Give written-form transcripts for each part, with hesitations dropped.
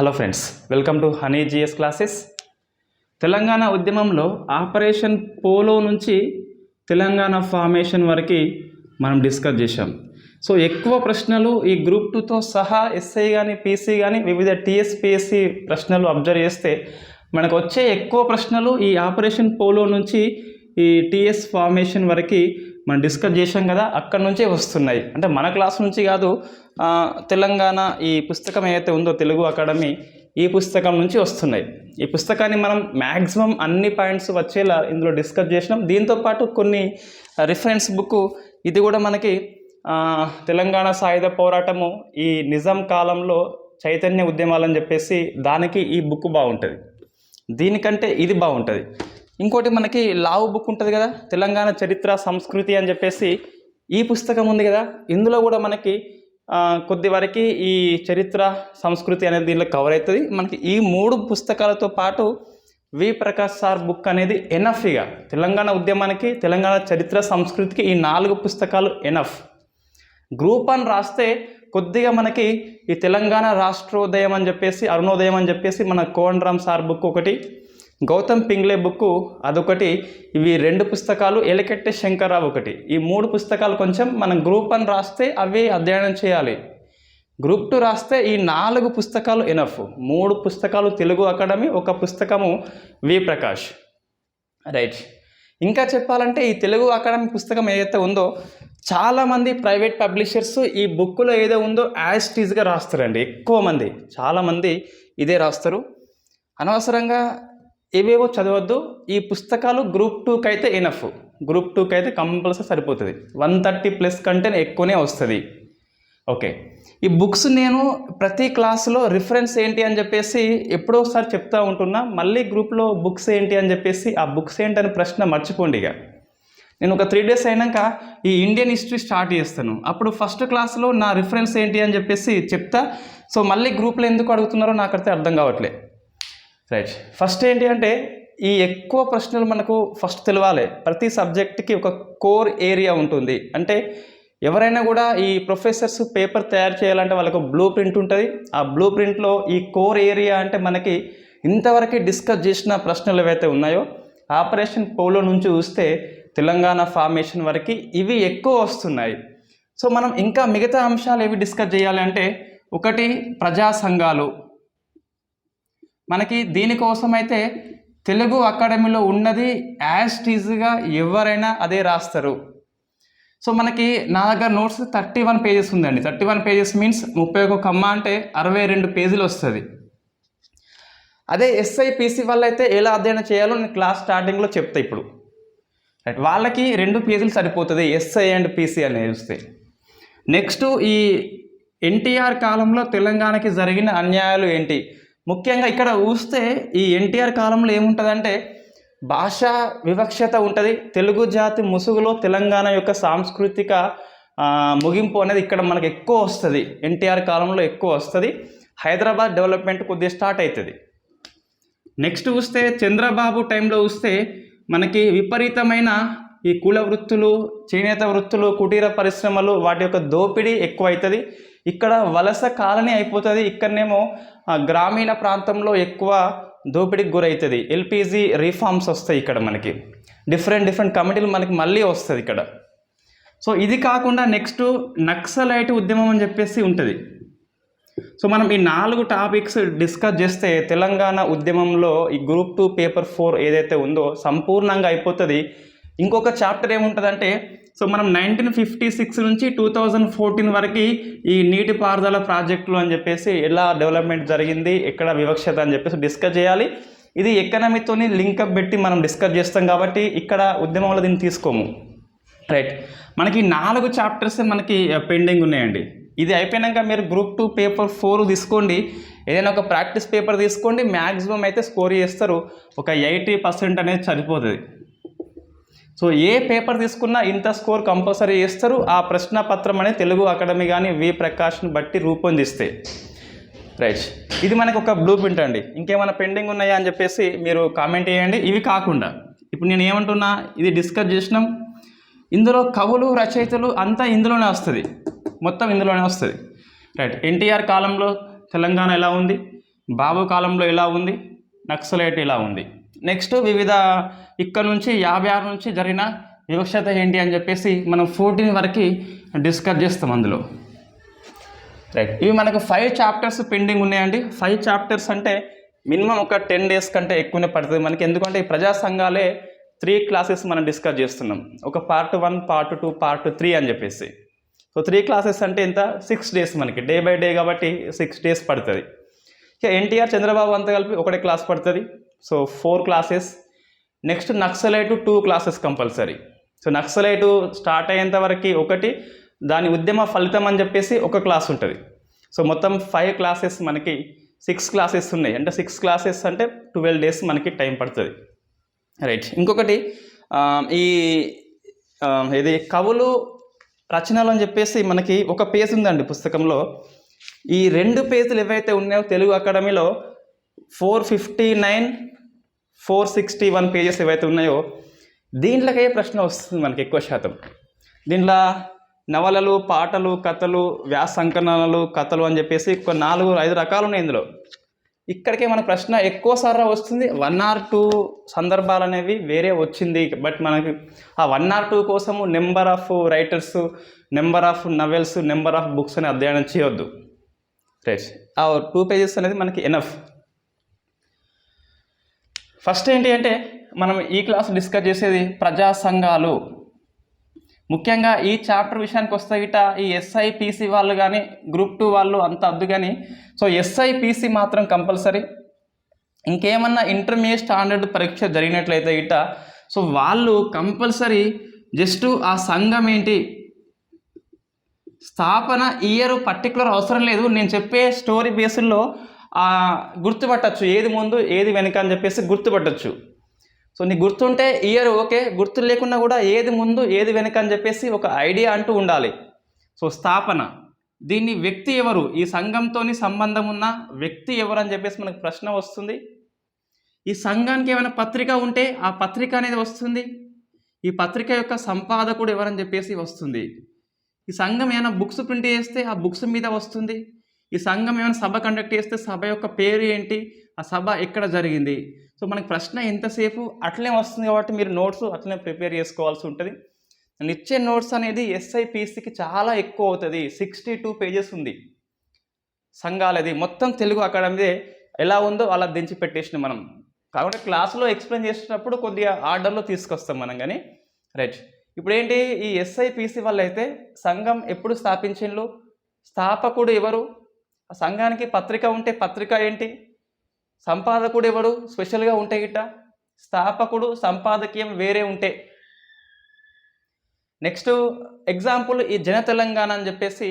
Hello friends, welcome to Honey GS classes. Telangana ఉద్యమంలో operation polo నుంచి Telangana formation వరకు మనం డిస్కస్ చేశాం. సో ఎక్కువ ప్రశ్నలు ఈ గ్రూప్ 2తో సహా ఎస్ఐ కానీ పీసీ కానీ వివిధ టీఎస్పీఎస్సీ ప్రశ్నలు అబ్జర్వ్ చేస్తే మనకు వచ్చే ఎక్కువ ప్రశ్నలు ఈ ఆపరేషన్ పోలో నుంచి ఈ టీఎస్ ఫార్మేషన్ వరకు మనం డిస్కస్ చేసాం కదా, అక్కడ నుంచే వస్తున్నాయి. అంటే మన క్లాస్ నుంచి కాదు, తెలంగాణ ఈ పుస్తకం ఏదైతే ఉందో తెలుగు అకాడమీ, ఈ పుస్తకం నుంచి వస్తున్నాయి. ఈ పుస్తకాన్ని మనం మ్యాక్సిమం అన్ని పాయింట్స్ వచ్చేలా ఇందులో డిస్కస్ చేసినాం. దీంతోపాటు కొన్ని రిఫరెన్స్ బుక్, ఇది కూడా మనకి తెలంగాణ సాయుధ పోరాటము ఈ నిజాం కాలంలో చైతన్య ఉద్యమాలని చెప్పేసి దానికి ఈ బుక్ బాగుంటుంది, దీనికంటే ఇది బాగుంటుంది. ఇంకోటి మనకి లావు బుక్ ఉంటుంది కదా, తెలంగాణ చరిత్ర సంస్కృతి అని చెప్పేసి ఈ పుస్తకం ఉంది కదా, ఇందులో కూడా మనకి కొద్ది వరకు ఈ చరిత్ర సంస్కృతి అనేది దీనిలో కవర్ అవుతుంది. మనకి ఈ 3 పుస్తకాలతో పాటు వి ప్రకాష్ సార్ బుక్ అనేది ఎనఫ్. ఇక తెలంగాణ ఉద్యమానికి, తెలంగాణ చరిత్ర సంస్కృతికి ఈ 4 పుస్తకాలు ఎనఫ్. గ్రూప్ 1 రాస్తే కొద్దిగా మనకి ఈ తెలంగాణ రాష్ట్రోదయం అని చెప్పేసి, అరుణోదయం అని చెప్పేసి మన కోదండరామ్ సార్ బుక్ ఒకటి, గౌతమ్ పింగ్లే బుక్ అదొకటి, ఇవి 2 పుస్తకాలు, ఎలకెట్టె శంకర్రావు ఒకటి. ఈ 3 పుస్తకాలు కొంచెం మనం గ్రూప్ 1 రాస్తే అవి అధ్యయనం చేయాలి. గ్రూప్ 2 రాస్తే ఈ 4 పుస్తకాలు ఎనఫ్. 3 పుస్తకాలు తెలుగు అకాడమీ, 1 పుస్తకము వి ప్రకాష్. రైట్. ఇంకా చెప్పాలంటే ఈ తెలుగు అకాడమీ పుస్తకం ఏదైతే ఉందో చాలామంది ప్రైవేట్ పబ్లిషర్స్ ఈ బుక్లో ఏదో ఉందో యాజ్ టీజ్గా రాస్తారండి. ఎక్కువ మంది, చాలామంది ఇదే రాస్తారు. అనవసరంగా ఏవేవో చదవద్దు. ఈ పుస్తకాలు గ్రూప్ 2కి అయితే ఎనఫ్, గ్రూప్ 2కి అయితే కంపల్సరీ సరిపోతుంది. 130+ కంటే ఎక్కువనే వస్తుంది. ఓకే, ఈ బుక్స్ నేను ప్రతి క్లాసులో రిఫరెన్స్ ఏంటి అని చెప్పేసి ఎప్పుడో ఒకసారి చెప్తూ ఉంటున్నా. మళ్ళీ గ్రూప్లో బుక్స్ ఏంటి అని చెప్పేసి ఆ బుక్స్ ఏంటని ప్రశ్న మర్చిపోండి. ఇక నేను ఒక 3 days అయినాక ఈ ఇండియన్ హిస్టరీ స్టార్ట్ చేస్తాను. అప్పుడు ఫస్ట్ క్లాస్లో నా రిఫరెన్స్ ఏంటి అని చెప్పేసి చెప్తా. సో మళ్ళీ గ్రూప్లో ఎందుకు అడుగుతున్నారో నాకైతే అర్థం కావట్లే. రైట్. ఫస్ట్ ఏంటి అంటే ఈ ఎక్కువ ప్రశ్నలు మనకు ఫస్ట్ తెలవాలి. ప్రతి సబ్జెక్ట్కి ఒక కోర్ ఏరియా ఉంటుంది. అంటే ఎవరైనా కూడా ఈ ప్రొఫెసర్స్ పేపర్ తయారు చేయాలంటే వాళ్ళకు బ్లూ ప్రింట్ ఉంటుంది. ఆ బ్లూ ప్రింట్లో ఈ కోర్ ఏరియా అంటే మనకి ఇంతవరకు డిస్కస్ చేసిన ప్రశ్నలు ఏవైతే ఉన్నాయో ఆపరేషన్ పోలో నుంచి చూస్తే తెలంగాణ ఫార్మేషన్ వరకు ఇవి ఎక్కువ వస్తున్నాయి. సో మనం ఇంకా మిగతా అంశాలు ఏవి డిస్కస్ చేయాలి అంటే, ఒకటి ప్రజా సంఘాలు. మనకి దీనికోసం అయితే తెలుగు అకాడమీలో ఉన్నది యాజ్ టీజ్గా ఎవరైనా అదే రాస్తారు. సో మనకి నా దగ్గర నోట్స్ 31 pages ఉందండి. 31 pages మీన్స్ 31 కమ్మ అంటే 62 పేజీలు వస్తుంది. అదే ఎస్ఐ పీసీ వాళ్ళైతే ఎలా అధ్యయనం చేయాలో నేను క్లాస్ స్టార్టింగ్లో చెప్తా ఇప్పుడు. రైట్. వాళ్ళకి 2 పేజీలు సరిపోతుంది ఎస్ఐ అండ్ పీసీ అనేది చూస్తే. నెక్స్ట్ ఈ ఎన్టీఆర్ కాలంలో తెలంగాణకి జరిగిన అన్యాయాలు ఏంటి, ముఖ్యంగా ఇక్కడ చూస్తే ఈ ఎన్టీఆర్ కాలంలో ఏముంటుందంటే భాషా వివక్షత ఉంటుంది. తెలుగు జాతి ముసుగులో తెలంగాణ యొక్క సాంస్కృతిక ముగింపు అనేది ఇక్కడ మనకు ఎక్కువ వస్తుంది. ఎన్టీఆర్ కాలంలో ఎక్కువ వస్తుంది. హైదరాబాద్ డెవలప్మెంట్ కొద్దిగా స్టార్ట్ అవుతుంది. నెక్స్ట్ చూస్తే చంద్రబాబు టైంలో చూస్తే మనకి విపరీతమైన ఈ కుల వృత్తులు, చేనేత వృత్తులు, కుటీర పరిశ్రమలు, వాటి యొక్క దోపిడీ ఎక్కువ అవుతుంది. ఇక్కడ వలస కాలనీ అయిపోతుంది. ఇక్కడనేమో గ్రామీణ ప్రాంతంలో ఎక్కువ దోపిడీకి గురవుతుంది. ఎల్పిజి రిఫార్మ్స్ వస్తాయి. ఇక్కడ మనకి డిఫరెంట్ కమిటీలు మనకి మళ్ళీ వస్తుంది ఇక్కడ. సో ఇది కాకుండా నెక్స్ట్ నక్సలైట్ ఉద్యమం అని చెప్పేసి ఉంటుంది. సో మనం ఈ 4 టాపిక్స్ డిస్కస్ చేస్తే తెలంగాణ ఉద్యమంలో ఈ గ్రూప్ 2 పేపర్ 4 ఏదైతే ఉందో సంపూర్ణంగా అయిపోతుంది. ఇంకొక చాప్టర్ ఏముంటుందంటే, సో మనం 1956 నుంచి 2014 వరకు ఈ నీటిపారుదల ప్రాజెక్టులు అని చెప్పేసి ఎలా డెవలప్మెంట్ జరిగింది, ఎక్కడ వివక్షత అని చెప్పేసి డిస్కస్ చేయాలి. ఇది ఎకనామీతోని లింకప్ పెట్టి మనం డిస్కస్ చేస్తాం కాబట్టి ఇక్కడ ఉద్యమంలో దీన్ని తీసుకోము. రైట్. మనకి 4 చాప్టర్స్ మనకి పెండింగ్ ఉన్నాయండి. ఇది అయిపోయాక మీరు గ్రూప్ 2 పేపర్ 4 తీసుకోండి. ఏదైనా ఒక ప్రాక్టీస్ పేపర్ తీసుకోండి. మ్యాక్సిమం అయితే స్కోర్ చేస్తారు. ఒక 80% అనేది సరిపోతుంది. సో ఏ పేపర్ తీసుకున్నా ఇంత స్కోర్ కంపల్సరీ చేస్తారు. ఆ ప్రశ్న పత్రం అనేది తెలుగు అకాడమీ కానీ వి ప్రకాష్ని బట్టి రూపొందిస్తే. రైట్. ఇది మనకు ఒక బ్లూ ప్రింట్ అండి. ఇంకేమైనా పెండింగ్ ఉన్నాయా అని చెప్పేసి మీరు కామెంట్ చేయండి. ఇవి కాకుండా ఇప్పుడు నేను ఏమంటున్నా, ఇది డిస్కస్ చేసినాం. ఇందులో కవులు, రచయితలు అంతా ఇందులోనే వస్తుంది, మొత్తం ఇందులోనే వస్తుంది. రైట్. ఎన్టీఆర్ కాలంలో తెలంగాణ ఎలా ఉంది, బాబు కాలంలో ఇలా ఉంది, నక్సలైట్ ఇలా ఉంది. నెక్స్ట్ వివిధ ఇక్కడ నుంచి 56 నుంచి జరిగిన వివక్షత ఏంటి అని చెప్పేసి మనం 14 వరకు డిస్కస్ చేస్తాం అందులో. రైట్, ఇవి మనకు 5 చాప్టర్స్ పెండింగ్ ఉన్నాయండి. 5 చాప్టర్స్ అంటే మినిమం ఒక 10 days కంటే ఎక్కువనే పడుతుంది మనకి. ఎందుకంటే ఈ ప్రజా సంఘాలే 3 క్లాసెస్ మనం డిస్కస్ చేస్తున్నాం. ఒక పార్ట్ 1, పార్ట్ 2, పార్ట్ 3 అని చెప్పేసి. సో 3 క్లాసెస్ అంటే ఎంత, 6 days మనకి, డే బై డే కాబట్టి 6 days పడుతుంది. ఇక ఎన్టీఆర్ చంద్రబాబు అంతా కలిపి ఒకటే క్లాస్ పడుతుంది. So 4 classes. Next Naxalite 2 classes compulsory. So Naxalite start అయ్యేంత వరకు ఒకటి, దాని ఉద్యమ ఫలితం అని చెప్పేసి ఒక క్లాస్ ఉంటుంది. సో మొత్తం 5 classes మనకి 6 classes ఉన్నాయి. అంటే 6 classes అంటే 12 days మనకి టైం పడుతుంది. రైట్, ఇంకొకటి ఇది కవులు రచనలు అని చెప్పేసి మనకి ఒక పేజ్ ఉందండి పుస్తకంలో. ఈ 2 పేజీలు ఏవైతే ఉన్నాయో తెలుగు అకాడమీలో 459, 461 పేజెస్ ఏవైతే ఉన్నాయో దీంట్లోకే ప్రశ్న వస్తుంది మనకి ఎక్కువ శాతం. దీంట్లో నవలలు, పాటలు, కథలు, వ్యాసంకలనాలు, కథలు అని చెప్పేసి ఒక 4-5 రకాలు ఉన్నాయి ఇందులో. ఇక్కడికే మన ప్రశ్న ఎక్కువసార్లు వస్తుంది. 1 or 2 సందర్భాలు అనేవి వేరే వచ్చింది. బట్ మనకి ఆ 1 or 2 కోసము number of writers, number of novels, number of books అని అధ్యయనం చేయొద్దు. రైట్, ఆ 2 pages అనేది మనకి ఎనఫ్. ఫస్ట్ ఏంటి అంటే మనం ఈ క్లాస్ డిస్కస్ చేసేది ప్రజా సంఘాలు. ముఖ్యంగా ఈ చాప్టర్ విషయానికి వస్తే గిట ఈ SIPC వాళ్ళు కానీ గ్రూప్ 2 వాళ్ళు అంత అద్దు కానీ, సో SIPC మాత్రం కంపల్సరీ. ఇంకేమన్నా ఇంటర్మీడియట్ స్టాండర్డ్ పరీక్ష జరిగినట్లయితే గిట సో వాళ్ళు కంపల్సరీ జస్ట్ ఆ సంఘం ఏంటి, స్థాపన ఇయర్ పర్టికులర్ అవసరం లేదు, నేను చెప్పే స్టోరీ బేస్లో గుర్తుపట్టచ్చు ఏది ముందు ఏది వెనక అని చెప్పేసి గుర్తుపట్టచ్చు. సో నీకు గుర్తుంటే ఇయర్ ఓకే, గుర్తు లేకున్నా కూడా ఏది ముందు ఏది వెనక అని చెప్పేసి ఒక ఐడియా అంటూ ఉండాలి. సో స్థాపన, దీన్ని వ్యక్తి ఎవరు, ఈ సంఘంతో సంబంధం ఉన్న వ్యక్తి ఎవరు అని చెప్పేసి మనకు ప్రశ్న వస్తుంది. ఈ సంఘానికి ఏమైనా పత్రిక ఉంటే ఆ పత్రిక అనేది వస్తుంది. ఈ పత్రిక యొక్క సంపాదకుడు ఎవరని చెప్పేసి వస్తుంది. ఈ సంఘం ఏమైనా బుక్స్ ప్రింట్ చేస్తే ఆ బుక్స్ మీద వస్తుంది. ఈ సంఘం ఏమైనా సభ కండక్ట్ చేస్తే సభ యొక్క పేరు ఏంటి, ఆ సభ ఎక్కడ జరిగింది. సో మనకి ప్రశ్న ఎంతసేపు అట్లనే వస్తుంది కాబట్టి మీరు నోట్స్ అట్లనే ప్రిపేర్ చేసుకోవాల్సి ఉంటుంది. నేను ఇచ్చే నోట్స్ అనేది SIPCకి చాలా ఎక్కువ అవుతుంది. 62 pages ఉంది సంఘాలది. మొత్తం తెలుగు అకాడమీదే ఎలా ఉందో అలా దించి పెట్టేసిన మనం. కాబట్టి క్లాసులో ఎక్స్ప్లెయిన్ చేసేటప్పుడు కొద్దిగా ఆర్డర్లో తీసుకొస్తాం మనం కానీ. రైట్, ఇప్పుడు ఏంటి ఈ SIPC వాళ్ళు అయితే సంఘం ఎప్పుడు స్థాపించిండ్రు, స్థాపకుడు ఎవరు, ఆ సంఘానికి పత్రిక ఉంటే పత్రిక ఏంటి, సంపాదకుడు ఎవరు స్పెషల్గా ఉంటే గిట్ట, స్థాపకుడు సంపాదకీయం వేరే ఉంటే. నెక్స్ట్ ఎగ్జాంపుల్ ఈ జన తెలంగాణ అని చెప్పేసి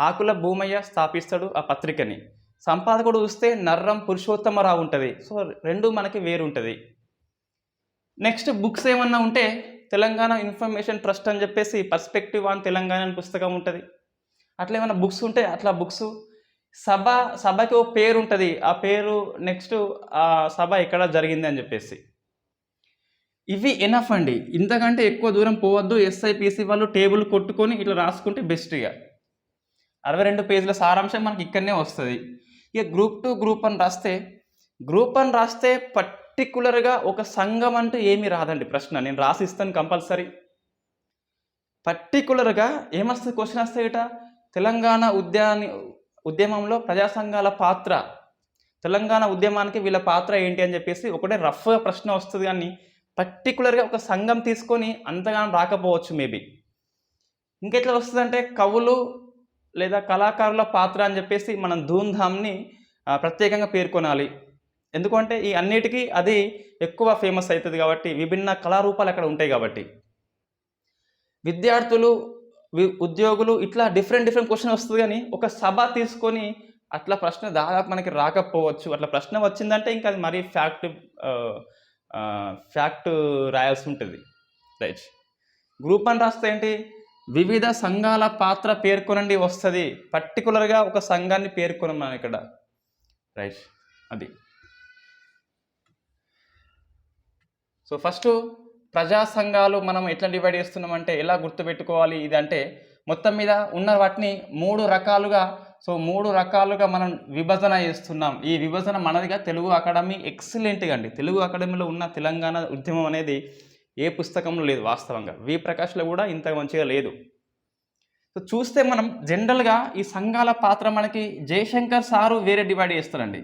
ఆకుల భూమయ్య స్థాపిస్తాడు ఆ పత్రికని. సంపాదకుడు చూస్తే నర్రం పురుషోత్తమరావు ఉంటుంది. సో 2 మనకి వేరు ఉంటుంది. నెక్స్ట్ బుక్స్ ఏమన్నా ఉంటే తెలంగాణ ఇన్ఫర్మేషన్ ట్రస్ట్ అని చెప్పేసి పర్స్పెక్టివ్ ఆన్ తెలంగాణ అని పుస్తకం ఉంటుంది. అట్లా ఏమైనా బుక్స్ ఉంటే అట్లా బుక్స్. సభకి ఓ పేరు ఉంటుంది, ఆ పేరు, నెక్స్ట్ ఆ సభ ఎక్కడ జరిగింది అని చెప్పేసి. ఇవి ఎనఫ్ అండి, ఇంతకంటే ఎక్కువ దూరం పోవద్దు. SIPC వాళ్ళు టేబుల్ కొట్టుకొని ఇట్లా రాసుకుంటే బెస్ట్గా 62 పేజీల సారాంశం మనకి ఇక్కడనే వస్తుంది. ఇక గ్రూప్ 2, గ్రూప్ 1 రాస్తే పర్టికులర్గా ఒక సంఘం అంటూ ఏమీ రాదండి ప్రశ్న. నేను రాసిస్తాను కంపల్సరీ. పర్టికులర్గా ఏమొస్తుంది క్వశ్చన్ వస్తే గిట తెలంగాణ ఉద్యమంలో ప్రజా సంఘాల పాత్ర, తెలంగాణ ఉద్యమానికి వీళ్ళ పాత్ర ఏంటి అని చెప్పేసి ఒకటే రఫ్గా ప్రశ్న వస్తుంది. కానీ పర్టికులర్గా ఒక సంఘం తీసుకొని అంతగానో రాకపోవచ్చు మేబీ. ఇంకెట్లా వస్తుందంటే కవులు లేదా కళాకారుల పాత్ర అని చెప్పేసి మనం ధూమ్ధామ్ని ప్రత్యేకంగా పేర్కొనాలి. ఎందుకంటే ఈ అన్నిటికీ అది ఎక్కువ ఫేమస్ అవుతుంది కాబట్టి, విభిన్న కళారూపాలు అక్కడ ఉంటాయి కాబట్టి. విద్యార్థులు, ఉద్యోగులు, ఇట్లా డిఫరెంట్ క్వశ్చన్ వస్తుంది. కానీ ఒక సభ తీసుకొని అట్లా ప్రశ్న దాదాపు మనకి రాకపోవచ్చు. అట్లా ప్రశ్న వచ్చిందంటే ఇంకా అది మరీ ఫ్యాక్ట్ రాయాల్సి ఉంటుంది. రైట్, గ్రూప్ 1 రాస్తే ఏంటి, వివిధ సంఘాల పాత్ర పేర్కొనండి వస్తుంది. పర్టికులర్గా ఒక సంఘాన్ని పేర్కొనం మనం ఇక్కడ. రైట్, అది. సో ఫస్ట్ ప్రజా సంఘాలు మనం ఎట్లా డివైడ్ చేస్తున్నామంటే ఎలా గుర్తుపెట్టుకోవాలి ఇది అంటే, మొత్తం మీద ఉన్న వాటిని 3 రకాలుగా సో 3 రకాలుగా మనం విభజన చేస్తున్నాం. ఈ విభజన మనదిగా తెలుగు అకాడమీ ఎక్సలెంట్‌గా అండి. తెలుగు అకాడమీలో ఉన్న తెలంగాణ ఉద్యమం అనేది ఏ పుస్తకంలో లేదు వాస్తవంగా. వి. ప్రకాష్‌లో కూడా ఇంత మంచిగా లేదు. సో చూస్తే మనం జనరల్‌గా ఈ సంఘాల పాత్ర మనకి జయశంకర్ సారు వేరే డివైడ్ చేస్తారండి.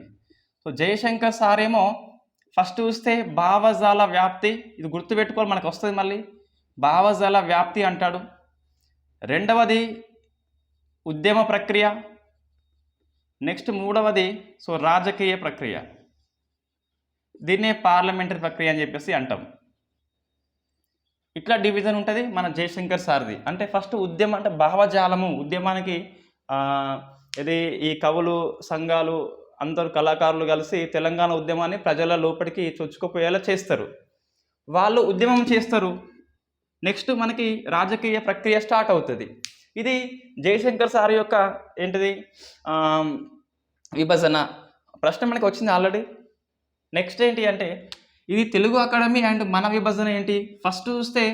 సో జయశంకర్ సారేమో ఫస్ట్ చూస్తే భావజాల వ్యాప్తి, ఇది గుర్తుపెట్టుకోవాలి మనకు వస్తుంది మళ్ళీ. భావజాల వ్యాప్తి అంటాడు. రెండవది ఉద్యమ ప్రక్రియ. నెక్స్ట్ మూడవది సో రాజకీయ ప్రక్రియ. దీన్నే పార్లమెంటరీ ప్రక్రియ అని చెప్పేసి అంటాం. ఇట్లా డివిజన్ ఉంటుంది మన జయశంకర్ సార్ది. అంటే ఫస్ట్ ఉద్యమం అంటే భావజాలము, ఉద్యమానికి ఇది ఈ కవులు సంఘాలు అందరు కళాకారులు కలిసి తెలంగాణ ఉద్యమాన్ని ప్రజల లోపలికి చొచ్చుకుపోయేలా చేస్తారు. వాళ్ళు ఉద్యమం చేస్తారు. నెక్స్ట్ మనకి రాజకీయ ప్రక్రియ స్టార్ట్ అవుతుంది. ఇది జయశంకర్ సార్ యొక్క ఏంటిది విభజన. ప్రశ్న మనకి వచ్చింది ఆల్రెడీ. నెక్స్ట్ ఏంటి అంటే ఇది తెలుగు అకాడమీ అండ్ మన విభజన ఏంటి. ఫస్ట్ చూస్తే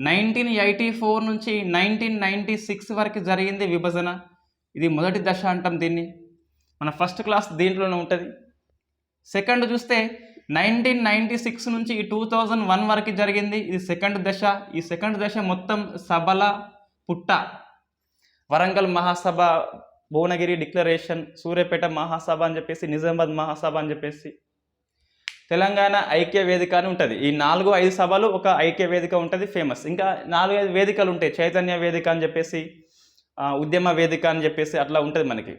1984 నుంచి 1996 వరకు జరిగింది విభజన. ఇది మొదటి దశ అంటాం దీన్ని. మన ఫస్ట్ క్లాస్ దీంట్లోనే ఉంటుంది. సెకండ్ చూస్తే 1996 నుంచి 2001 వరకు జరిగింది. ఇది సెకండ్ దశ. ఈ సెకండ్ దశ మొత్తం సభల పుట్ట. వరంగల్ మహాసభ, భువనగిరి డిక్లరేషన్, సూర్యాపేట మహాసభ అని చెప్పేసి, నిజామాబాద్ మహాసభ అని చెప్పేసి, తెలంగాణ ఐక్య వేదిక అని ఉంటుంది. ఈ 4-5 సభలు ఒక ఐక్య వేదిక ఉంటుంది ఫేమస్. ఇంకా 4-5 వేదికలు ఉంటాయి. చైతన్య వేదిక అని చెప్పేసి, ఉద్యమ వేదిక అని చెప్పేసి అట్లా ఉంటుంది మనకి.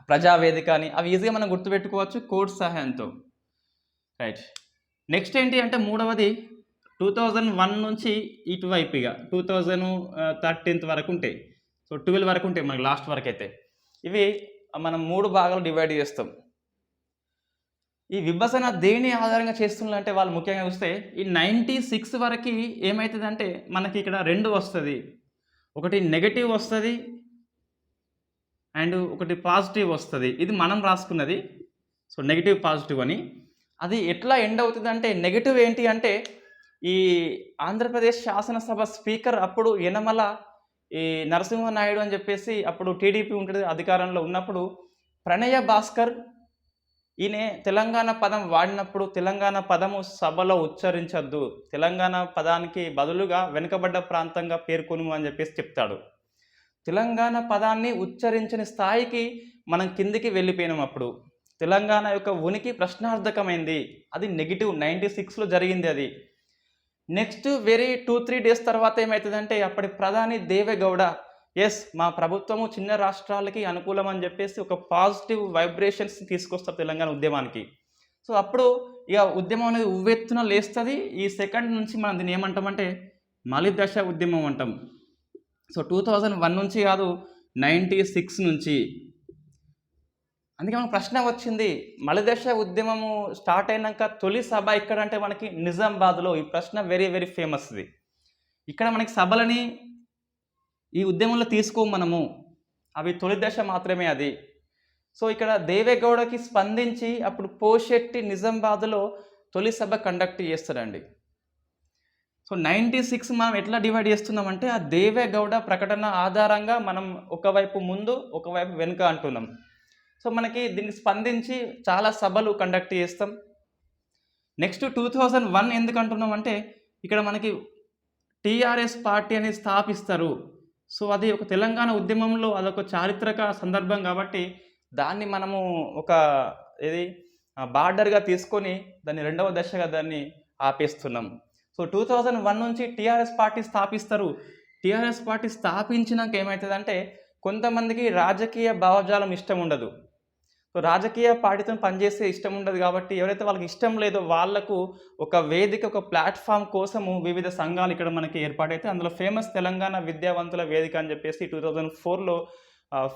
ప్రజావేదిక అని, అవి ఈజీగా మనం గుర్తుపెట్టుకోవచ్చు కోడ్ సహాయంతో. రైట్. నెక్స్ట్ ఏంటి అంటే మూడవది 2001 నుంచి ఇటువైపుగా 2013 వరకు ఉంటాయి. సో 12 వరకు ఉంటాయి మనకి లాస్ట్ వరకు అయితే. ఇవి మనం 3 భాగాలు డివైడ్ చేస్తాం. ఈ విభజన దేని ఆధారంగా చేస్తున్నారంటే వాళ్ళు ముఖ్యంగా చూస్తే ఈ 96 వరకు ఏమవుతుందంటే మనకి ఇక్కడ 2 వస్తుంది. ఒకటి నెగటివ్ వస్తుంది అండ్ ఒకటి పాజిటివ్ వస్తుంది. ఇది మనం రాసుకున్నది. సో నెగిటివ్ పాజిటివ్ అని. అది ఎట్లా ఎండ్ అవుతుంది అంటే నెగిటివ్ ఏంటి అంటే ఈ ఆంధ్రప్రదేశ్ శాసనసభ స్పీకర్ అప్పుడు యనమల ఈ నరసింహనాయుడు అని చెప్పేసి అప్పుడు టీడీపీ ఉంటుంది అధికారంలో ఉన్నప్పుడు, ప్రణయ భాస్కర్ ఈయన తెలంగాణ పదం వాడినప్పుడు తెలంగాణ పదము సభలో ఉచ్చరించద్దు, తెలంగాణ పదానికి బదులుగా వెనుకబడ్డ ప్రాంతంగా పేర్కొను అని చెప్పేసి చెప్తాడు. తెలంగాణ పదాన్ని ఉచ్చరించని స్థాయికి మనం కిందికి వెళ్ళిపోయినాం. అప్పుడు తెలంగాణ యొక్క ఉనికి ప్రశ్నార్థకమైంది. అది నెగిటివ్ 96లో జరిగింది అది. నెక్స్ట్ వెరీ 2-3 డేస్ తర్వాత ఏమవుతుందంటే అప్పటి ప్రధాని దేవేగౌడ ఎస్ మా ప్రభుత్వము చిన్న రాష్ట్రాలకి అనుకూలం అని చెప్పేసి ఒక పాజిటివ్ వైబ్రేషన్స్ తీసుకొస్తారు తెలంగాణ ఉద్యమానికి. సో అప్పుడు ఇక ఉద్యమం అనేది ఉవ్వెత్తున లేస్తుంది. ఈ సెకండ్ నుంచి మనం దీన్ని ఏమంటామంటే మలిదశ ఉద్యమం అంటాం. సో 2001 నుంచి కాదు 96 నుంచి. అందుకే మనకు ప్రశ్న వచ్చింది, మలిదశ ఉద్యమము స్టార్ట్ అయినాక తొలి సభ ఎక్కడంటే మనకి నిజామాబాద్లో. ఈ ప్రశ్న వెరీ వెరీ ఫేమస్ది. ఇక్కడ మనకి సభలని ఈ ఉద్యమంలో తీసుకోము మనము, అవి తొలి దశ మాత్రమే అది. సో ఇక్కడ దేవేగౌడకి స్పందించి అప్పుడు పోషెట్టి నిజామాబాద్లో తొలి సభ కండక్ట్ చేస్తాడండి. సో 96 మనం ఎట్లా డివైడ్ చేస్తున్నామంటే ఆ దేవేగౌడ ప్రకటన ఆధారంగా మనం ఒకవైపు ముందు ఒకవైపు వెనుక అంటున్నాం. సో మనకి దీన్ని స్పందించి చాలా సభలు కండక్ట్ చేస్తాం. నెక్స్ట్ 2001 ఎందుకు అంటున్నాం అంటే ఇక్కడ మనకి టీఆర్ఎస్ పార్టీ అనేది స్థాపిస్తారు. సో అది ఒక తెలంగాణ ఉద్యమంలో అదొక చారిత్రక సందర్భం కాబట్టి దాన్ని మనము ఒక బార్డర్గా తీసుకొని దాన్ని రెండవ దశగా దాన్ని ఆపేస్తున్నాం. సో 2001 నుంచి టీఆర్ఎస్ పార్టీ స్థాపిస్తారు. టీఆర్ఎస్ పార్టీ స్థాపించినాక ఏమవుతుందంటే కొంతమందికి రాజకీయ భావజాలం ఇష్టం ఉండదు. సో రాజకీయ పార్టీతో పనిచేస్తే ఇష్టం ఉండదు కాబట్టి ఎవరైతే వాళ్ళకి ఇష్టం లేదో వాళ్లకు ఒక వేదిక, ఒక ప్లాట్ఫామ్ కోసము వివిధ సంఘాలు ఇక్కడ మనకి ఏర్పాటైతే అందులో ఫేమస్ తెలంగాణ విద్యావంతుల వేదిక అని చెప్పేసి 2004లో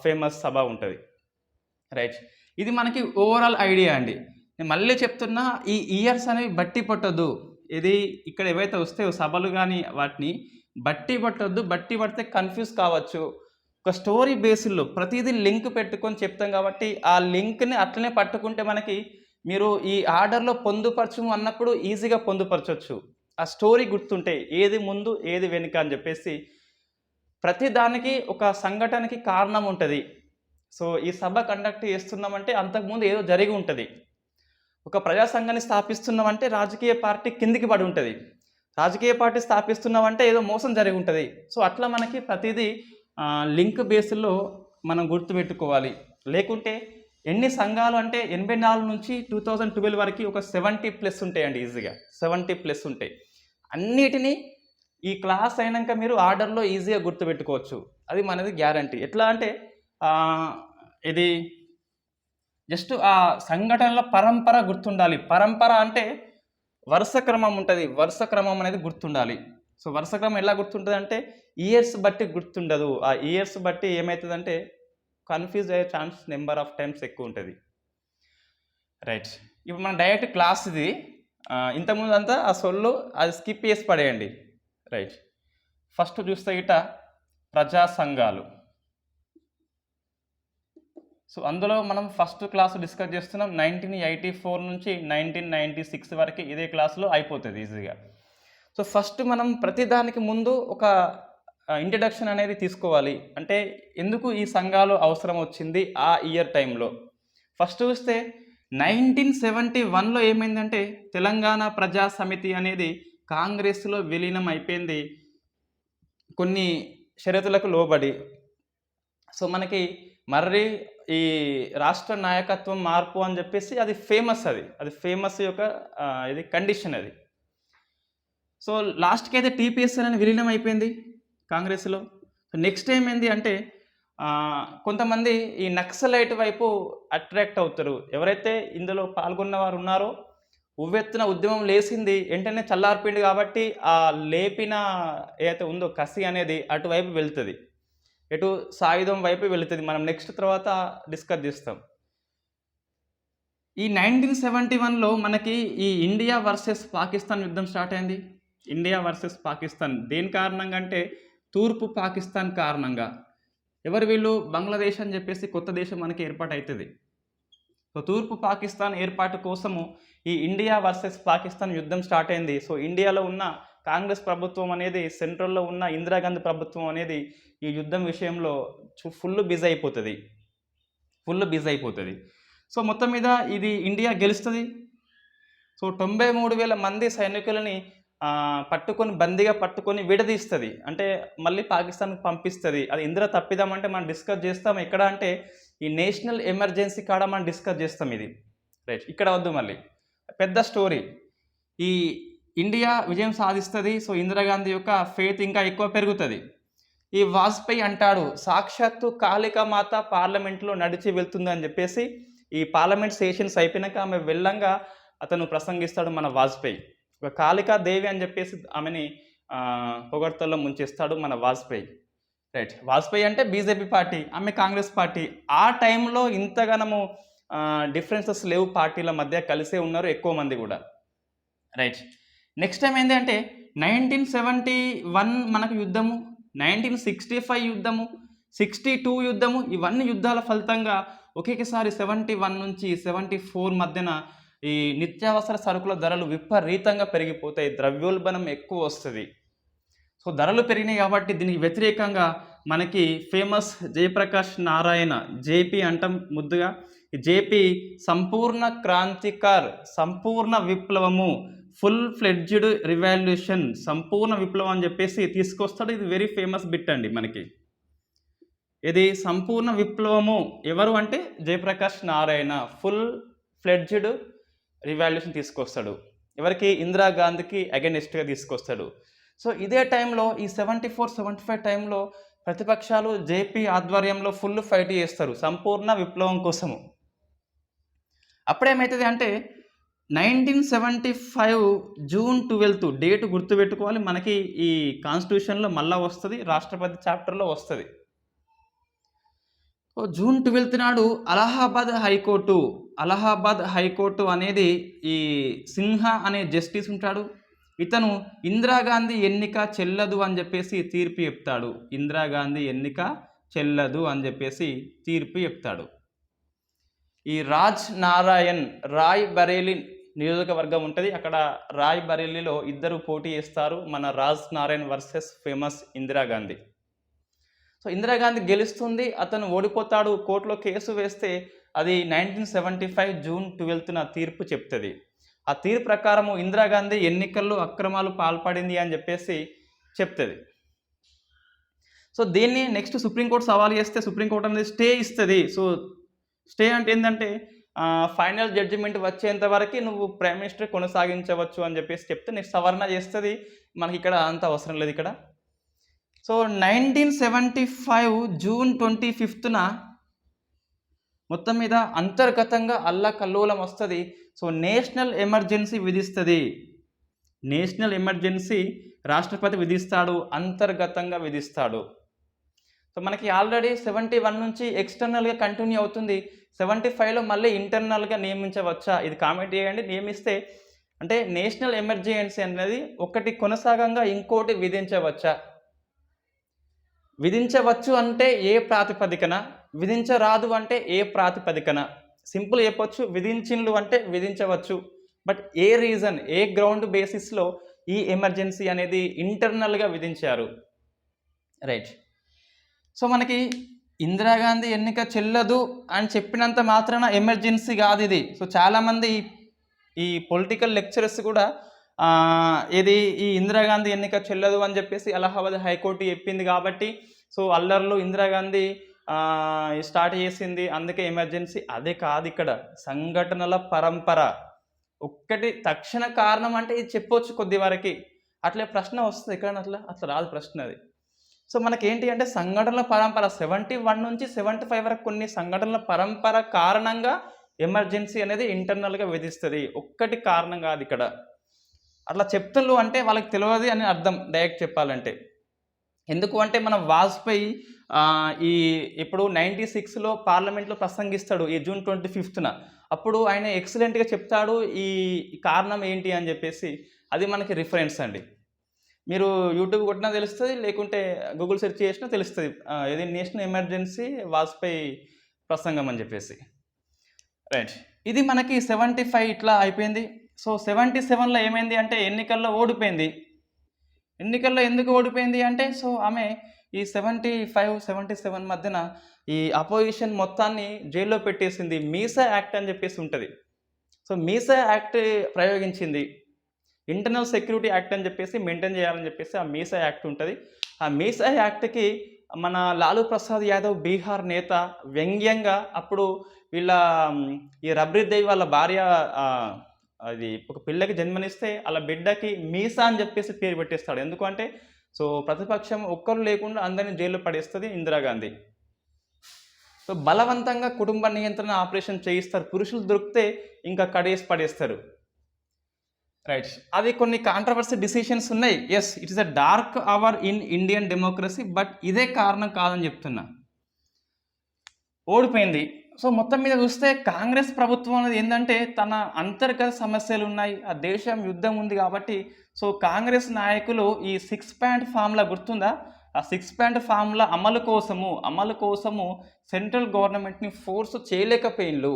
ఫేమస్ సభ ఉంటుంది. రైట్. ఇది మనకి ఓవరాల్ ఐడియా అండి. నేను మళ్ళీ చెప్తున్నా, ఈ ఇయర్స్ అనేవి బట్టి పట్టొద్దు. ఇది ఇక్కడ ఏవైతే వస్తాయో సభలు కానీ వాటిని బట్టి పట్టొద్దు. బట్టి పడితే కన్ఫ్యూజ్ కావచ్చు. ఒక స్టోరీ బేస్లో ప్రతిదీ లింక్ పెట్టుకొని చెప్తాం కాబట్టి ఆ లింక్ని అట్లనే పట్టుకుంటే మనకి మీరు ఈ ఆర్డర్లో పొందుపరచము అన్నప్పుడు ఈజీగా పొందుపరచవచ్చు. ఆ స్టోరీ గుర్తుంటే ఏది ముందు ఏది వెనుక అని చెప్పేసి ప్రతి దానికి ఒక సంఘటనకి కారణం ఉంటుంది. సో ఈ సభ కండక్ట్ చేస్తున్నామంటే అంతకుముందు ఏదో జరిగి ఉంటుంది. ఒక ప్రజా సంఘాన్ని స్థాపిస్తున్నామంటే రాజకీయ పార్టీ కిందికి పడి ఉంటుంది. రాజకీయ పార్టీ స్థాపిస్తున్నామంటే ఏదో మోసం జరిగి ఉంటుంది. సో అట్లా మనకి ప్రతిదీ లింక్ బేస్లో మనం గుర్తుపెట్టుకోవాలి. లేకుంటే ఎన్ని సంఘాలు అంటే 84 నుంచి 2012 వరకు ఒక 70+ ఉంటాయండి. ఈజీగా 70+ ఉంటాయి. అన్నిటినీ ఈ క్లాస్ అయినాక మీరు ఆర్డర్లో ఈజీగా గుర్తుపెట్టుకోవచ్చు. అది మనది గ్యారంటీ. ఎట్లా అంటే ఇది జస్ట్ ఆ సంఘటనల పరంపర గుర్తుండాలి. పరంపర అంటే వరుస క్రమం ఉంటుంది. వరుస క్రమం అనేది గుర్తుండాలి. సో వరుస క్రమం ఎలా గుర్తుంటుంది అంటే ఇయర్స్ బట్టి గుర్తుండదు. ఆ ఇయర్స్ బట్టి ఏమవుతుందంటే కన్ఫ్యూజ్ అయ్యే ఛాన్స్ నెంబర్ ఆఫ్ టైమ్స్ ఎక్కువ ఉంటుంది. రైట్, ఇప్పుడు మన డైరెక్ట్ క్లాస్ ఇది. ఇంతకుముందు అంతా ఆ సొల్లు అది స్కిప్ చేసి పడేయండి. రైట్, ఫస్ట్ చూస్తే ఇట ప్రజా సంఘాలు. సో అందులో మనం ఫస్ట్ క్లాసు డిస్కస్ చేస్తున్నాం 1984 నుంచి 1996 వరకు ఇదే క్లాసులో అయిపోతుంది ఈజీగా. సో ఫస్ట్ మనం ప్రతిదానికి ముందు ఒక ఇంట్రడక్షన్ అనేది తీసుకోవాలి. అంటే ఎందుకు ఈ సంఘాలు అవసరం వచ్చింది ఆ ఇయర్ టైంలో. ఫస్ట్ చూస్తే 1971లో ఏమైందంటే తెలంగాణ ప్రజా సమితి అనేది కాంగ్రెస్లో విలీనం అయిపోయింది కొన్ని షరతులకు లోబడి. సో మనకి మర్రి ఈ రాష్ట్ర నాయకత్వం మార్పు అని చెప్పేసి అది ఫేమస్. అది ఫేమస్ యొక్క ఇది కండిషన్ అది. సో లాస్ట్కి అయితే టీపీఎస్ అనేది విలీనం అయిపోయింది కాంగ్రెస్లో. నెక్స్ట్ ఏమైంది అంటే కొంతమంది ఈ నక్సలైట్ వైపు అట్రాక్ట్ అవుతారు. ఎవరైతే ఇందులో పాల్గొన్న వారు ఉన్నారో ఉవ్వెత్తున ఉద్యమం లేచింది వెంటనే చల్లారిపోయింది కాబట్టి ఆ లేపిన ఏదైతే ఉందో కసి అనేది అటువైపు వెళ్తుంది, ఎటు సాయుధం వైపు వెళుతుంది. మనం నెక్స్ట్ తర్వాత డిస్కస్ చేస్తాం. ఈ 1971లో మనకి ఈ ఇండియా వర్సెస్ పాకిస్తాన్ యుద్ధం స్టార్ట్ అయింది. ఇండియా వర్సెస్ పాకిస్తాన్ దేని కారణంగా అంటే తూర్పు పాకిస్తాన్ కారణంగా. ఎవరు వీళ్ళు? బంగ్లాదేశ్ అని చెప్పేసి కొత్త దేశం మనకి ఏర్పాటు అవుతుంది. సో తూర్పు పాకిస్తాన్ ఏర్పాటు కోసము ఈ ఇండియా వర్సెస్ పాకిస్తాన్ యుద్ధం స్టార్ట్ అయింది. సో ఇండియాలో ఉన్న కాంగ్రెస్ ప్రభుత్వం అనేది, సెంట్రల్లో ఉన్న ఇందిరాగాంధీ ప్రభుత్వం అనేది ఈ యుద్ధం విషయంలో ఫుల్ బిజీ అయిపోతుంది. సో మొత్తం మీద ఇది ఇండియా గెలుస్తుంది. సో 93,000 మంది సైనికులని బందీగా పట్టుకొని విడదీస్తుంది. అంటే మళ్ళీ పాకిస్తాన్కి పంపిస్తుంది. అది ఇందిరా తప్పిదామంటే మనం డిస్కస్ చేస్తాం. ఎక్కడ అంటే ఈ నేషనల్ ఎమర్జెన్సీ కాడ మనం డిస్కస్ చేస్తాం ఇది. రైట్, ఇక్కడ వద్దు, మళ్ళీ పెద్ద స్టోరీ. ఈ ఇండియా విజయం సాధిస్తుంది. సో ఇందిరాగాంధీ యొక్క ఫేత్ ఇంకా ఎక్కువ పెరుగుతుంది. ఈ వాజ్పేయి అంటాడు సాక్షాత్తు కాళికామాత పార్లమెంట్లో నడిచి వెళ్తుందని చెప్పేసి. ఈ పార్లమెంట్ సెషన్స్ అయిపోయినాక ఆమె వెళ్ళంగా అతను ప్రసంగిస్తాడు మన వాజ్పేయి. ఒక కాళికాదేవి అని చెప్పేసి ఆమెని పొగడ్తల్లో ముంచేస్తాడు మన వాజ్పేయి. రైట్, వాజ్పేయి అంటే బీజేపీ పార్టీ, ఆమె కాంగ్రెస్ పార్టీ. ఆ టైంలో ఇంతగానము డిఫరెన్సెస్ లేవు పార్టీల మధ్య, కలిసే ఉన్నారు ఎక్కువ మంది కూడా. రైట్, నెక్స్ట్ టైం ఏంటి అంటే 1971 మనకు యుద్ధము, 1965 యుద్ధము, 62 యుద్ధము. ఇవన్నీ యుద్ధాల ఫలితంగా ఒకేసారి 71 నుంచి 74 మధ్యన ఈ నిత్యావసర సరుకుల ధరలు విపరీతంగా పెరిగిపోతాయి. ద్రవ్యోల్బణం ఎక్కువ వస్తుంది. సో ధరలు పెరిగినాయి కాబట్టి దీనికి వ్యతిరేకంగా మనకి ఫేమస్ జయప్రకాష్ నారాయణ, జేపీ అంటాం ముద్దుగా. ఈ జేపీ సంపూర్ణ క్రాంతికార్, సంపూర్ణ విప్లవము, ఫుల్ ఫ్లెడ్జ్డ్ రివాల్యూషన్, సంపూర్ణ విప్లవం అని చెప్పేసి తీసుకొస్తాడు. ఇది వెరీ ఫేమస్ బిట్ అండి మనకి. ఇది సంపూర్ణ విప్లవము ఎవరు అంటే Jayaprakash Narayan full fledged revolution తీసుకొస్తాడు. ఎవరికి? ఇందిరాగాంధీకి అగెనిస్ట్గా తీసుకొస్తాడు. సో ఇదే టైంలో ఈ 74-75 టైంలో ప్రతిపక్షాలు జేపీ ఆధ్వర్యంలో ఫుల్ ఫైట్ చేస్తారు సంపూర్ణ విప్లవం కోసము. అప్పుడేమవుతుంది అంటే 1975 జూన్ 12 డేట్ గుర్తుపెట్టుకోవాలి. మనకి ఈ కాన్స్టిట్యూషన్లో మళ్ళా వస్తుంది, రాష్ట్రపతి చాప్టర్లో వస్తుంది. జూన్ 12 నాడు అలహాబాద్ హైకోర్టు అనేది ఈ సిన్హా అనే జస్టిస్ ఉంటాడు. ఇతను ఇందిరాగాంధీ ఎన్నిక చెల్లదు అని చెప్పేసి తీర్పు చెప్తాడు. ఇందిరాగాంధీ ఎన్నిక చెల్లదు అని చెప్పేసి తీర్పు చెప్తాడు. ఈ రాయ్ బరేలీ నియోజకవర్గం ఉంటుంది. అక్కడ రాయ్ బరేలీలో ఇద్దరు పోటీ చేస్తారు, మన Raj Narayan versus famous Indira Gandhi. So Indira Gandhi గెలుస్తుంది, అతను ఓడిపోతాడు, కోర్టులో కేసు వేస్తే అది 1975 జూన్ 12న తీర్పు చెప్తుంది. ఆ తీర్పు ప్రకారము ఇందిరాగాంధీ ఎన్నికల్లో అక్రమాలు పాల్పడింది అని చెప్పేసి చెప్తుంది. సో దీన్ని నెక్స్ట్ సుప్రీంకోర్టు సవాల్ చేస్తే సుప్రీంకోర్టు అనేది స్టే ఇస్తుంది. సో స్టే అంటే ఏంటంటే ఫైనల్ జడ్జిమెంట్ వచ్చేంత వరకు నువ్వు ప్రైమ్ మినిస్టర్ కొనసాగించవచ్చు అని చెప్పేసి చెప్తే నెక్స్ట్ సవరణ చేస్తుంది. మనకి ఇక్కడ అంత అవసరం లేదు ఇక్కడ. సో 1975 జూన్ 25న మొత్తం మీద అంతర్గతంగా అల్లకల్లోలం వస్తుంది. సో నేషనల్ ఎమర్జెన్సీ విధిస్తుంది. నేషనల్ ఎమర్జెన్సీ రాష్ట్రపతి విధిస్తాడు, అంతర్గతంగా విధిస్తాడు. సో మనకి ఆల్రెడీ 71 నుంచి ఎక్స్టర్నల్గా కంటిన్యూ అవుతుంది. 75లో మళ్ళీ ఇంటర్నల్గా నియమించవచ్చా, ఇది కామెంట్ చేయండి. నియమిస్తే అంటే నేషనల్ ఎమర్జెన్సీ అనేది ఒకటి కొనసాగంగా ఇంకోటి విధించవచ్చా, విధించవచ్చు అంటే ఏ ప్రాతిపదికన, విధించరాదు అంటే ఏ ప్రాతిపదికన. సింపుల్ చెప్పొచ్చు, విధించిండ్లు అంటే విధించవచ్చు, బట్ ఏ రీజన్, ఏ గ్రౌండ్ బేసిస్లో ఈ ఎమర్జెన్సీ అనేది ఇంటర్నల్గా విధించారు. రైట్. సో మనకి ఇందిరాగాంధీ ఎన్నిక చెల్లదు అని చెప్పినంత మాత్రాన ఎమర్జెన్సీ కాదు ఇది. సో చాలామంది ఈ పొలిటికల్ లెక్చరర్స్ కూడా ఇది ఈ ఇందిరాగాంధీ ఎన్నిక చెల్లదు అని చెప్పేసి అలహాబాద్ హైకోర్టు చెప్పింది కాబట్టి సో అల్లర్లు ఇందిరాగాంధీ స్టార్ట్ చేసింది అందుకే ఎమర్జెన్సీ, అదే కాదు. ఇక్కడ సంఘటనల పరంపర ఒక్కటి తక్షణ కారణం అంటే ఇది చెప్పొచ్చు కొద్ది వరకు. అట్లే ప్రశ్న వస్తుంది ఇక్కడ, అట్లా రాదు ప్రశ్న అది. సో మనకేంటి అంటే సంఘటనల పరంపర 71 నుంచి 75 వరకు కొన్ని సంఘటనల పరంపర కారణంగా ఎమర్జెన్సీ అనేది ఇంటర్నల్గా విధిస్తుంది, ఒక్కటి కారణం కాదు ఇక్కడ. అట్లా చెప్తున్నారు అంటే వాళ్ళకి తెలియదు అని అర్థం డైరెక్ట్ చెప్పాలంటే. ఎందుకు అంటే మన వాజ్పేయి ఈ ఇప్పుడు 96లో పార్లమెంట్లో ప్రసంగిస్తాడు ఈ జూన్ 25న. అప్పుడు ఆయన ఎక్సలెంట్గా చెప్తాడు ఈ కారణం ఏంటి అని చెప్పేసి. అది మనకి రిఫరెన్స్ అండి. మీరు యూట్యూబ్ కొట్టినా తెలుస్తుంది, లేకుంటే గూగుల్ సెర్చ్ చేసినా తెలుస్తుంది. ఇది నేషనల్ ఎమర్జెన్సీ వాజ్పేయి ప్రసంగం అని చెప్పేసి. రైట్. ఇది మనకి 75 ఇట్లా అయిపోయింది. సో 77లో ఏమైంది అంటే ఎన్నికల్లో ఓడిపోయింది. ఎన్నికల్లో ఎందుకు ఓడిపోయింది అంటే సో ఆమె ఈ 75, 77 మధ్యన ఈ అపోజిషన్ మొత్తాన్ని జైల్లో పెట్టేసింది. మీసా యాక్ట్ అని చెప్పేసి ఉంటుంది. సో మీసా యాక్ట్ ప్రయోగించింది. ఇంటర్నల్ సెక్యూరిటీ యాక్ట్ అని చెప్పేసి మెయింటైన్ చేయాలని చెప్పేసి ఆ మీసా యాక్ట్ ఉంటుంది. ఆ మీసా యాక్ట్కి మన లాలూ ప్రసాద్ యాదవ్ బీహార్ నేత వ్యంగ్యంగా అప్పుడు వీళ్ళ ఈ రబ్రీదేవి వాళ్ళ భార్య అది ఒక పిల్లకి జన్మనిస్తే వాళ్ళ బిడ్డకి మీసా అని చెప్పేసి పేరు పెట్టేస్తాడు. ఎందుకంటే సో ప్రతిపక్షం ఒక్కరు లేకుండా అందరినీ జైల్లో పడేస్తుంది ఇందిరాగాంధీ. సో బలవంతంగా కుటుంబ నియంత్రణ ఆపరేషన్ చేయిస్తారు. పురుషులు దొరికితే ఇంకా కడేసి పడేస్తారు. రైట్. అది కొన్ని కాంట్రవర్సీ డిసిషన్స్ ఉన్నాయి. Yes, it is a dark hour in Indian democracy, but ఇదే కారణం కాదని చెప్తున్నా. ఓడిపోయింది. సో మొత్తం మీద చూస్తే కాంగ్రెస్ ప్రభుత్వం అనేది ఏంటంటే తన అంతర్గత సమస్యలు ఉన్నాయి, ఆ దేశం యుద్ధం ఉంది కాబట్టి సో కాంగ్రెస్ నాయకులు ఈ 6 పాయింట్ ఫార్ములా గుర్తుందా, ఆ 6 పాయింట్ ఫార్ములా అమలు కోసము సెంట్రల్ గవర్నమెంట్ని ఫోర్స్ చేయలేకపోయిండ్రు.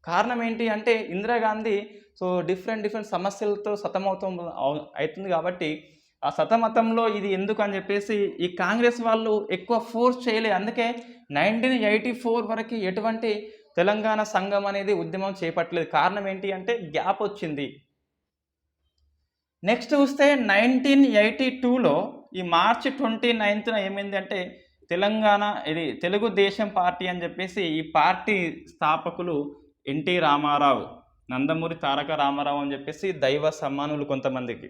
కారణం ఏంటి అంటే ఇందిరాగాంధీ సో డిఫరెంట్ సమస్యలతో అవుతుంది కాబట్టి ఆ సతమతంలో ఇది ఎందుకు అని చెప్పేసి ఈ కాంగ్రెస్ వాళ్ళు ఎక్కువ ఫోర్స్ చేయలేదు. అందుకే 1984 వరకు ఎటువంటి తెలంగాణ సంఘం అనేది ఉద్యమం చేపట్టలేదు. కారణం ఏంటి అంటే గ్యాప్ వచ్చింది. నెక్స్ట్ చూస్తే 1982లో ఈ మార్చి 29న ఏమైంది అంటే తెలంగాణ ఇది తెలుగుదేశం పార్టీ అని చెప్పేసి ఈ పార్టీ స్థాపకులు ఎన్టీ రామారావు, నందమూరి తారక రామారావు అని చెప్పేసి దైవ సమానులు కొంతమందికి.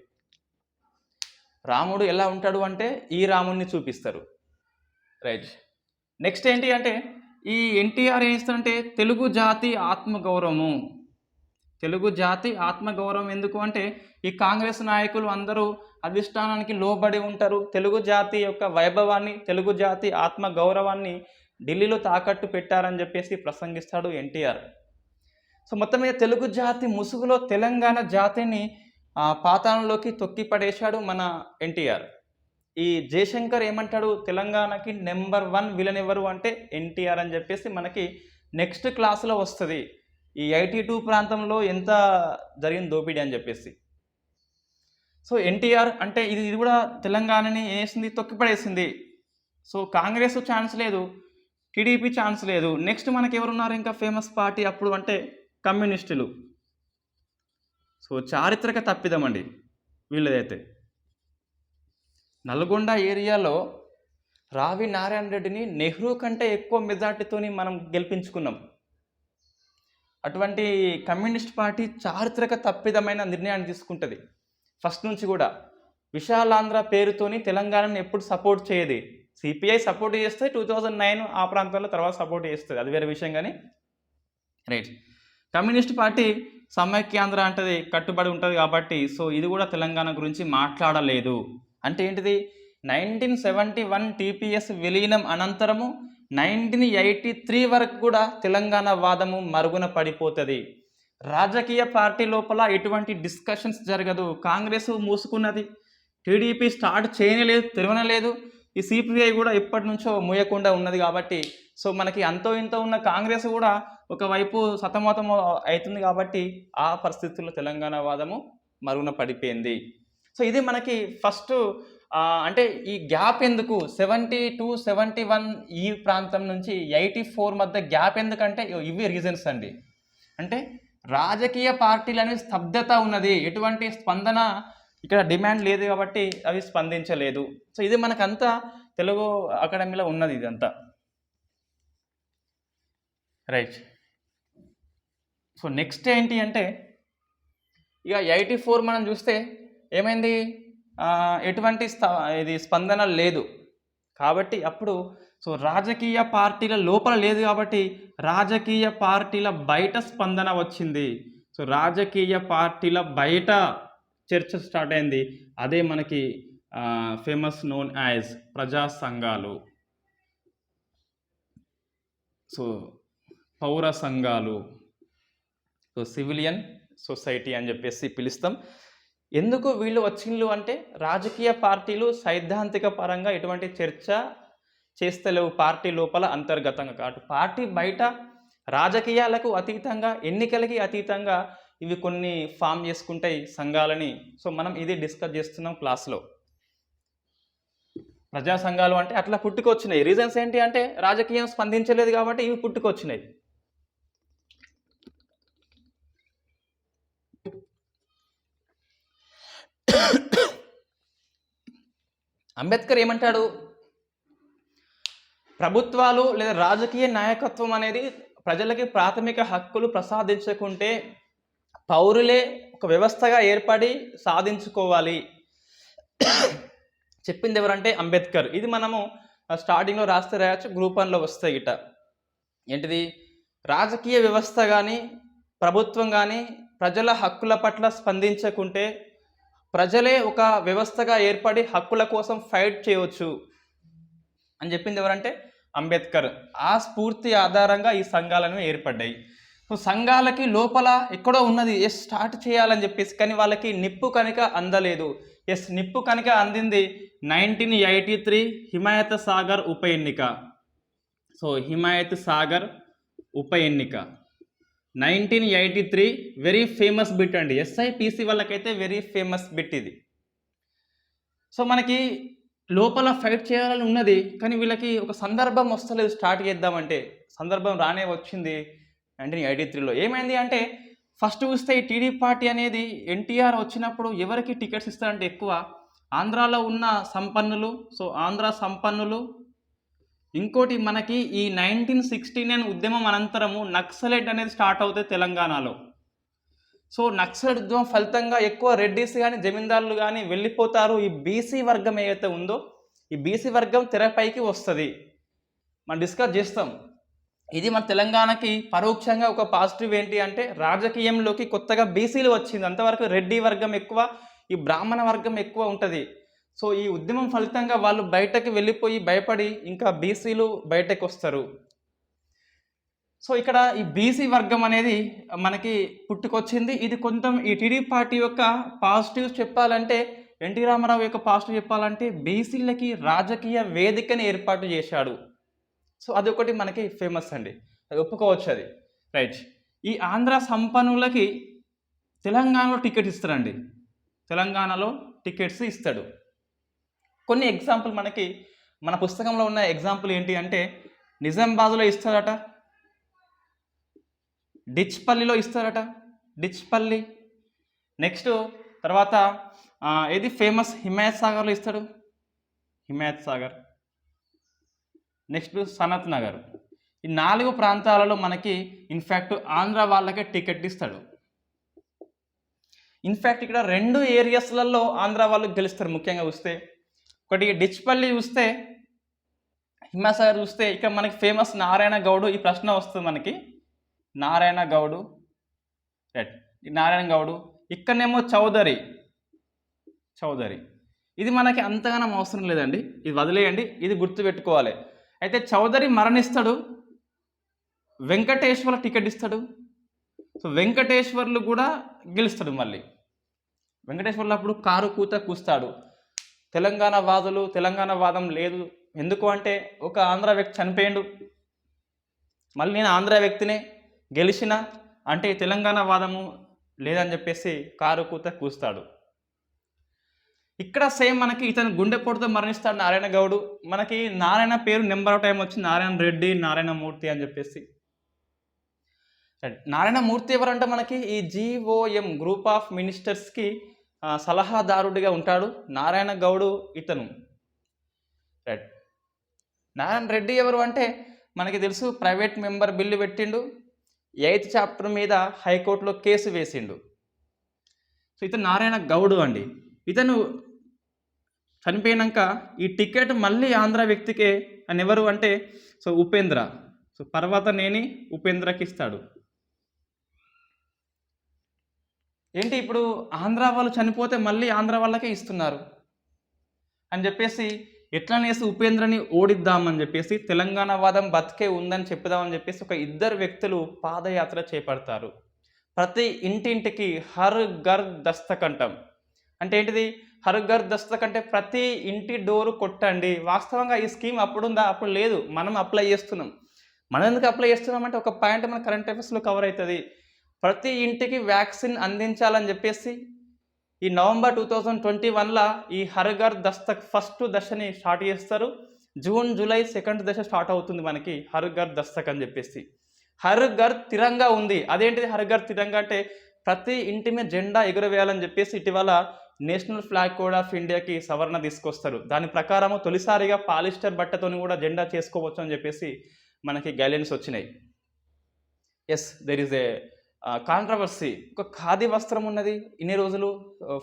రాముడు ఎలా ఉంటాడు అంటే ఈ రాముడిని చూపిస్తారు. రైట్. నెక్స్ట్ ఏంటి అంటే ఈ ఎన్టీఆర్ ఏం చేస్తారంటే తెలుగు జాతి ఆత్మగౌరవం ఎందుకు అంటే ఈ కాంగ్రెస్ నాయకులు అందరూ అధిష్టానానికి లోబడి ఉంటారు. తెలుగు జాతి యొక్క వైభవాన్ని, తెలుగు జాతి ఆత్మగౌరవాన్ని ఢిల్లీలో తాకట్టు పెట్టారని చెప్పేసి ప్రసంగిస్తాడు ఎన్టీఆర్. సో మొత్తం మీద తెలుగు జాతి ముసుగులో తెలంగాణ జాతిని పాతాళంలోకి తొక్కిపడేశాడు మన ఎన్టీఆర్. ఈ జయశంకర్ ఏమంటాడు, తెలంగాణకి నెంబర్ 1 విలన్ ఎవరు అంటే ఎన్టీఆర్ అని చెప్పేసి మనకి నెక్స్ట్ క్లాస్లో వస్తుంది. ఈ 82 ప్రాంతంలో ఎంత జరిగింది దోపిడీ అని చెప్పేసి. సో ఎన్టీఆర్ అంటే ఇది కూడా తెలంగాణని వేసింది, తొక్కిపడేసింది. సో కాంగ్రెస్ ఛాన్స్ లేదు, టీడీపీ ఛాన్స్ లేదు. నెక్స్ట్ మనకి ఎవరున్నారు ఇంకా ఫేమస్ పార్టీ అప్పుడు అంటే కమ్యూనిస్టులు. సో చారిత్రక తప్పిదం అండి వీళ్ళదైతే. నల్గొండ ఏరియాలో రావి నారాయణ రెడ్డిని నెహ్రూ కంటే ఎక్కువ మెజార్టీతోని మనం గెలిపించుకున్నాం. అటువంటి కమ్యూనిస్ట్ పార్టీ చారిత్రక తప్పిదమైన నిర్ణయాన్ని తీసుకుంటుంది ఫస్ట్ నుంచి కూడా. విశాలాంధ్ర పేరుతోని తెలంగాణను ఎప్పుడు సపోర్ట్ చేయదు. సిపిఐ సపోర్ట్ చేస్తే 2009 ఆ ప్రాంతాల్లో, తర్వాత సపోర్ట్ చేస్తుంది, అది వేరే విషయం. కానీ రైట్, కమ్యూనిస్ట్ పార్టీ సమైక్యాంధ్ర అంటే కట్టుబడి ఉంటుంది కాబట్టి సో ఇది కూడా తెలంగాణ గురించి మాట్లాడలేదు. అంటే ఏంటిది, 1971 టీపీఎస్ విలీనం అనంతరము 1983 వరకు కూడా తెలంగాణ వాదము మరుగున పడిపోతుంది. రాజకీయ పార్టీ లోపల ఎటువంటి డిస్కషన్స్ జరగదు. కాంగ్రెస్ మూసుకున్నది, టీడీపీ స్టార్ట్ చేయలేదు, తెరవనలేదు. ఈ సిపిఐ కూడా ఇప్పటి నుంచో మూయకుండా ఉన్నది కాబట్టి సో మనకి అంతో ఇంతో ఉన్న కాంగ్రెస్ కూడా ఒకవైపు సతమతం అవుతుంది కాబట్టి ఆ పరిస్థితుల్లో తెలంగాణ వాదము మరుగున పడిపోయింది. సో ఇది మనకి ఫస్ట్. అంటే ఈ గ్యాప్ ఎందుకు 70-71 ఈ ప్రాంతం నుంచి 84 మధ్య గ్యాప్ ఎందుకంటే ఇవి రీజన్స్ అండి. అంటే రాజకీయ పార్టీలు అనేవి స్తబ్దత ఉన్నది, ఎటువంటి స్పందన ఇక్కడ డిమాండ్ లేదు కాబట్టి అవి స్పందించలేదు. సో ఇది మనకంతా తెలుగు అకాడమీలో ఉన్నది ఇదంతా. రైట్. సో నెక్స్ట్ ఏంటి అంటే ఇక 84 మనం చూస్తే ఏమైంది, ఎటువంటి ఇది స్పందన లేదు కాబట్టి అప్పుడు సో రాజకీయ పార్టీల లోపల లేదు కాబట్టి రాజకీయ పార్టీల బయట స్పందన వచ్చింది. సో రాజకీయ పార్టీల బయట చర్చ స్టార్ట్ అయింది. అదే మనకి ఫేమస్ నోన్ యాజ్ ప్రజా సంఘాలు, సో పౌర సంఘాలు, సో సివిలియన్ సొసైటీ అని చెప్పేసి పిలుస్తాం. ఎందుకు వీళ్ళు వచ్చిండ్రు అంటే రాజకీయ పార్టీలు సైద్ధాంతిక పరంగా ఎటువంటి చర్చ చేస్తలేవు పార్టీ లోపల అంతర్గతంగా. కాబట్టి పార్టీ బయట రాజకీయాలకు అతీతంగా, ఎన్నికలకి అతీతంగా ఇవి కొన్ని ఫామ్ చేసుకుంటాయి సంఘాలని. సో మనం ఇది డిస్కస్ చేస్తున్నాం క్లాస్లో. ప్రజా సంఘాలు అంటే అట్లా పుట్టుకొచ్చినాయి. రీజన్స్ ఏంటి అంటే రాజకీయం స్పందించలేదు కాబట్టి ఇవి పుట్టుకొచ్చినాయి. అంబేద్కర్ ఏమంటాడు, ప్రభుత్వాలు లేదా రాజకీయ నాయకత్వం అనేది ప్రజలకి ప్రాథమిక హక్కులు ప్రసాదించకుంటే పౌరులే ఒక వ్యవస్థగా ఏర్పడి సాధించుకోవాలి చెప్పింది ఎవరంటే అంబేద్కర్. ఇది మనము స్టార్టింగ్లో రాస్తే రాయచ్చు, గ్రూప్ 1లో వస్తాయి గిట. ఏంటిది, రాజకీయ వ్యవస్థ కానీ ప్రభుత్వం కానీ ప్రజల హక్కుల పట్ల స్పందించకుంటే ప్రజలే ఒక వ్యవస్థగా ఏర్పడి హక్కుల కోసం ఫైట్ చేయవచ్చు అని చెప్పింది ఎవరంటే అంబేద్కర్. ఆ స్ఫూర్తి ఆధారంగా ఈ సంఘాలను ఏర్పడ్డాయి. సో సంఘాలకి లోపల ఎక్కడో ఉన్నది స్టార్ట్ చేయాలని చెప్పేసి, కానీ వాళ్ళకి నిప్పు కనుక అందలేదు. నిప్పు కనుక అందింది 1983 హిమాయత్ సాగర్ ఉప ఎన్నిక. సో హిమాయత్ సాగర్ ఉప ఎన్నిక 1983 వెరీ ఫేమస్ బిట్ అండి. ఎస్ఐపిసి వాళ్ళకైతే వెరీ ఫేమస్ బిట్ ఇది. సో మనకి లోపల ఫైట్ చేయాలని ఉన్నది, కానీ వీళ్ళకి ఒక సందర్భం వస్తలేదు స్టార్ట్ చేద్దామంటే. సందర్భం రానే వచ్చింది 1983లో. ఏమైంది అంటే ఫస్ట్ చూస్తే ఈ టీడీపీ పార్టీ అనేది ఎన్టీఆర్ వచ్చినప్పుడు ఎవరికి టికెట్స్ ఇస్తారంటే ఎక్కువ ఆంధ్రాలో ఉన్న సంపన్నులు. సో ఆంధ్ర సంపన్నులు. ఇంకోటి మనకి ఈ 1969 ఉద్యమం అనంతరము నక్సలైట్ అనేది స్టార్ట్ అవుతుంది తెలంగాణలో. సో నక్సలైట్ ఉద్యమం ఫలితంగా ఎక్కువ రెడ్డిస్ కానీ జమీందారులు కానీ వెళ్ళిపోతారు. ఈ బీసీ వర్గం ఏదైతే ఉందో ఈ బీసీ వర్గం తెరపైకి వస్తుంది, మనం డిస్కస్ చేస్తాం. ఇది మన తెలంగాణకి పరోక్షంగా ఒక పాజిటివ్ ఏంటి అంటే రాజకీయంలోకి కొత్తగా బీసీలు వచ్చింది. అంతవరకు రెడ్డి వర్గం ఎక్కువ, ఈ బ్రాహ్మణ వర్గం ఎక్కువ ఉంటుంది. సో ఈ ఉద్యమం ఫలితంగా వాళ్ళు బయటకు వెళ్ళిపోయి భయపడి ఇంకా బీసీలు బయటకు వస్తారు. సో ఇక్కడ ఈ బీసీ వర్గం అనేది మనకి పుట్టుకొచ్చింది. ఇది కొంచెం ఈ టీడీపీ పార్టీ యొక్క పాజిటివ్స్ చెప్పాలంటే, ఎన్టీ రామారావు యొక్క పాజిటివ్ చెప్పాలంటే బీసీలకి రాజకీయ వేదికని ఏర్పాటు చేశాడు. సో అదొకటి మనకి ఫేమస్ అండి, అది ఒప్పుకోవచ్చు అది. రైట్. ఈ ఆంధ్ర సంపన్నులకి తెలంగాణలో టికెట్ ఇస్తారండి, తెలంగాణలో టికెట్స్ ఇస్తాడు. కొన్ని ఎగ్జాంపుల్ మనకి మన పుస్తకంలో ఉన్న ఎగ్జాంపుల్ ఏంటి అంటే నిజామాబాద్లో ఇస్తారట, డిచ్పల్లిలో ఇస్తారట, డిచ్పల్లి. నెక్స్ట్ తర్వాత ఏది ఫేమస్ హిమాయత్ సాగర్లో ఇస్తాడు, హిమాయత్ సాగర్. నెక్స్ట్ సనత్ నగర్. ఈ 4 ప్రాంతాలలో మనకి ఇన్ఫ్యాక్ట్ ఆంధ్ర వాళ్ళకే టికెట్ ఇస్తాడు. ఇన్ఫ్యాక్ట్ ఇక్కడ 2 ఏరియాస్లలో ఆంధ్ర వాళ్ళు గెలుస్తారు. ముఖ్యంగా చూస్తే ఒకటి డిచ్పల్లి చూస్తే, హిమాయత్ సాగర్ చూస్తే ఇక్కడ మనకి ఫేమస్ నారాయణ గౌడ్. ఈ ప్రశ్న వస్తుంది మనకి, నారాయణ గౌడు, రైట్, నారాయణ గౌడు. ఇక్కడనేమో చౌదరి. ఇది మనకి అంతగానం అవసరం లేదండి, ఇది వదిలేయండి, ఇది గుర్తుపెట్టుకోవాలి. అయితే చౌదరి మరణిస్తాడు, వెంకటేశ్వర టికెట్ ఇస్తాడు. సో వెంకటేశ్వర్లు కూడా గెలుస్తాడు. మళ్ళీ వెంకటేశ్వర్లు అప్పుడు కారు కూత కూస్తాడు. తెలంగాణ వాదులు తెలంగాణ వాదం లేదు, ఎందుకు అంటే ఒక ఆంధ్ర వ్యక్తి చనిపోయిండు, మళ్ళీ నేను ఆంధ్ర వ్యక్తినే గెలిచిన అంటే తెలంగాణ వాదము లేదని చెప్పేసి కారు కూత కూస్తాడు. ఇక్కడ సేమ్ మనకి ఇతను గుండెపోటుతో మరణిస్తాడు నారాయణ గౌడు. మనకి నారాయణ పేరు నెంబర్ ఆఫ్ టైం వచ్చింది, నారాయణ రెడ్డి, నారాయణ మూర్తి అని చెప్పేసి. నారాయణ మూర్తి ఎవరంటే మనకి ఈ GOM గ్రూప్ ఆఫ్ మినిస్టర్స్కి సలహాదారుడిగా ఉంటాడు. నారాయణ గౌడు ఇతను. రైట్. నారాయణ రెడ్డి ఎవరు అంటే మనకి తెలుసు, ప్రైవేట్ మెంబర్ బిల్లు పెట్టిండు, 8th చాప్టర్ మీద హైకోర్టులో కేసు వేసిండు. సో ఇతను నారాయణ గౌడు అండి. ఇతను చనిపోయినాక ఈ టికెట్ మళ్ళీ ఆంధ్ర వ్యక్తికే అని ఎవరు అంటే సో ఉపేంద్ర. సో పర్వతనేని ఉపేంద్రకి ఇస్తాడు. ఏంటి ఇప్పుడు ఆంధ్ర వాళ్ళు చనిపోతే మళ్ళీ ఆంధ్ర వాళ్ళకే ఇస్తున్నారు అని చెప్పేసి ఎట్లనేసి ఉపేంద్రని ఓడిద్దామని చెప్పేసి తెలంగాణ వాదం బతికే ఉందని చెప్పుదామని చెప్పేసి ఒక 2 వ్యక్తులు పాదయాత్ర చేపడతారు. ప్రతి ఇంటింటికి హర్ ఘర్ దస్తక్ అంటాం. అంటే ఏంటిది హర్ ఘర్ దస్తక్ అంటే ప్రతి ఇంటి డోరు కొట్టండి. వాస్తవంగా ఈ స్కీమ్ అప్పుడుందా? అప్పుడు లేదు, మనం అప్లై చేస్తున్నాం. మనం ఎందుకు అప్లై చేస్తున్నాం అంటే ఒక పాయింట్ మన కరెంట్ అఫైర్స్లో కవర్ అవుతుంది. ప్రతి ఇంటికి వ్యాక్సిన్ అందించాలని చెప్పేసి ఈ నవంబర్ 2021 ఈ హర్ ఘర్ దస్తక్ ఫస్ట్ దశని స్టార్ట్ చేస్తారు. జూన్ జూలై 2nd దశ స్టార్ట్ అవుతుంది మనకి హర్ ఘర్ దస్తక్ అని చెప్పేసి. హర్ ఘర్ తిరంగా ఉంది. అదేంటిది హర్ ఘర్ తిరంగా అంటే ప్రతి ఇంటి మీద జెండా ఎగురవేయాలని చెప్పేసి ఇటీవల నేషనల్ ఫ్లాగ్ కోడ్ ఆఫ్ ఇండియాకి సవరణ తీసుకొస్తారు. దాని ప్రకారము తొలిసారిగా పాలిస్టర్ బట్టతోని కూడా జెండా చేసుకోవచ్చు అని చెప్పేసి మనకి గైడ్లైన్స్ వచ్చినాయి. Yes, there is a controversy. ఒక ఖాదీ వస్త్రం ఉన్నది ఇన్ని రోజులు,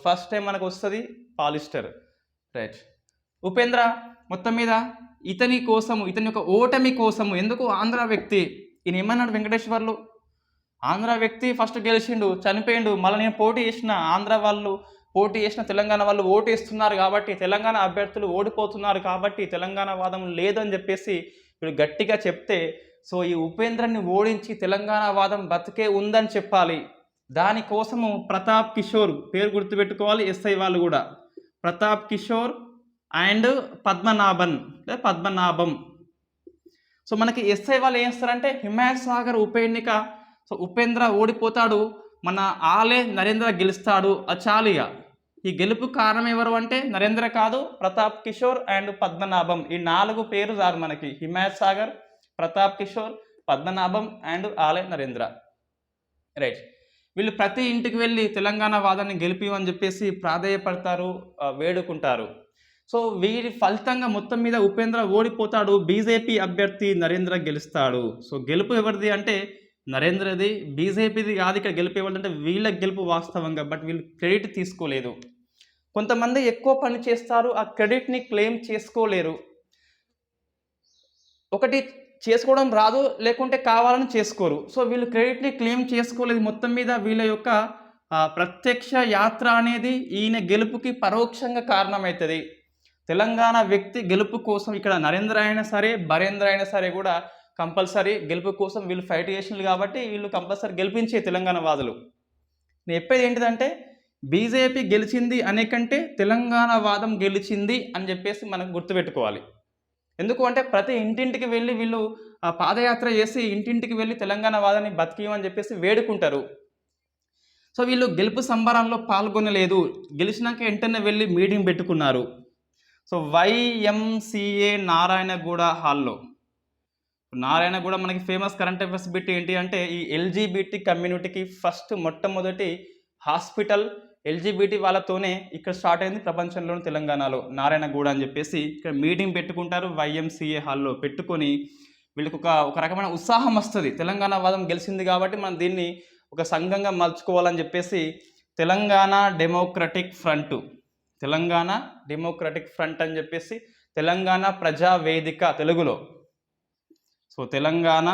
ఫస్ట్ టైం మనకు వస్తుంది పాలిస్టర్. రైట్. ఉపేంద్ర మొత్తం మీద ఇతని కోసము, ఇతని యొక్క ఓటమి కోసము, ఎందుకు ఆంధ్ర వ్యక్తి ఈయన ఏమన్నాడు వెంకటేశ్వర్లు, ఆంధ్ర వ్యక్తి ఫస్ట్ గెలిచిండు, చనిపోయిండు, మళ్ళీ నేను పోటీ చేసిన, ఆంధ్ర వాళ్ళు పోటీ చేసిన తెలంగాణ వాళ్ళు ఓటేస్తున్నారు కాబట్టి, తెలంగాణ అభ్యర్థులు ఓడిపోతున్నారు కాబట్టి తెలంగాణ వాదం లేదని చెప్పేసి వీళ్ళు గట్టిగా చెప్తే, సో ఈ ఉపేంద్రని ఓడించి తెలంగాణ వాదం బతికే ఉందని చెప్పాలి. దానికోసము ప్రతాప్ కిషోర్ పేరు గుర్తుపెట్టుకోవాలి, ఎస్ఐ వాళ్ళు కూడా, ప్రతాప్ కిషోర్ అండ్ పద్మనాభం. సో మనకి ఎస్ఐ వాళ్ళు ఏం చేస్తారంటే హిమాయత్ సాగర్ ఉప ఎన్నిక, సో ఉపేంద్ర ఓడిపోతాడు, మన ఆలే నరేంద్ర గెలుస్తాడు. అచాలిగా ఈ గెలుపు కారణం ఎవరు అంటే నరేంద్ర కాదు, ప్రతాప్ కిషోర్ అండ్ పద్మనాభం. ఈ 4 పేరు సార్ మనకి, Himayat Sagar, Pratap Kishore, Padmanabham and Ale Narendra. Right. వీళ్ళు ప్రతి ఇంటికి వెళ్ళి తెలంగాణ వాదాన్ని గెలిపివని చెప్పేసి ప్రాధేయపడతారు, వేడుకుంటారు. సో వీరి ఫలితంగా మొత్తం మీద ఉపేంద్ర ఓడిపోతాడు, బీజేపీ అభ్యర్థి నరేంద్ర గెలుస్తాడు. సో గెలుపు ఎవరిది అంటే నరేంద్రది, బీజేపీది కాదు. ఇక్కడ గెలుపు ఎవరిదంటే వీళ్ళ గెలుపు వాస్తవంగా, బట్ వీళ్ళు క్రెడిట్ తీసుకోలేదు. కొంతమంది ఎక్కువ పని చేస్తారు, ఆ క్రెడిట్ని క్లెయిమ్ చేసుకోలేరు. ఒకటి చేసుకోవడం రాదు, లేకుంటే కావాలని చేసుకోరు. సో వీళ్ళు క్రెడిట్ని క్లెయిమ్ చేసుకోలేదు. మొత్తం మీద వీళ్ళ యొక్క ప్రత్యక్ష యాత్ర అనేది ఈయన గెలుపుకి పరోక్షంగా కారణమవుతుంది. తెలంగాణ వ్యక్తి గెలుపు కోసం ఇక్కడ నరేంద్ర అయినా సరే, బరేంద్ర అయినా సరే కూడా కంపల్సరీ గెలుపు కోసం వీళ్ళు ఫైట్ చేసినారు కాబట్టి వీళ్ళు కంపల్సరీ గెలిపించే తెలంగాణ వాదులు. నేను చెప్పేది ఏంటిదంటే బీజేపీ గెలిచింది అనే కంటే తెలంగాణ వాదం గెలిచింది అని చెప్పేసి మనకు గుర్తుపెట్టుకోవాలి. ఎందుకు అంటే ప్రతి ఇంటింటికి వెళ్ళి వీళ్ళు పాదయాత్ర చేసి ఇంటింటికి వెళ్ళి తెలంగాణ వాదాన్ని బతికియమని చెప్పేసి వేడుకుంటారు. సో వీళ్ళు గెలుపు సంబరాల్లో పాల్గొనలేదు, గెలిచినాక వెంటనే వెళ్ళి మీటింగ్ పెట్టుకున్నారు. సో వైఎంసిఏ నారాయణగూడ హాల్లో. నారాయణగూడ మనకి ఫేమస్ కరెంట్ అఫైర్స్ బిట్ ఏంటి అంటే ఈ ఎల్జీబీటీ కమ్యూనిటీకి ఫస్ట్ మొట్టమొదటి హాస్పిటల్ ఎల్జీబీటీ వాళ్ళతోనే ఇక్కడ స్టార్ట్ అయింది ప్రపంచంలోని తెలంగాణలో, నారాయణగూడ అని చెప్పేసి. ఇక్కడ మీటింగ్ పెట్టుకుంటారు వైఎంసిఏ హాల్లో. పెట్టుకొని వీళ్ళకి ఒక రకమైన ఉత్సాహం వస్తుంది, తెలంగాణ వాదం గెలిచింది కాబట్టి మనం దీన్ని ఒక సంఘంగా మలుచుకోవాలని చెప్పేసి Telangana democratic front, Telangana democratic front అని చెప్పేసి తెలంగాణ ప్రజావేదిక తెలుగులో. సో తెలంగాణ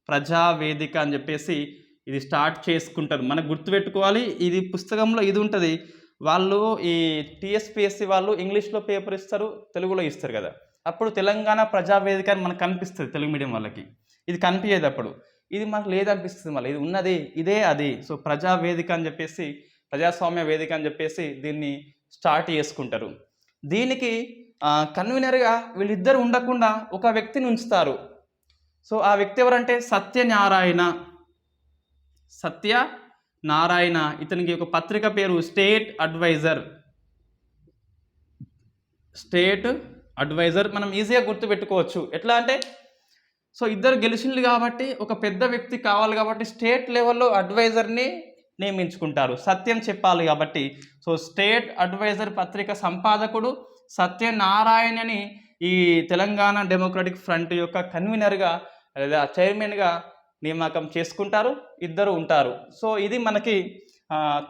ప్రజావేదిక అని చెప్పేసి ఇది స్టార్ట్ చేసుకుంటారు. మనకు గుర్తుపెట్టుకోవాలి, ఇది పుస్తకంలో ఇది ఉంటుంది. వాళ్ళు ఈ టీఎస్పీఎస్సీ వాళ్ళు ఇంగ్లీష్లో పేపర్ ఇస్తారు, తెలుగులో ఇస్తారు కదా. అప్పుడు తెలంగాణ ప్రజావేదిక అని మనకు కనిపిస్తుంది తెలుగు మీడియం వాళ్ళకి, ఇది కనిపించేది అప్పుడు. ఇది మనకు లేదనిపిస్తుంది, మళ్ళీ ఇది ఉన్నది ఇదే అది. సో ప్రజావేదిక అని చెప్పేసి, ప్రజాస్వామ్య వేదిక అని చెప్పేసి దీన్ని స్టార్ట్ చేసుకుంటారు. దీనికి కన్వీనర్గా వీళ్ళిద్దరు ఉండకుండా ఒక వ్యక్తిని ఉంచుతారు. సో ఆ వ్యక్తి ఎవరంటే సత్యనారాయణ. సత్యనారాయణ, ఇతనికి ఒక పత్రిక పేరు స్టేట్ అడ్వైజర్. స్టేట్ అడ్వైజర్ మనం ఈజీగా గుర్తుపెట్టుకోవచ్చు. ఎట్లా అంటే సో ఇద్దరు గెలిచిండ్రు కాబట్టి ఒక పెద్ద వ్యక్తి కావాలి కాబట్టి స్టేట్ లెవెల్లో అడ్వైజర్ని నియమించుకుంటారు, సత్యం చెప్పాలి కాబట్టి. సో స్టేట్ అడ్వైజర్ పత్రిక సంపాదకుడు సత్యనారాయణని ఈ తెలంగాణ డెమోక్రటిక్ ఫ్రంట్ యొక్క కన్వీనర్గా లేదా చైర్మన్గా నియామకం చేసుకుంటారు, ఇద్దరు ఉంటారు. సో ఇది మనకి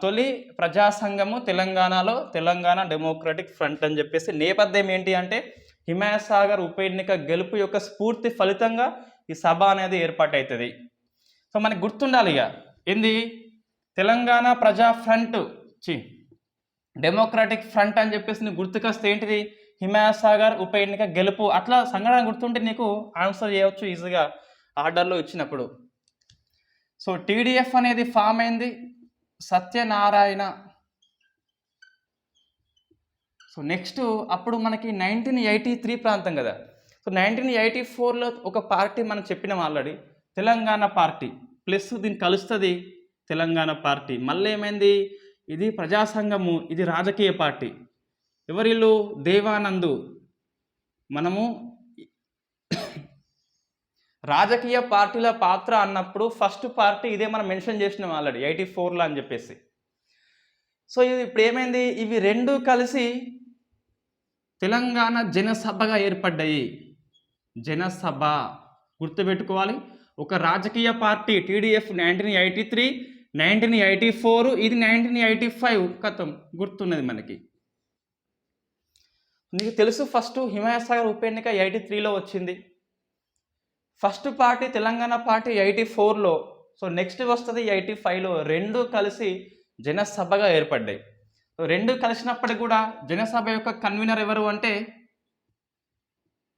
తొలి ప్రజాసంఘము తెలంగాణలో, తెలంగాణ డెమోక్రటిక్ ఫ్రంట్ అని చెప్పేసి. నేపథ్యం ఏంటి అంటే హిమాయత్ ఉప ఎన్నిక గెలుపు యొక్క స్ఫూర్తి ఫలితంగా ఈ సభ అనేది ఏర్పాటవుతుంది. సో మనకి గుర్తుండాలి ఇక ఏంది, తెలంగాణ ప్రజా ఫ్రంట్ డెమోక్రటిక్ ఫ్రంట్ అని చెప్పేసి నీకు గుర్తుకొస్తే ఏంటిది, హిమాయత్ ఉప ఎన్నిక గెలుపు. అట్లా సంఘటన గుర్తుంటే నీకు ఆన్సర్ చేయవచ్చు ఈజీగా ఆర్డర్లో ఇచ్చినప్పుడు. సో టీడీఎఫ్ అనేది ఫామ్ అయింది సత్యనారాయణ. సో నెక్స్ట్ అప్పుడు మనకి 1983 ప్రాంతం కదా. సో 1984లో ఒక పార్టీ మనం చెప్పినాం ఆల్రెడీ, తెలంగాణ పార్టీ ప్లస్ దీన్ని కలుస్తుంది తెలంగాణ పార్టీ. మళ్ళీ ఏమైంది, ఇది ప్రజాసంఘము, ఇది రాజకీయ పార్టీ. ఎవరిల్లు, దేవానందు. మనము రాజకీయ పార్టీల పాత్ర అన్నప్పుడు ఫస్ట్ పార్టీ ఇదే మనం మెన్షన్ చేసినాం ఆల్రెడీ 84లో అని చెప్పేసి. సో ఇది ఇప్పుడు ఏమైంది, ఇవి రెండు కలిసి తెలంగాణ జనసభగా ఏర్పడ్డాయి. జనసభ గుర్తుపెట్టుకోవాలి. ఒక రాజకీయ పార్టీ టీడీఎఫ్ 1983, 1984, ఇది 1985 కథం గుర్తున్నది మనకి. నీకు తెలుసు ఫస్ట్ హిమాయత్ ఉప ఎన్నిక 83లో వచ్చింది. ఫస్ట్ పార్టీ తెలంగాణ పార్టీ 84లో. సో నెక్స్ట్ వస్తుంది 85లో. రెండు కలిసి జనసభగా ఏర్పడ్డాయి. రెండు కలిసినప్పటికి కూడా జనసభ యొక్క కన్వీనర్ ఎవరు అంటే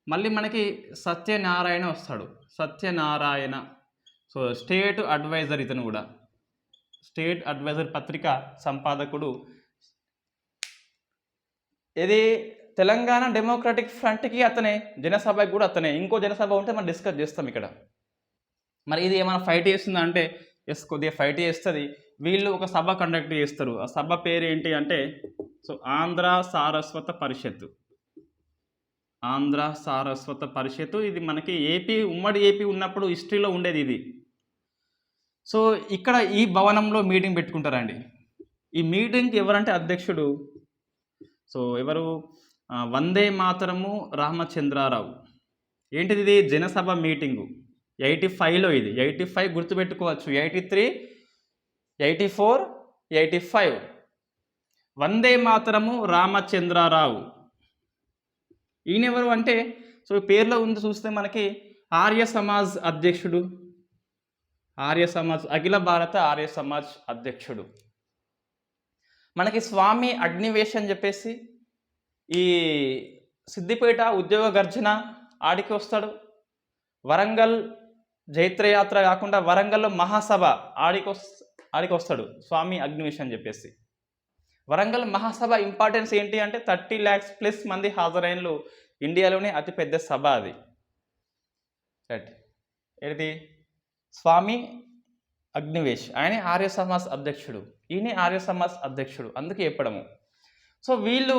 మళ్ళీ మనకి సత్యనారాయణ వస్తాడు. సత్యనారాయణ. సో స్టేట్ అడ్వైజర్, ఇతను కూడా స్టేట్ అడ్వైజర్ పత్రిక సంపాదకుడు. ఇది తెలంగాణ డెమోక్రటిక్ ఫ్రంట్కి అతనే, జనసభకి కూడా అతనే. ఇంకో జనసభ ఉంటే మనం డిస్కస్ చేస్తాం ఇక్కడ. మరి ఇది ఏమైనా ఫైట్ చేస్తుందా అంటే ఎస్, కొద్దిగా ఫైట్ చేస్తుంది. వీళ్ళు ఒక సభ కండక్ట్ చేస్తారు. ఆ సభ పేరు ఏంటి అంటే సో ఆంధ్ర సారస్వత పరిషత్. ఆంధ్ర సారస్వత పరిషత్. ఇది మనకి ఏపీ, ఉమ్మడి ఏపీ ఉన్నప్పుడు హిస్టరీలో ఉండేది ఇది. సో ఇక్కడ ఈ భవనంలో మీటింగ్ పెట్టుకుంటారండి. ఈ మీటింగ్కి ఎవరంటే అధ్యక్షుడు, సో ఎవరు, వందే మాతరము రామచంద్రారావు. ఏంటిది, ఇది జనసభ మీటింగు 85లో. ఇది 85 గుర్తుపెట్టుకోవచ్చు. 83, 84, 85. వందే మాతరము రామచంద్రారావు. ఈయనెవరు అంటే సో పేర్లో ఉంది చూస్తే మనకి ఆర్య సమాజ్ అధ్యక్షుడు. ఆర్య సమాజ్, అఖిల భారత ఆర్య సమాజ్ అధ్యక్షుడు. మనకి స్వామి అగ్నివేశ్ అని చెప్పేసి ఈ సిద్దిపేట ఉద్యోగ గర్జన ఆడికి వస్తాడు. వరంగల్ జైత్రయాత్ర కాకుండా వరంగల్లో మహాసభ ఆడికి వస్తాడు స్వామి అగ్నివేశ్ అని చెప్పేసి. వరంగల్ మహాసభ ఇంపార్టెన్స్ ఏంటి అంటే 30 lakhs ప్లస్ మంది హాజరైనలు, ఇండియాలోనే అతిపెద్ద సభ అది. రైట్, ఏది స్వామి అగ్నివేశ్, ఆయన ఆర్య సమాజ్ అధ్యక్షుడు. ఈయన ఆర్య సమాజ్ అధ్యక్షుడు, అందుకే చెప్పడము. సో వీళ్ళు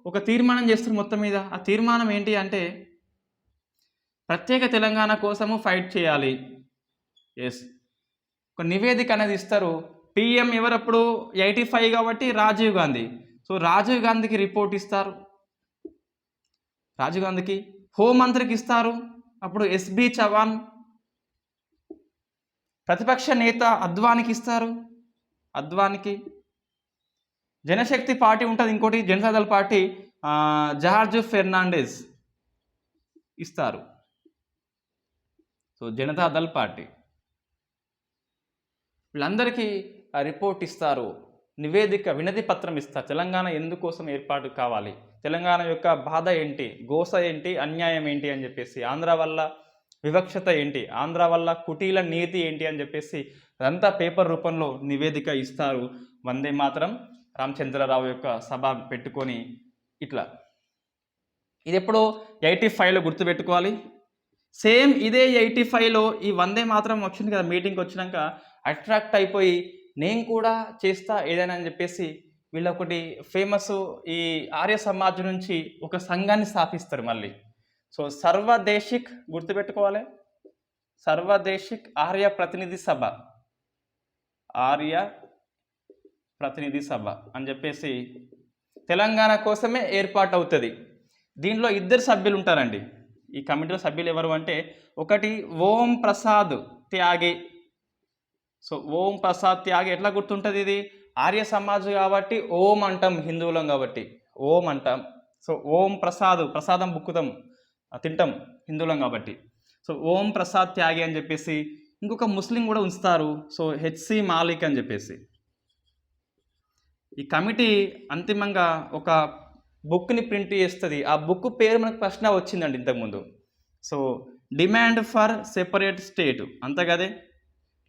ఒక తీర్మానం చేస్తారు మొత్తం మీద. ఆ తీర్మానం ఏంటి అంటే ప్రత్యేక తెలంగాణ కోసము ఫైట్ చేయాలి. ఎస్, ఒక నివేదిక అనేది ఇస్తారు. పిఎం ఎవరప్పుడు 85 కాబట్టి రాజీవ్ గాంధీ. సో రాజీవ్ గాంధీకి రిపోర్ట్ ఇస్తారు. రాజీవ్ గాంధీకి హోంమంత్రికి ఇస్తారు. అప్పుడు ఎస్బి చవాన్. ప్రతిపక్ష నేత అద్వానికి ఇస్తారు. అద్వానికి. జనశక్తి పార్టీ ఉంటుంది ఇంకోటి, జనతాదళ్ పార్టీ, జార్జ్ ఫెర్నాండెస్ ఇస్తారు. సో జనతాదళ్ పార్టీ వీళ్ళందరికీ ఆ రిపోర్ట్ ఇస్తారు. నివేదిక, వినతి పత్రం ఇస్తారు. తెలంగాణ ఎందుకోసం ఏర్పాటు కావాలి, తెలంగాణ యొక్క బాధ ఏంటి, గోస ఏంటి, అన్యాయం ఏంటి అని చెప్పేసి, ఆంధ్ర వల్ల వివక్షత ఏంటి, ఆంధ్ర వల్ల కుటీల నీతి ఏంటి అని చెప్పేసి అదంతా పేపర్ రూపంలో నివేదిక ఇస్తారు. వందే మాత్రం రామచంద్రరావు యొక్క సభ పెట్టుకొని ఇట్లా. ఇది ఎప్పుడో 85లో గుర్తుపెట్టుకోవాలి. సేమ్ ఇదే 85లో ఈ వందే మాత్రం వచ్చింది కదా, మీటింగ్కి వచ్చినాక అట్రాక్ట్ అయిపోయి నేను కూడా చేస్తా ఏదైనా అని చెప్పేసి వీళ్ళు ఒకటి ఫేమస్, ఈ ఆర్య సమాజ్ నుంచి ఒక సంఘాన్ని స్థాపిస్తారు మళ్ళీ. సో సర్వదేశిక్ గుర్తుపెట్టుకోవాలి, సర్వదేశిక్ ఆర్య ప్రతినిధి సభ, ఆర్య ప్రతినిధి సభ అని చెప్పేసి తెలంగాణ కోసమే ఏర్పాటు అవుతుంది. దీనిలో 2 సభ్యులు ఉంటారండి. ఈ కమిటీలో సభ్యులు ఎవరు అంటే, ఒకటి ఓం ప్రసాద్ త్యాగి. సో ఓం ప్రసాద్ త్యాగి ఎట్లా గుర్తుంటుంది, ఇది ఆర్య సమాజ్ కాబట్టి ఓం అంటాం, హిందువులం కాబట్టి ఓం అంటాం. సో ఓం ప్రసాద్, ప్రసాదం బుక్కుతాం, తింటాం హిందువులం కాబట్టి. సో ఓం ప్రసాద్ త్యాగి అని చెప్పేసి ఇంకొక ముస్లిం కూడా ఉంచుతారు. సో హెచ్సి మాలిక్ అని చెప్పేసి. ఈ కమిటీ అంతిమంగా ఒక బుక్ని ప్రింట్ చేస్తుంది. ఆ బుక్ పేరు మనకు ప్రశ్న వచ్చిందండి ఇంతకుముందు. So demand for separate state, అంతే కదే.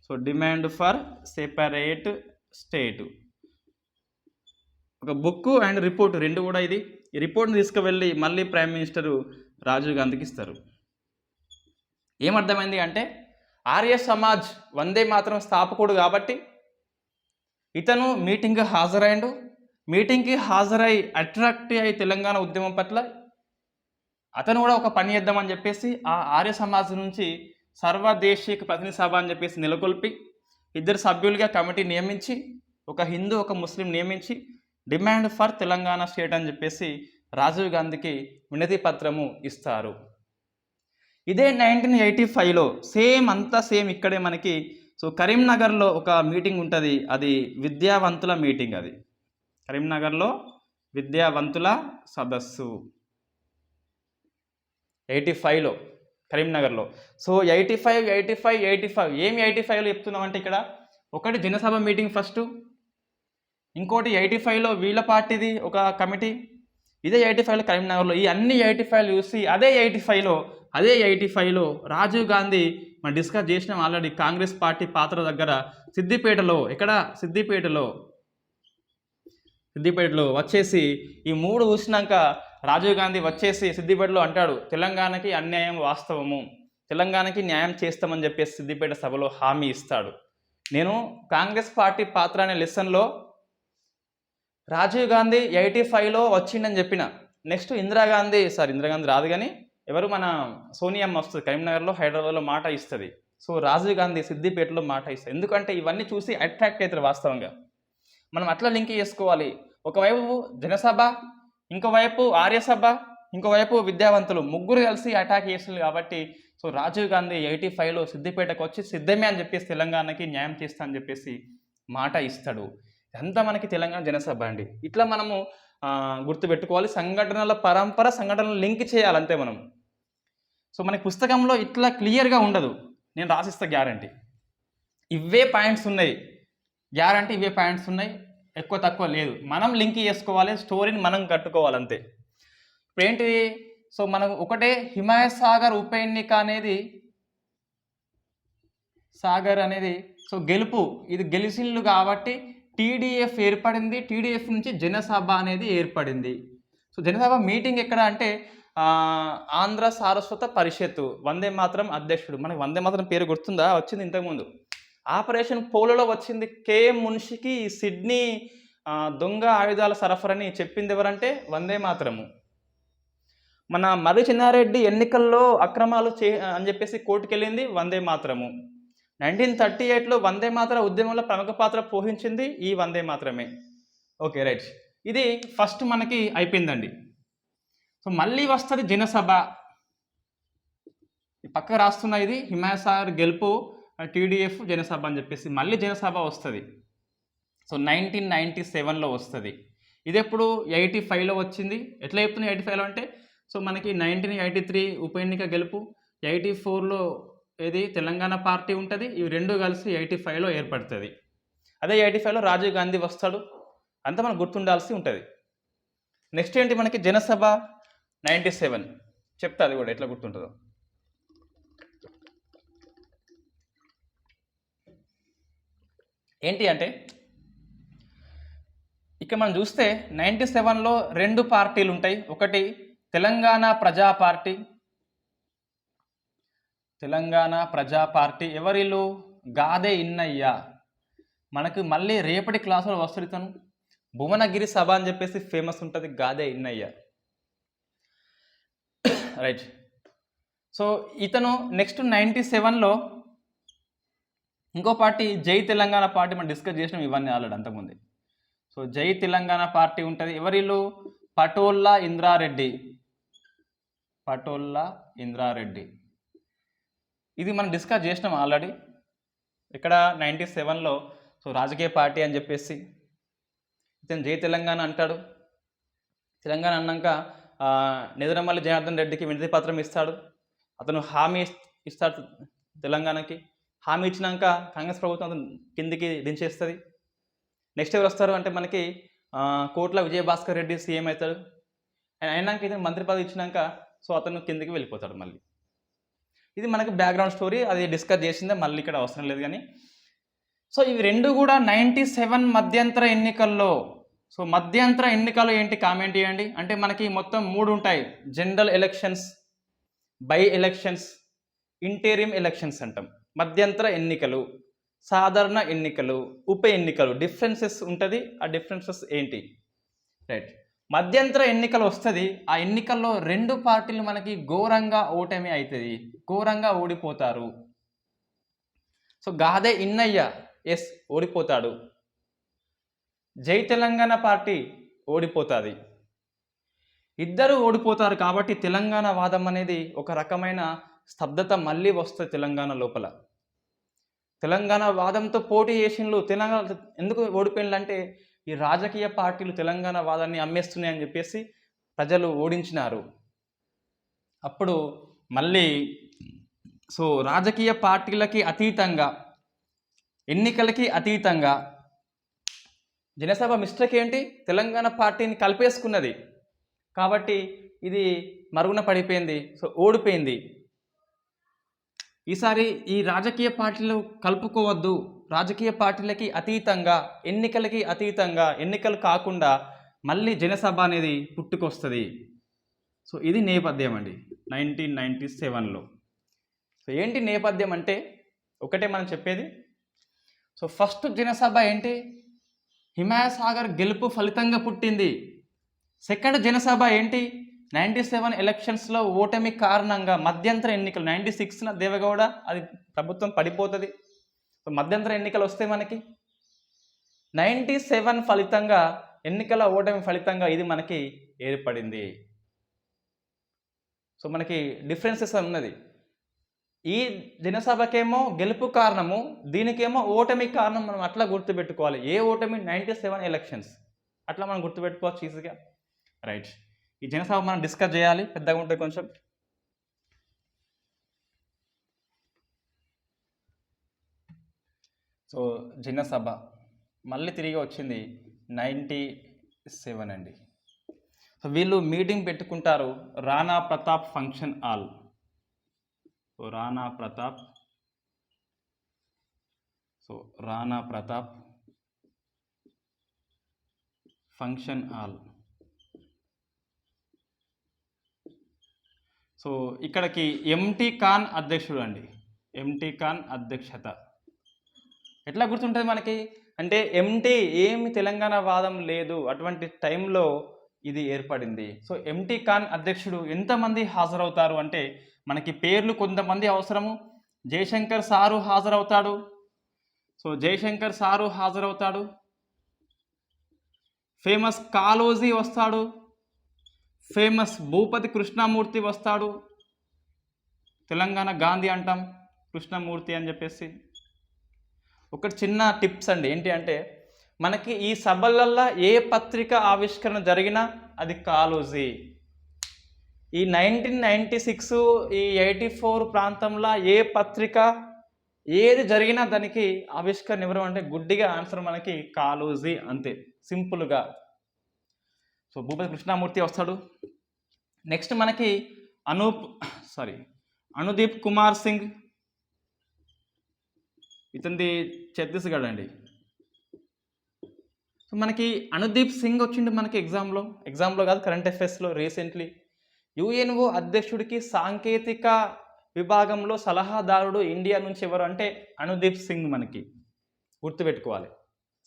So demand for separate state, ఒక బుక్ అండ్ రిపోర్ట్ రెండు కూడా ఇది. ఈ రిపోర్ట్ని తీసుకువెళ్ళి మళ్ళీ ప్రైమ్ మినిస్టరు రాజీవ్ గాంధీకి ఇస్తారు. ఏమర్థమైంది అంటే, ఆర్య సమాజ్ వందే మాత్రం స్థాపకుడు కాబట్టి ఇతను మీటింగ్కి హాజరైండు. మీటింగ్కి హాజరై అట్రాక్ట్ అయి తెలంగాణ ఉద్యమం పట్ల అతను కూడా ఒక పని చేద్దామని చెప్పేసి ఆ ఆర్య సమాజ్ నుంచి సర్వదేశీయ ప్రతినిధి సభ అని చెప్పేసి నెలకొల్పి 2 సభ్యులుగా కమిటీ నియమించి, ఒక హిందూ ఒక ముస్లిం నియమించి డిమాండ్ ఫర్ తెలంగాణ స్టేట్ అని చెప్పేసి రాజీవ్ గాంధీకి వినతి పత్రము ఇస్తారు. ఇదే 1985లో సేమ్ అంతా సేమ్ ఇక్కడే మనకి. సో కరీంనగర్లో ఒక మీటింగ్ ఉంటుంది, అది విద్యావంతుల మీటింగ్. అది కరీంనగర్లో విద్యావంతుల సదస్సు 85లో కరీంనగర్లో. సో 85 ఏమి 85లో చెప్తున్నామంటే, ఇక్కడ ఒకటి జనసభ మీటింగ్ ఫస్ట్, ఇంకోటి 85లో వీళ్ళ పార్టీది ఒక కమిటీ, ఇదే 85లో కరీంనగర్లో. ఈ అన్ని 85 చూసి అదే 85లో రాజీవ్ గాంధీ మనం డిస్కస్ చేసినాం ఆల్రెడీ, కాంగ్రెస్ పార్టీ పాత్ర దగ్గర సిద్దిపేటలో, ఇక్కడ సిద్దిపేటలో వచ్చేసి ఈ 3 చూసినాక రాజీవ్ గాంధీ వచ్చేసి సిద్దిపేటలో అంటాడు, తెలంగాణకి అన్యాయం వాస్తవము, తెలంగాణకి న్యాయం చేస్తామని చెప్పేసి సిద్దిపేట సభలో హామీ ఇస్తాడు. నేను కాంగ్రెస్ పార్టీ పాత్ర అనే లెసన్లో రాజీవ్ గాంధీ 85లో వచ్చిండని చెప్పిన. నెక్స్ట్ ఇందిరాగాంధీ రాదు కానీ ఎవరు, మన సోనియమ్మ వస్తుంది కరీంనగర్లో, హైదరాబాద్లో మాట ఇస్తుంది. సో రాజీవ్ గాంధీ సిద్దిపేటలో మాట ఇస్తుంది. ఎందుకంటే ఇవన్నీ చూసి అట్రాక్ట్ అవుతారు. వాస్తవంగా మనం అట్లా లింక్ చేసుకోవాలి. ఒకవైపు జనసభ, ఇంకోవైపు ఆర్యసభ, ఇంకోవైపు విద్యావంతులు, ముగ్గురు కలిసి అటాక్ చేస్తుంది కాబట్టి. సో రాజీవ్ గాంధీ 85లో సిద్దిపేటకు వచ్చి సిద్ధమే అని చెప్పేసి తెలంగాణకి న్యాయం చేస్తా అని చెప్పేసి మాట ఇస్తాడు. ఇదంతా మనకి తెలంగాణ జనసభ అండి. ఇట్లా మనము గుర్తుపెట్టుకోవాలి. సంఘటనల పరంపర, సంఘటనలు లింక్ చేయాలంతే మనం. సో మనకి పుస్తకంలో ఇట్లా క్లియర్గా ఉండదు, నేను రాసిస్తా గ్యారంటీ. ఇవే పాయింట్స్ ఉన్నాయి, గ్యారంటీ ఇవే పాయింట్స్ ఉన్నాయి, ఎక్కువ తక్కువ లేదు. మనం లింక్ చేసుకోవాలి, స్టోరీని మనం కట్టుకోవాలి అంతే. ఇప్పుడు ఏంటిది, సో మనకు ఒకటే హిమాయత్ సాగర్ ఉప ఎన్నిక అనేది, సాగర్ అనేది సో గెలుపు, ఇది గెలిచిళ్ళు కాబట్టి టీడీఎఫ్ ఏర్పడింది. టీడీఎఫ్ నుంచి జనసభ అనేది ఏర్పడింది. సో జనసభ మీటింగ్ ఎక్కడ అంటే ఆంధ్ర సారస్వత పరిషత్తు, వందే మాత్రం అధ్యక్షుడు. మనకి వందే మాత్రం పేరు గుర్తుందా, వచ్చింది ఇంతకుముందు. ఆపరేషన్ పోలోలో వచ్చింది. కేఎం మున్షికి సిడ్నీ దొంగ ఆయుధాల సరఫరాని చెప్పింది ఎవరంటే వందే మాతరము. మన మర్రి చెన్నారెడ్డి ఎన్నికల్లో అక్రమాలు అని చెప్పేసి కోర్టుకెళ్ళింది వందే మాతరము. 1938లో వందే మాతర ఉద్యమంలో ప్రముఖ పాత్ర పోషించింది ఈ వందే మాతరమే. Okay, right. ఇది ఫస్ట్ మనకి అయిపోయిందండి. సో మళ్ళీ వస్తుంది జనసభ. పక్క రాస్తున్న ఇది హిమాయసాగర్ గెలుపు టీడీఎఫ్ జనసభ అని చెప్పేసి మళ్ళీ జనసభ వస్తుంది. సో 1997లో వస్తుంది. ఇది ఎప్పుడు 85లో వచ్చింది. ఎట్లా చెప్తున్నా 85లో అంటే సో మనకి 1983 ఉప ఎన్నిక గెలుపు, 84లో ఏది తెలంగాణ పార్టీ ఉంటుంది. ఇవి రెండు కలిసి 85లో ఏర్పడుతుంది. అదే 85లో రాజీవ్ గాంధీ వస్తాడు. అంతా మనకు గుర్తుండాల్సి ఉంటుంది. నెక్స్ట్ ఏంటి మనకి జనసభ 97 చెప్తా, అది కూడా ఎట్లా గుర్తుంటుందో. ఏంటి అంటే ఇక్కడ మనం చూస్తే 97లో రెండు పార్టీలు ఉంటాయి. ఒకటి తెలంగాణ ప్రజా పార్టీ. తెలంగాణ ప్రజా పార్టీ ఎవరిలు? గాదే ఇన్నయ్య. మనకు మళ్ళీ రేపటి క్లాసులో వస్తుడితను భువనగిరి సభ అని చెప్పేసి ఫేమస్ ఉంటుంది, గాదే ఇన్నయ్య. రైట్. సో ఇతను నెక్స్ట్ 97లో ఇంకో పార్టీ జై తెలంగాణ పార్టీ మనం డిస్కస్ చేసినాం ఇవన్నీ ఆల్రెడీ అంతకుముందు. సో జై తెలంగాణ పార్టీ ఉంటుంది. ఎవరిల్లు? పటోల్లా ఇంద్రారెడ్డి. పటోల్లా ఇంద్రారెడ్డి. ఇది మనం డిస్కస్ చేసినాం ఆల్రెడీ ఇక్కడ 97లో. సో రాజకీయ పార్టీ అని చెప్పేసి ఇతను జై తెలంగాణ అంటాడు. తెలంగాణ అన్నాక నిద్రమల్లి జనార్దన్ రెడ్డికి వినతి పత్రం ఇస్తాడు. అతను హామీ ఇస్తాడు తెలంగాణకి. హామీ ఇచ్చినాక కాంగ్రెస్ ప్రభుత్వం అతను కిందికి దించేస్తుంది. నెక్స్ట్ ఎవరు వస్తారు అంటే మనకి కోట్ల విజయభాస్కర్ రెడ్డి సీఎం అవుతాడు. అయినాక ఇతను మంత్రి పదవి ఇచ్చినాక సో అతను కిందికి వెళ్ళిపోతాడు మళ్ళీ. ఇది మనకి బ్యాక్గ్రౌండ్ స్టోరీ, అది డిస్కస్ చేసిందే, మళ్ళీ ఇక్కడ అవసరం లేదు కానీ. సో ఇవి రెండు కూడా 97 మధ్యంతర ఎన్నికల్లో. సో మధ్యంతర ఎన్నికలు ఏంటి కామెంట్ చేయండి. అంటే మనకి మొత్తం 3 ఉంటాయి. General elections, by elections, interim elections అంటాం. మధ్యంతర ఎన్నికలు, సాధారణ ఎన్నికలు, ఉప ఎన్నికలు. డిఫరెన్సెస్ ఉంటుంది. ఆ డిఫరెన్సెస్ ఏంటి? రైట్. మధ్యంతర ఎన్నికలు వస్తుంది. ఆ ఎన్నికల్లో రెండు పార్టీలు మనకి ఘోరంగా ఓటమి అవుతుంది, ఘోరంగా ఓడిపోతారు. సో గాదే ఇన్నయ్య ఎస్ ఓడిపోతాడు. జై తెలంగాణ పార్టీ ఓడిపోతుంది. ఇద్దరు ఓడిపోతారు. కాబట్టి తెలంగాణ వాదం అనేది ఒక రకమైన స్తబ్దత మళ్ళీ వస్తుంది తెలంగాణ లోపల. తెలంగాణ వాదంతో పోటీ చేసిండ్రు. తెలంగాణ ఎందుకు ఓడిపోయిందంటే ఈ రాజకీయ పార్టీలు తెలంగాణ వాదాన్ని అమ్మేస్తున్నాయని చెప్పేసి ప్రజలు ఓడించినారు. అప్పుడు మళ్ళీ సో రాజకీయ పార్టీలకి అతీతంగా, ఎన్నికలకి అతీతంగా జనసభ మిస్టేక్ ఏంటి? తెలంగాణ పార్టీని కలిపేసుకున్నది. కాబట్టి ఇది మరుగున పడిపోయింది. సో ఓడిపోయింది. ఈసారి ఈ రాజకీయ పార్టీలు కలుపుకోవద్దు. రాజకీయ పార్టీలకి అతీతంగా, ఎన్నికలకి అతీతంగా, ఎన్నికలు కాకుండా మళ్ళీ జనసభ అనేది పుట్టుకొస్తుంది. సో ఇది నేపథ్యం అండి 1997లో. సో ఏంటి నేపథ్యం అంటే ఒకటే మనం చెప్పేది. సో ఫస్ట్ జనసభ ఏంటి? హిమాయసాగర్ గెలుపు ఫలితంగా పుట్టింది. సెకండ్ జనసభ ఏంటి? 97 ఎలక్షన్స్లో ఓటమి కారణంగా మధ్యంతర ఎన్నికలు. 96న దేవగౌడ అది ప్రభుత్వం పడిపోతుంది. సో మధ్యంతర ఎన్నికలు వస్తే మనకి 97 ఫలితంగా, ఎన్నికల ఓటమి ఫలితంగా ఇది మనకి ఏర్పడింది. సో మనకి డిఫరెన్సెస్ ఉన్నది. ఈ జనసభకేమో గెలుపు కారణము, దీనికేమో ఓటమి కారణం. మనం అట్లా గుర్తుపెట్టుకోవాలి. ఏ ఓటమి? 97 ఎలక్షన్స్. అట్లా మనం గుర్తుపెట్టుకోవచ్చు ఈజీగా. రైట్. ఈ జనసభ మనం డిస్కస్ చేయాలి, పెద్దగా ఉంటుంది కొంచెం. సో జనసభ మళ్ళీ తిరిగి వచ్చింది 97 అండి. సో వీళ్ళు మీటింగ్ పెట్టుకుంటారు Rana Pratap function hall. So Rana Pratap function hall. So ఇక్కడికి ఎంటీ ఖాన్ అధ్యక్షుడు అండి. ఎంటీ ఖాన్ అధ్యక్షత. ఎట్లా గుర్తుంటుంది మనకి? అంటే ఎంటీ ఏమి తెలంగాణ వాదం లేదు అటువంటి టైంలో ఇది ఏర్పడింది. సో ఎంటీ ఖాన్ అధ్యక్షుడు ఎంతమంది హాజరవుతారు అంటే మనకి పేర్లు కొంతమంది అవసరము. జయశంకర్ సారు హాజరవుతాడు. సో జయశంకర్ సారు హాజరవుతాడు. ఫేమస్ కాళోజీ వస్తాడు. ఫేమస్ భూపతి కృష్ణమూర్తి వస్తాడు. తెలంగాణ గాంధీ అంటాం కృష్ణమూర్తి అని చెప్పేసి. ఒకటి చిన్న టిప్స్ అండి, ఏంటి అంటే మనకి ఈ సభలల్లో ఏ పత్రిక ఆవిష్కరణ జరిగినా అది కాళోజీ. ఈ 1996 ఈ 84 ప్రాంతంలో ఏ పత్రిక ఏది జరిగినా దానికి ఆవిష్కరణ ఎవరు అంటే గుడ్డిగా ఆన్సర్ మనకి కాళోజీ, అంతే సింపుల్గా. సో భూపతి కృష్ణమూర్తి వస్తాడు. నెక్స్ట్ మనకి అనుదీప్ కుమార్ సింగ్, ఇతనిది ఛత్తీస్గఢ్ అండి. సో మనకి అనుదీప్ సింగ్ వచ్చిండు మనకి ఎగ్జామ్లో కాదు కరెంట్ అఫైర్స్లో రీసెంట్లీ. యుఎన్ఓ అధ్యక్షుడికి సాంకేతిక విభాగంలో సలహాదారుడు ఇండియా నుంచి ఎవరు అంటే అనుదీప్ సింగ్. మనకి గుర్తుపెట్టుకోవాలి,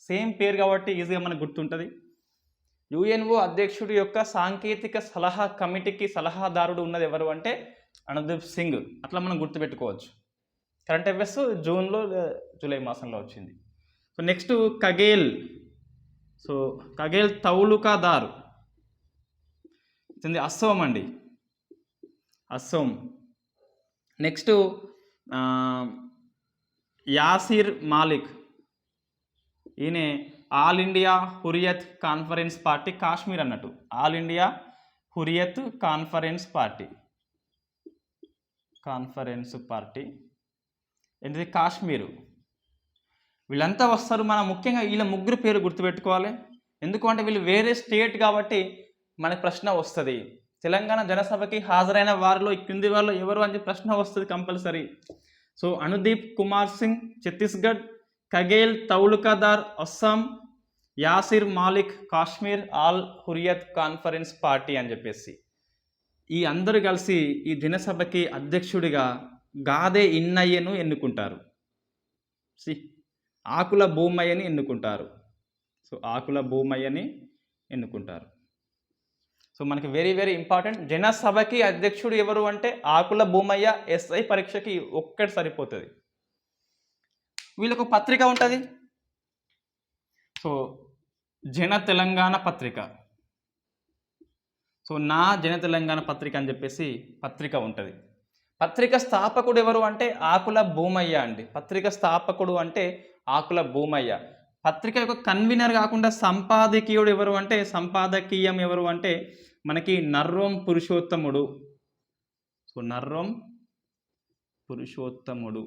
సేమ్ పేరు కాబట్టి ఈజీగా మనకు గుర్తుంటుంది. యుఎన్ఓ అధ్యక్షుడి యొక్క సాంకేతిక సలహా కమిటీకి సలహాదారుడు ఉన్నది ఎవరు అంటే అనుదీప్ సింగ్. అట్లా మనం గుర్తుపెట్టుకోవచ్చు. కరెంట్ అఫైర్స్ జూన్లో జూలై మాసంలో వచ్చింది. సో నెక్స్ట్ కగేల్ తౌలుకాదార్, ఇది అస్సోం అండి, అస్సోం. నెక్స్ట్ యాసిర్ మాలిక్, ఈయన all India Hurriyat conference party Kashmir అన్నట్టు. All India Hurriyat conference party ఏంటిది కాశ్మీరు. వీళ్ళంతా వస్తారు. మనం ముఖ్యంగా వీళ్ళ ముగ్గురు పేరు గుర్తుపెట్టుకోవాలి. ఎందుకంటే వీళ్ళు వేరే స్టేట్ కాబట్టి మనకు ప్రశ్న వస్తుంది. తెలంగాణ జనసభకి హాజరైన వారిలో ఈ క్రింది వారిలో ఎవరు అని ప్రశ్న వస్తుంది కంపల్సరీ. సో అనుదీప్ కుమార్ సింగ్ ఛత్తీస్గఢ్, కగేల్ తౌలుకాదార్ Assam, Yasir Malik Kashmir, all Hurriyat conference party అని చెప్పేసి ఈ అందరూ కలిసి ఈ దినసభకి అధ్యక్షుడిగా గాదే ఇన్నయ్యను ఎన్నుకుంటారు. ఆకుల భూమయ్యని ఎన్నుకుంటారు. సో ఆకుల భూమయ్యని ఎన్నుకుంటారు. సో మనకి వెరీ వెరీ ఇంపార్టెంట్. జనసభకి అధ్యక్షుడు ఎవరు అంటే ఆకుల భూమయ్య. ఎస్ఐ పరీక్షకి ఒక్కటి సరిపోతుంది. వీళ్ళకు పత్రిక ఉంటుంది. సో జన తెలంగాణ పత్రిక. సో నా జన తెలంగాణ పత్రిక అని చెప్పేసి పత్రిక ఉంటుంది. పత్రిక స్థాపకుడు ఎవరు అంటే ఆకుల భూమయ్య అండి. పత్రిక స్థాపకుడు అంటే ఆకుల భూమయ్య. పత్రిక యొక్క కన్వీనర్ కాకుండా సంపాదకీయుడు ఎవరు అంటే సంపాదకీయం ఎవరు అంటే మనకి నర్రోం పురుషోత్తముడు. సో నర్రోం పురుషోత్తముడు.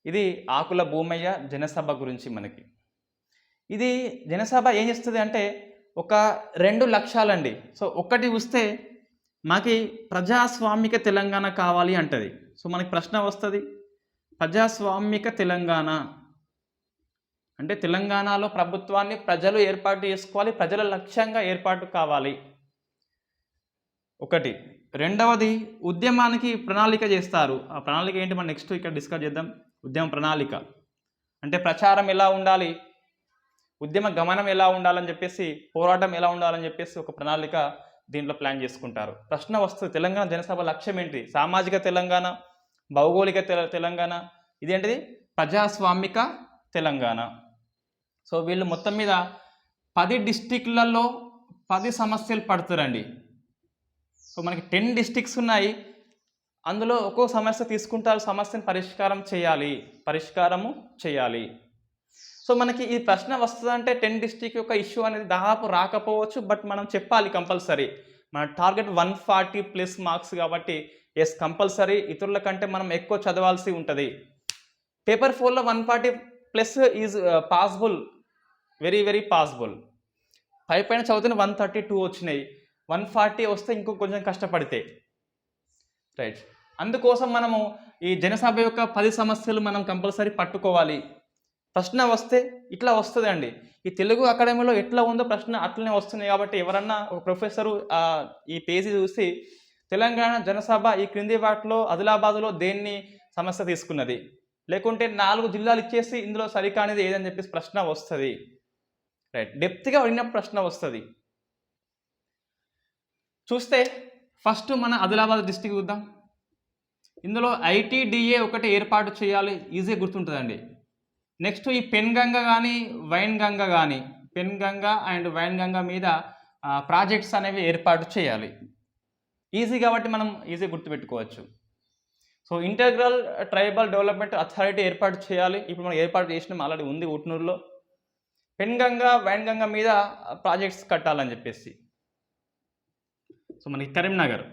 ఇది ఆకుల భూమయ్య జనసభ గురించి మనకి. ఇది జనసభ ఏం చేస్తుంది అంటే ఒక 2 లక్ష్యాలండి. సో ఒకటి వస్తే మాకి ప్రజాస్వామిక తెలంగాణ కావాలి అంటది. సో మనకి ప్రశ్న వస్తుంది, ప్రజాస్వామిక తెలంగాణ అంటే తెలంగాణలో ప్రభుత్వాన్ని ప్రజలు ఏర్పాటు చేసుకోవాలి, ప్రజల లక్ష్యంగా ఏర్పాటు కావాలి ఒకటి. రెండవది ఉద్యమానికి ప్రణాళిక చేస్తారు. ఆ ప్రణాళిక ఏంటి మనం నెక్స్ట్ ఇక్కడ డిస్కస్ చేద్దాం. ఉద్యమ ప్రణాళిక అంటే ప్రచారం ఎలా ఉండాలి, ఉద్యమ గమనం ఎలా ఉండాలని చెప్పేసి, పోరాటం ఎలా ఉండాలని చెప్పేసి ఒక ప్రణాళిక దీంట్లో ప్లాన్ చేసుకుంటారు. ప్రశ్న వస్తుంది, తెలంగాణ జనసభ లక్ష్యం ఏంటి? సామాజిక తెలంగాణ, భౌగోళిక తెలంగాణ, ఇదేంటిది ప్రజాస్వామిక తెలంగాణ. సో వీళ్ళు మొత్తం మీద 10 డిస్టిక్లలో 10 సమస్యలు పడుతారండి. సో మనకి 10 డిస్టిక్స్ ఉన్నాయి. అందులో ఒక్కో సమస్య తీసుకుంటారు, సమస్యను పరిష్కారము చేయాలి. సో మనకి ఈ ప్రశ్న వస్తుందంటే 10 డిస్టిక్ యొక్క ఇష్యూ అనేది దాదాపు రాకపోవచ్చు, బట్ మనం చెప్పాలి కంపల్సరీ. మన టార్గెట్ 140+ మార్క్స్ కాబట్టి ఎస్ కంపల్సరీ. ఇతరుల కంటే మనం ఎక్కువ చదవాల్సి ఉంటుంది. పేపర్ 4లో 140+ is possible, very very possible. పైన చదివితే 132 వచ్చినాయి, 140 వస్తే ఇంకో కొంచెం కష్టపడితే రైట్. అందుకోసం మనము ఈ జనసభ యొక్క 10 సమస్యలు మనం కంపల్సరీ పట్టుకోవాలి. ప్రశ్న వస్తే ఇట్లా వస్తుంది అండి. ఈ తెలుగు అకాడమీలో ఎట్లా ఉందో ప్రశ్న అట్లనే వస్తుంది. కాబట్టి ఎవరన్నా ఒక ప్రొఫెసరు ఈ పేజీ చూసి తెలంగాణ జనసభ ఈ క్రింది వాటిలో ఆదిలాబాద్లో దేన్ని సమస్య తీసుకున్నది, లేకుంటే 4 జిల్లాలు ఇచ్చేసి ఇందులో సరికానిది ఏదని చెప్పేసి ప్రశ్న వస్తుంది. రైట్, డెప్త్గా అడిగిన ప్రశ్న వస్తుంది. చూస్తే ఫస్ట్ మన ఆదిలాబాద్ డిస్టిక్ చూద్దాం. ఇందులో ఐటీడీఏ ఒకటి ఏర్పాటు చేయాలి, ఈజీ గుర్తుంటుందండి. నెక్స్ట్ ఈ పెన్గంగ కానీ వైన్గంగ కానీ, పెన్గంగ అండ్ వైన్గంగ మీద ప్రాజెక్ట్స్ అనేవి ఏర్పాటు చేయాలి. ఈజీ కాబట్టి మనం ఈజీ గుర్తుపెట్టుకోవచ్చు. So integral tribal development authority ఏర్పాటు చేయాలి. ఇప్పుడు మనం ఏర్పాటు చేసినాం, ఆల్రెడీ ఉంది ఊట్నూరులో. పెన్గంగ వైన్గంగ మీద ప్రాజెక్ట్స్ కట్టాలని చెప్పేసి. సో మనకి కరీంనగర్.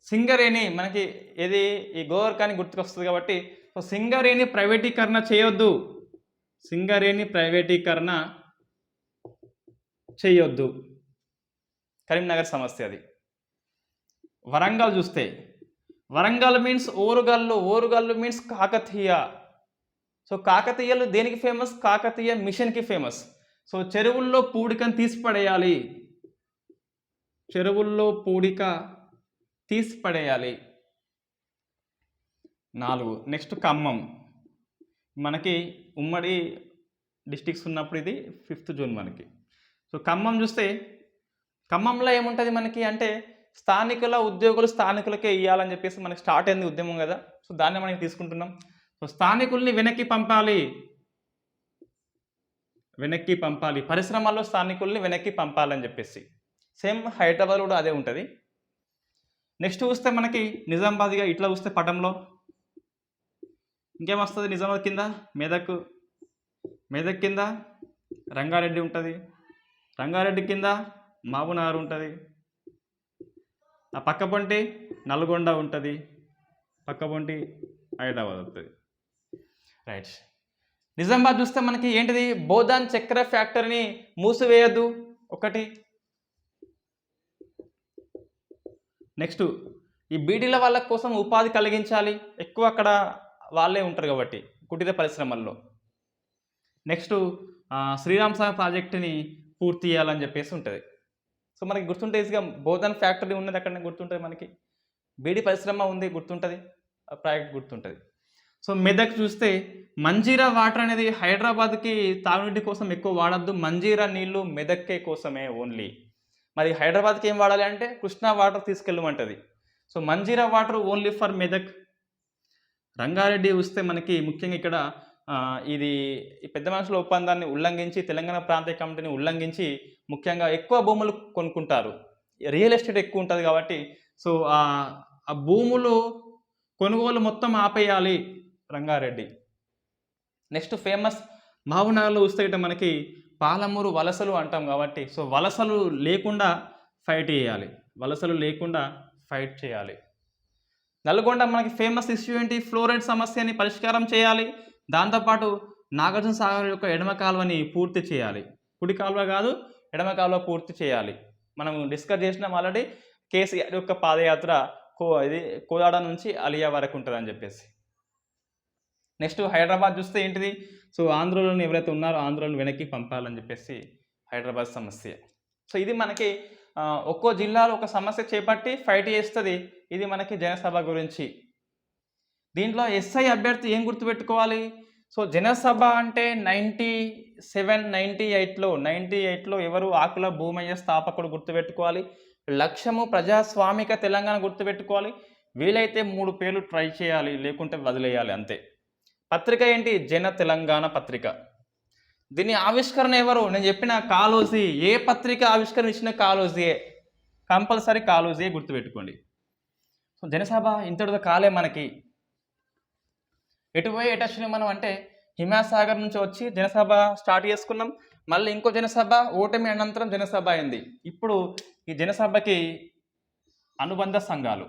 సింగరేణి మనకి ఏది ఈ గోవర్కాని గుర్తుకొస్తుంది కాబట్టి, సో సింగరేణి ప్రైవేటీకరణ చేయొద్దు, సింగరేణి ప్రైవేటీకరణ చేయొద్దు, కరీంనగర్ సమస్య అది. వరంగల్ చూస్తే, Warangal means Orugallu, Orugallu means Kakatiya. So కాకతీయలు దేనికి ఫేమస్? కాకతీయ మిషన్కి ఫేమస్. సో చెరువుల్లో పూడికను తీసిపడేయాలి, చెరువుల్లో పూడిక తీసిపడేయాలి. 4. నెక్స్ట్ ఖమ్మం. మనకి ఉమ్మడి డిస్టిక్స్ ఉన్నప్పుడు ఇది 5th జూన్ మనకి. సో ఖమ్మం చూస్తే, ఖమ్మంలో ఏముంటుంది మనకి అంటే స్థానికుల ఉద్యోగులు స్థానికులకే ఇవ్వాలని చెప్పేసి మనకి స్టార్ట్ అయింది ఉద్యమం కదా. సో దాన్ని మనం తీసుకుంటున్నాం. సో స్థానికుల్ని వెనక్కి పంపాలి, వెనక్కి పంపాలి, పరిశ్రమల్లో స్థానికుల్ని వెనక్కి పంపాలని చెప్పేసి. సేమ్ హైదరాబాద్ కూడా అదే ఉంటుంది. నెక్స్ట్ చూస్తే మనకి నిజామాబాద్గా ఇట్లా చూస్తే పటంలో ఇంకేమొస్తుంది? నిజామాబాద్ కింద మెదక్, మెదక్ కింద రంగారెడ్డి ఉంటుంది, రంగారెడ్డి కింద మహబూబ్నగర్ ఉంటుంది, ఆ పక్క పొంటి నల్గొండ ఉంటుంది, పక్క పొంటి హైదరాబాద్ వస్తుంది. రైట్. నిజామాబాద్ చూస్తే మనకి ఏంటిది? బోధాన్ చక్కెర ఫ్యాక్టరీని మూసివేయద్దు ఒకటి. నెక్స్ట్ ఈ బీడీల వాళ్ళ కోసం ఉపాధి కలిగించాలి, ఎక్కువ అక్కడ వాళ్ళే ఉంటారు కాబట్టి కుటీర పరిశ్రమల్లో. నెక్స్ట్ శ్రీరామ్ సాగర్ ప్రాజెక్టుని పూర్తి చేయాలని చెప్పేసి ఉంటుంది. సో మనకి గుర్తుంటే ఈజీగా బోధన్ ఫ్యాక్టరీ ఉన్నది అక్కడనే గుర్తుంటుంది, మనకి బీడీ పరిశ్రమ ఉంది గుర్తుంటుంది, ప్రాజెక్ట్ గుర్తుంటుంది. సో మెదక్ చూస్తే మంజీరా వాటర్ అనేది హైదరాబాద్కి తాగునీటి కోసం ఎక్కువ వాడద్దు, మంజీరా నీళ్ళు మెదక్కే కోసమే ఓన్లీ. మరి హైదరాబాద్కి ఏం వాడాలి అంటే కృష్ణా వాటర్ తీసుకెళ్ళమంటుంది. So Manjira water only for Medak. Rangareddy వస్తే మనకి ముఖ్యంగా ఇక్కడ ఇది పెద్ద మనుషుల ఒప్పందాన్ని ఉల్లంఘించి, తెలంగాణ ప్రాంతీయ కమిటీని ఉల్లంఘించి ముఖ్యంగా ఎక్కువ భూములు కొనుక్కుంటారు, రియల్ ఎస్టేట్ ఎక్కువ ఉంటుంది కాబట్టి. సో ఆ భూములు కొనుగోలు మొత్తం ఆపేయాలి రంగారెడ్డి. నెక్స్ట్ ఫేమస్ మహబూబ్నగర్లో చూస్తే ఇట్లా మనకి పాలమూరు వలసలు అంటాం కాబట్టి, సో వలసలు లేకుండా ఫైట్ చేయాలి, వలసలు లేకుండా ఫైట్ చేయాలి. నల్గొండ మనకి ఫేమస్ ఇష్యూ ఏంటి? ఫ్లోరైడ్ సమస్యని పరిష్కారం చేయాలి. దాంతోపాటు నాగార్జున సాగర్ యొక్క ఎడమ కాలువని పూర్తి చేయాలి, కుడి కాలువ కాదు ఎడమ కాలువ పూర్తి చేయాలి. మనం డిస్కస్ చేసినాం ఆల్రెడీ, కేసీఆర్ యొక్క పాదయాత్ర ఇది కోదాడ నుంచి అలియా వరకు ఉంటుందని చెప్పేసి. నెక్స్ట్ హైదరాబాద్ చూస్తే ఏంటిది? సో ఆంధ్రలోని ఎవరైతే ఉన్నారో ఆంధ్రలను వెనక్కి పంపాలని చెప్పేసి హైదరాబాద్ సమస్య. సో ఇది మనకి ఒక్కో జిల్లాలో ఒక సమస్య చేపట్టి ఫైట్ చేస్తుంది. ఇది మనకి జనసభ గురించి. దీంట్లో ఎస్ఐ అభ్యర్థి ఏం గుర్తుపెట్టుకోవాలి? సో జనసభ అంటే 98లో ఎవరు? ఆకుల భూమయ్య స్థాపకుడు గుర్తుపెట్టుకోవాలి. లక్ష్యము ప్రజాస్వామిక తెలంగాణ గుర్తుపెట్టుకోవాలి. వీలైతే 3 పేర్లు ట్రై చేయాలి, లేకుంటే వదిలేయాలి అంతే. పత్రిక ఏంటి? జన తెలంగాణ పత్రిక. దీని ఆవిష్కరణ ఎవరు? నేను చెప్పిన కాళోజీ. ఏ పత్రిక ఆవిష్కరణ ఇచ్చిన? కాళోజీయే, కంపల్సరీ కాళోజీయే గుర్తుపెట్టుకోండి. సో జనసభ ఇంతటితో కాలే మనకి. ఎటు పోయి ఎటు వచ్చినాం మనం అంటే హిమాసాగర్ నుంచి వచ్చి జనసభ స్టార్ట్ చేసుకున్నాం, మళ్ళీ ఇంకో జనసభ ఓటమి అనంతరం జనసభ అయింది. ఇప్పుడు ఈ జనసభకి అనుబంధ సంఘాలు.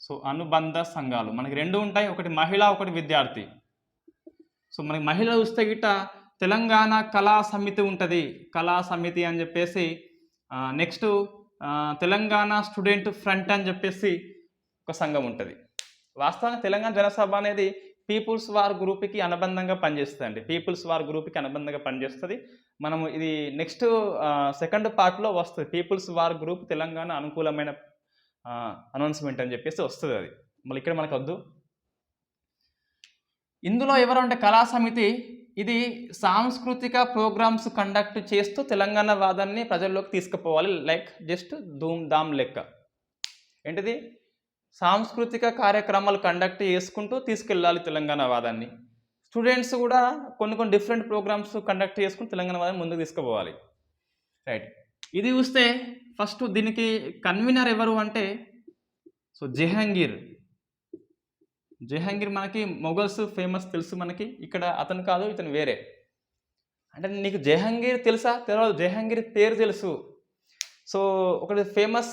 సో అనుబంధ సంఘాలు మనకి 2 ఉంటాయి, ఒకటి మహిళ, ఒకటి విద్యార్థి. సో మనకి మహిళ చూస్తే గిట్ట తెలంగాణ కళా సమితి ఉంటుంది, కళా సమితి అని చెప్పేసి. నెక్స్ట్ తెలంగాణ స్టూడెంట్ ఫ్రంట్ అని చెప్పేసి ఒక సంఘం ఉంటుంది. వాస్తవంగా తెలంగాణ జనసభ అనేది పీపుల్స్ వార్ గ్రూప్కి అనుబంధంగా పనిచేస్తుంది, పీపుల్స్ వార్ గ్రూప్కి అనుబంధంగా పనిచేస్తుంది. మనము ఇది నెక్స్ట్ సెకండ్ పార్ట్లో వస్తుంది. పీపుల్స్ వార్ గ్రూప్ తెలంగాణ అనుకూలమైన అనౌన్స్మెంట్ అని చెప్పేసి వస్తుంది అది. మళ్ళీ ఇక్కడ మనకు వద్దు. ఇందులో ఎవరు అంటే కళా సమితి ఇది సాంస్కృతిక ప్రోగ్రామ్స్ కండక్ట్ చేస్తూ తెలంగాణ వాదాన్ని ప్రజల్లోకి తీసుకుపోవాలి. లైక్ జస్ట్ ధూమ్ ధామ్ లెక్క. ఏంటిది? సాంస్కృతిక కార్యక్రమాలు కండక్ట్ చేసుకుంటూ తీసుకెళ్ళాలి తెలంగాణ వాదాన్ని. స్టూడెంట్స్ కూడా కొన్ని డిఫరెంట్ ప్రోగ్రామ్స్ కండక్ట్ చేసుకుని తెలంగాణ వాదాన్ని ముందుకు తీసుకుపోవాలి. రైట్. ఇది చూస్తే ఫస్ట్ దీనికి కన్వీనర్ ఎవరు అంటే సో జహంగీర్ మనకి మొఘల్స్ ఫేమస్ తెలుసు మనకి. ఇక్కడ అతను కాదు, ఇతను వేరే. అంటే నీకు జహంగీర్ తెలుసా? తెలియదు. జహంగీర్ పేరు తెలుసు. సో ఒకటి ఫేమస్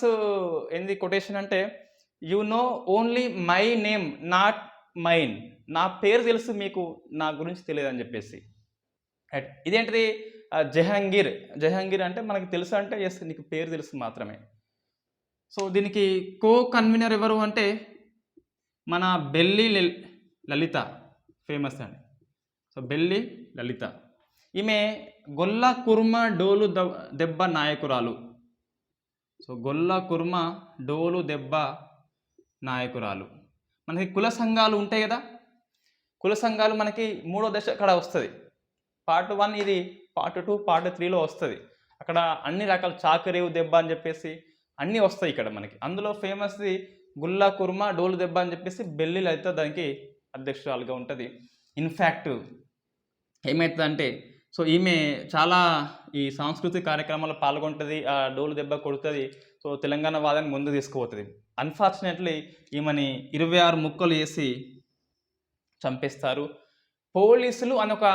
ఏంది కొటేషన్ అంటే you know only my name not mine. నా పేరు తెలుసు, మీకు నా గురించి తెలియదు అని చెప్పేసి. రైట్. ఇదేంటిది? జహంగీర్ అంటే మనకి తెలుసు అంటే ఎస్ నీకు పేరు తెలుసు మాత్రమే. సో దీనికి కో కన్వీనర్ ఎవరు అంటే మన బెల్లి లలిత ఫేమస్ అండి. సో బెల్లి లలిత ఈమె గొల్ల కుర్మ డోలు దెబ్బ నాయకురాలు. సో గొల్ల కుర్మ డోలు దెబ్బ నాయకురాలు. మనకి కుల సంఘాలు ఉంటాయి కదా, కుల సంఘాలు మనకి 3వ దశ అక్కడ వస్తుంది. పార్ట్ 1 ఇది, పార్ట్ 2 పార్ట్ 3లో వస్తుంది. అక్కడ అన్ని రకాల చాకరేవు దెబ్బ అని చెప్పేసి అన్నీ వస్తాయి ఇక్కడ మనకి. అందులో ఫేమస్ది గుల్లా కుర్మ డోలు దెబ్బ అని చెప్పేసి బెల్లి లలిత దానికి అధ్యక్షురాలుగా ఉంటుంది. ఇన్ఫ్యాక్ట్ ఏమవుతుందంటే సో ఈమె చాలా ఈ సాంస్కృతిక కార్యక్రమాల్లో పాల్గొంటుంది, ఆ డోలు దెబ్బ కొడుతుంది. సో తెలంగాణ వాదాన్ని ముందు తీసుకుపోతుంది. అన్ఫార్చునేట్లీ ఈమెని 26 ముక్కలు వేసి చంపేస్తారు పోలీసులు అని ఒక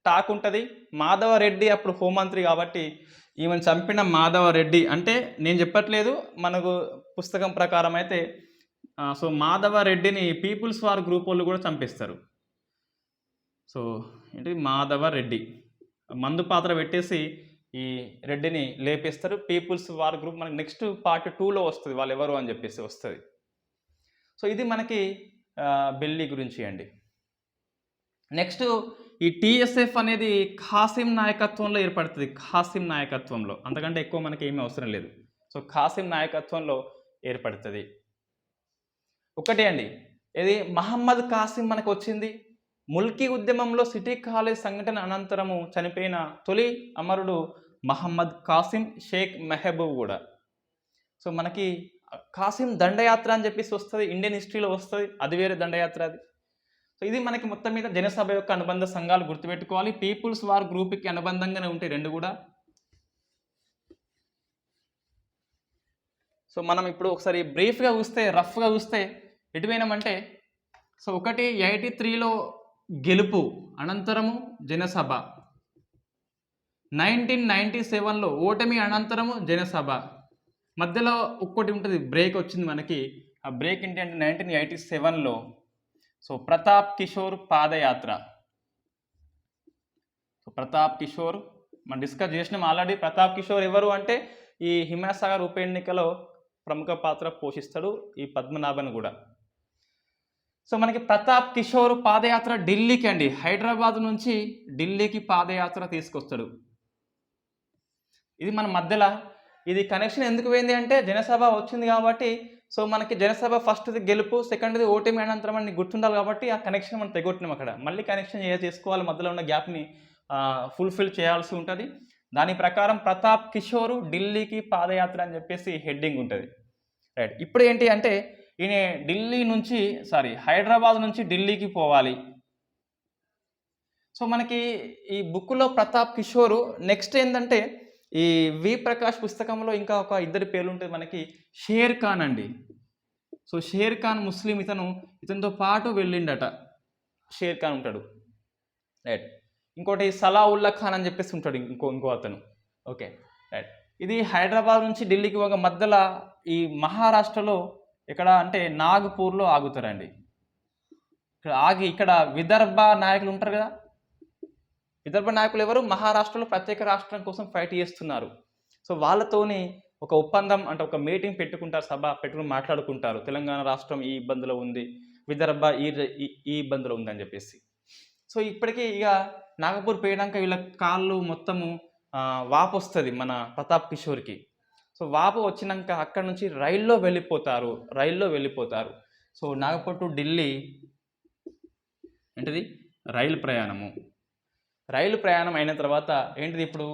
టాక్ ఉంటుంది. మాధవరెడ్డి అప్పుడు హోంమంత్రి కాబట్టి ఈమెను చంపిన మాధవరెడ్డి అంటే నేను చెప్పట్లేదు, మనకు పుస్తకం ప్రకారం అయితే సో మాధవరెడ్డిని పీపుల్స్ వార్ గ్రూప్ వాళ్ళు కూడా చంపేస్తారు. సో ఏంటి మాధవరెడ్డి మందు పాత్ర పెట్టేసి ఈ రెడ్డిని లేపేస్తారు. పీపుల్స్ వార్ గ్రూప్ మనకి నెక్స్ట్ పార్ట్ 2లో వస్తుంది, వాళ్ళు ఎవరు అని చెప్పేసి వస్తుంది. సో ఇది మనకి బెల్లి గురించి అండి. నెక్స్ట్ ఈ టీఎస్ఎఫ్ అనేది ఖాసిం నాయకత్వంలో ఏర్పడుతుంది. ఖాసిం నాయకత్వంలో, అంతకంటే ఎక్కువ మనకి ఏమీ అవసరం లేదు. సో ఖాసిం నాయకత్వంలో ఏర్పడుతుంది. ఒకటే అండి, ఇది మహమ్మద్ కాసిం మనకు వచ్చింది. ముల్కీ ఉద్యమంలో సిటీ కాలేజ్ సంఘటన అనంతరము చనిపోయిన తొలి అమరుడు మహమ్మద్ కాసిం షేక్ మెహబూబ్ కూడా. సో మనకి కాసిం దండయాత్ర అని చెప్పేసి వస్తుంది, ఇండియన్ హిస్టరీలో వస్తుంది, అది వేరే దండయాత్ర అది. సో ఇది మనకి మొత్తం మీద జనసభ యొక్క అనుబంధ సంఘాలు గుర్తుపెట్టుకోవాలి. పీపుల్స్ వార్ గ్రూప్కి అనుబంధంగానే ఉంటాయి రెండు కూడా. సో మనం ఇప్పుడు ఒకసారి బ్రీఫ్గా చూస్తే, రఫ్గా చూస్తే ఎటువైనామంటే సో ఒకటి 83లో గెలుపు అనంతరము జనసభ, 1997లో ఓటమి అనంతరము జనసభ, మధ్యలో ఒక్కటి ఉంటుంది బ్రేక్ వచ్చింది మనకి. ఆ బ్రేక్ ఏంటి అంటే 1987లో సో ప్రతాప్ కిషోర్ పాదయాత్ర. సో ప్రతాప్ కిషోర్ మనం డిస్కస్ చేసినాం ఆల్రెడీ. ప్రతాప్ కిషోర్ ఎవరు అంటే ఈ హిమాసాగర్ ఉప ఎన్నికలో ప్రముఖ పాత్ర పోషిస్తాడు, ఈ పద్మనాభన్ కూడా. సో మనకి ప్రతాప్ కిషోర్ పాదయాత్ర ఢిల్లీకి అండి, హైదరాబాద్ నుంచి ఢిల్లీకి పాదయాత్ర తీసుకొస్తాడు. ఇది మన మధ్యలో ఇది కనెక్షన్ ఎందుకు పోయింది అంటే జనసభ వచ్చింది కాబట్టి. సో మనకి జనసభ ఫస్ట్ది గెలుపు, సెకండ్ది ఓటమి అనంతరం అని గుర్తుండాలి కాబట్టి ఆ కనెక్షన్ మనం తెగొట్టినాం. అక్కడ మళ్ళీ కనెక్షన్ చేసుకోవాలి, మధ్యలో ఉన్న గ్యాప్ని ఫుల్ఫిల్ చేయాల్సి ఉంటుంది. దాని ప్రకారం ప్రతాప్ కిషోర్ ఢిల్లీకి పాదయాత్ర అని చెప్పేసి హెడ్డింగ్ ఉంటుంది. రైట్. ఇప్పుడు ఏంటి అంటే ఈయన హైదరాబాద్ నుంచి ఢిల్లీకి పోవాలి. సో మనకి ఈ బుక్లో ప్రతాప్ కిషోరు నెక్స్ట్ ఏంటంటే ఈ వి ప్రకాష్ పుస్తకంలో ఇంకా ఒక ఇద్దరి పేర్లు ఉంటుంది మనకి. షేర్ ఖాన్ అండి. సో షేర్ ఖాన్ ముస్లిం, ఇతనితో పాటు వెళ్ళిండట. షేర్ ఖాన్ ఉంటాడు. రైట్. ఇంకోటి సలావుల్లా ఖాన్ అని చెప్పేసి ఉంటాడు ఇంకో అతను. ఓకే. రైట్. ఇది హైదరాబాద్ నుంచి ఢిల్లీకి ఒక మధ్యలో ఈ మహారాష్ట్రలో ఎక్కడ అంటే నాగపూర్లో ఆగుతారండి. ఇక్కడ ఆగి ఇక్కడ విదర్భ నాయకులు ఉంటారు కదా, విదర్భ నాయకులు ఎవరు? మహారాష్ట్రలో ప్రత్యేక రాష్ట్రం కోసం ఫైట్ చేస్తున్నారు. సో వాళ్ళతోని ఒక ఒప్పందం అంటే ఒక మీటింగ్ పెట్టుకుంటారు, సభ పెట్టుకుని మాట్లాడుకుంటారు. తెలంగాణ రాష్ట్రం ఈ ఇబ్బందిలో ఉంది, విదర్భ ఈ ఇబ్బందిలో ఉంది అని చెప్పేసి. సో ఇప్పటికీ ఇక నాగపూర్ పోయినాక వీళ్ళ కాళ్ళు మొత్తము వాపు వస్తుంది మన ప్రతాప్ కిషోర్కి. సో వాపు వచ్చినాక అక్కడ నుంచి రైల్లో వెళ్ళిపోతారు. సో నాగపూర్ టు ఢిల్లీ ఏంటిది రైలు ప్రయాణము. రైలు ప్రయాణం అయిన తర్వాత ఏంటిది ఇప్పుడు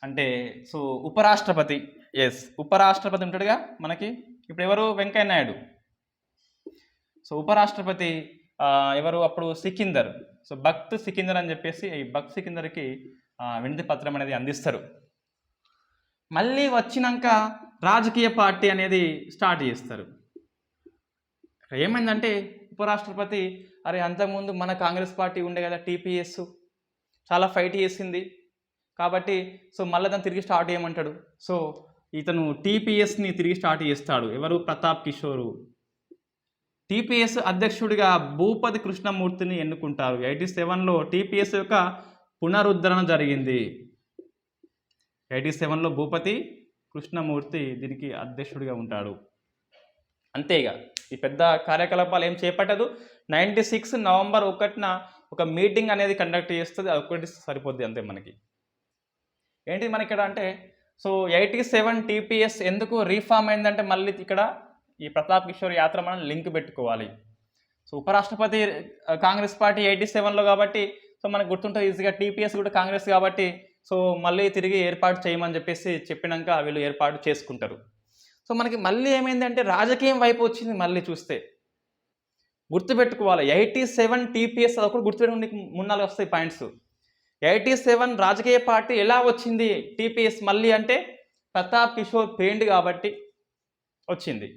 అంటే సో ఉపరాష్ట్రపతి, ఉపరాష్ట్రపతి ఉంటాడుగా మనకి. ఇప్పుడు ఎవరు? వెంకయ్య నాయుడు. సో ఉపరాష్ట్రపతి ఎవరు అప్పుడు? సికిందర్. సో భక్త్ సికిందర్ అని చెప్పేసి ఈ భక్త్ సికిందర్కి వినతి పత్రం అనేది అందిస్తారు. మళ్ళీ వచ్చినాక రాజకీయ పార్టీ అనేది స్టార్ట్ చేస్తారు. ఏమైందంటే ఉపరాష్ట్రపతి అరే అంతకుముందు మన కాంగ్రెస్ పార్టీ ఉండే కదా టీపీఎస్, చాలా ఫైట్ చేసింది కాబట్టి సో మళ్ళీ దాన్ని తిరిగి స్టార్ట్ చేయమంటాడు. సో ఇతను టీపీఎస్ని తిరిగి స్టార్ట్ చేస్తాడు. ఎవరు? ప్రతాప్ కిషోరు. టీపీఎస్ అధ్యక్షుడిగా భూపతి కృష్ణమూర్తిని ఎన్నుకుంటారు. 87లో టీపీఎస్ యొక్క పునరుద్ధరణ జరిగింది. 87లో భూపతి కృష్ణమూర్తి దీనికి అధ్యక్షుడిగా ఉంటాడు. అంతేగా ఈ పెద్ద కార్యకలాపాలు ఏం చేపట్టదు. 96 నవంబర్ 1న ఒక మీటింగ్ అనేది కండక్ట్ చేస్తుంది. అది ఒకటి సరిపోద్ది అంతే మనకి. ఏంటి మనకి ఇక్కడ అంటే సో 87 టీపీఎస్ ఎందుకు రీఫార్మ్ అయిందంటే మళ్ళీ ఇక్కడ ఈ ప్రతాప్ కిషోర్ యాత్ర మనం లింక్ పెట్టుకోవాలి. సో ఉపరాష్ట్రపతి కాంగ్రెస్ పార్టీ 87లో కాబట్టి సో మనకు గుర్తుంటుంది ఈజీగా. టీపీఎస్ కూడా కాంగ్రెస్ కాబట్టి సో మళ్ళీ తిరిగి ఏర్పాటు చేయమని చెప్పేసి చెప్పినాక వీళ్ళు ఏర్పాటు చేసుకుంటారు. సో మనకి మళ్ళీ ఏమైందంటే రాజకీయం వైపు వచ్చింది. మళ్ళీ చూస్తే గుర్తుపెట్టుకోవాలి 87 టీపీఎస్ అది ఒకటి గుర్తుపెట్టుకుని 3-4 వస్తాయి పాయింట్స్. 87 రాజకీయ పార్టీ ఎలా వచ్చింది టీపీఎస్ మళ్ళీ అంటే ప్రతాప్ కిషోర్ పెయిండ్ కాబట్టి వచ్చింది.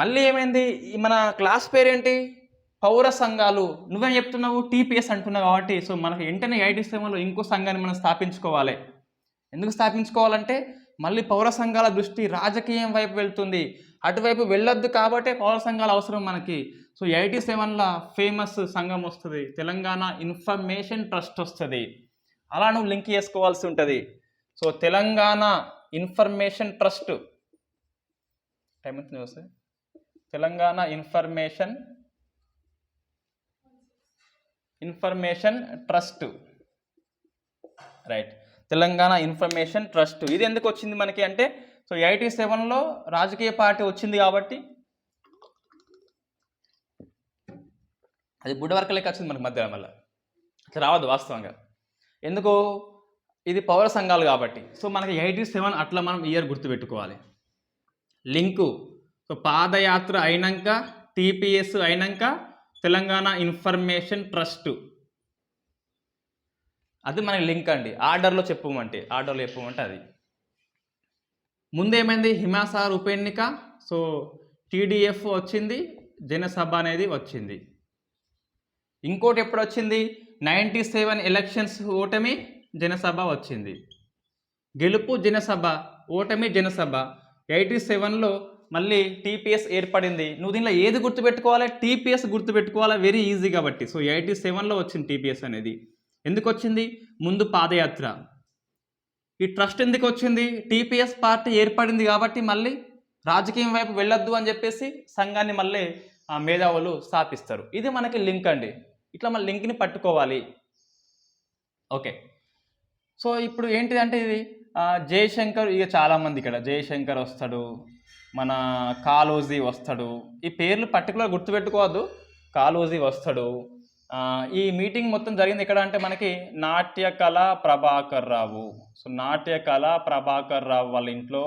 మళ్ళీ ఏమైంది? మన క్లాస్ పేరేంటి? పౌర సంఘాలు. నువ్వేం చెప్తున్నావు? టీపీఎస్ అంటున్నావు కాబట్టి సో మనకి వెంటనే 87లో ఇంకో సంఘాన్ని మనం స్థాపించుకోవాలి. ఎందుకు స్థాపించుకోవాలంటే మళ్ళీ పౌర సంఘాల దృష్టి రాజకీయం వైపు వెళ్తుంది, అటువైపు వెళ్ళొద్దు కాబట్టి పౌర సంఘాల అవసరం మనకి. సో 87లో ఫేమస్ సంఘం వస్తుంది, తెలంగాణ ఇన్ఫర్మేషన్ ట్రస్ట్ వస్తుంది. అలా నువ్వు లింక్ చేసుకోవాల్సి ఉంటుంది. So Telangana information trust time ఎంత వస్తుంది? Telangana information trust, right. Telangana information trust ఇది ఎందుకు వచ్చింది మనకి అంటే సో 87లో రాజకీయ పార్టీ వచ్చింది కాబట్టి అది బుడ్డ లెక్క వచ్చింది మనకి మధ్య. మళ్ళీ అట్లా రావద్దు వాస్తవంగా. ఎందుకు? ఇది పౌర సంఘాలు కాబట్టి. సో మనకి 87 అట్లా మనం ఇయర్ గుర్తుపెట్టుకోవాలి. లింకు సో పాదయాత్ర అయినాక టీపీఎస్ అయినాక తెలంగాణ ఇన్ఫర్మేషన్ ట్రస్ట్ అది మనకి లింక్ అండి. ఆర్డర్లో చెప్పమంటే అది. ముందేమైంది? హిమాసార్ ఉప ఎన్నిక. సో టీడీఎఫ్ వచ్చింది, జనసభ అనేది వచ్చింది. ఇంకోటి ఎప్పుడు వచ్చింది? 97 ఎలక్షన్స్ ఓటమి, జనసభ వచ్చింది. గెలుపు జనసభ, ఓటమి జనసభ. 87లో మళ్ళీ టీపీఎస్ ఏర్పడింది. నువ్వు దీనిలో ఏది గుర్తుపెట్టుకోవాలి? టీపీఎస్ గుర్తుపెట్టుకోవాలి, వెరీ ఈజీ కాబట్టి. సో 87లో వచ్చింది టీపీఎస్ అనేది. ఎందుకు వచ్చింది? ముందు పాదయాత్ర. ఈ ట్రస్ట్ ఎందుకు వచ్చింది? టీపీఎస్ పార్టీ ఏర్పడింది కాబట్టి మళ్ళీ రాజకీయం వైపు వెళ్ళొద్దు అని చెప్పేసి సంఘాన్ని మళ్ళీ మేధావులు స్థాపిస్తారు. ఇది మనకి లింక్ అండి. ఇట్లా మన లింక్ని పట్టుకోవాలి. ఓకే. సో ఇప్పుడు ఏంటిదంటే ఇది జయశంకర్, ఇక చాలామంది ఇక్కడ జయశంకర్ వస్తాడు, మన కాళోజీ వస్తాడు. ఈ పేర్లు పర్టికులర్ గుర్తుపెట్టుకోవద్దు. కాళోజీ వస్తాడు. ఈ మీటింగ్ మొత్తం జరిగింది ఎక్కడ అంటే మనకి నాట్యకళ ప్రభాకర్ రావు. సో నాట్యకళ ప్రభాకర్ రావు వాళ్ళ ఇంట్లో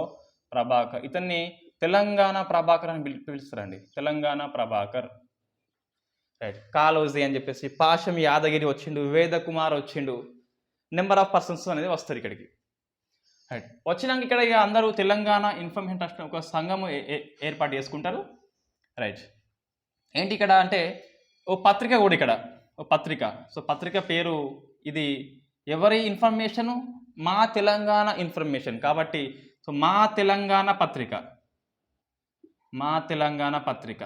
ప్రభాకర్, ఇతన్ని తెలంగాణ ప్రభాకర్ అని పిలుస్తారండి. తెలంగాణ ప్రభాకర్, రైట్. కాళోజీ అని చెప్పేసి పాశం యాదగిరి వచ్చిండు, వేద కుమార్ వచ్చిండు, నెంబర్ ఆఫ్ పర్సన్స్ అనేది వస్తారు ఇక్కడికి, రైట్. వచ్చినాక ఇక్కడ ఇక అందరూ తెలంగాణ ఇన్ఫర్మేషన్ ట్రస్ట్ ఒక సంఘం ఏర్పాటు చేసుకుంటారు, రైట్. ఏంటి ఇక్కడ అంటే ఓ పత్రిక కూడా ఇక్కడ ఓ పత్రిక. సో పత్రిక పేరు ఇది ఎవరి ఇన్ఫర్మేషను? మా తెలంగాణ ఇన్ఫర్మేషన్ కాబట్టి సో మా తెలంగాణ పత్రిక, మా తెలంగాణ పత్రిక.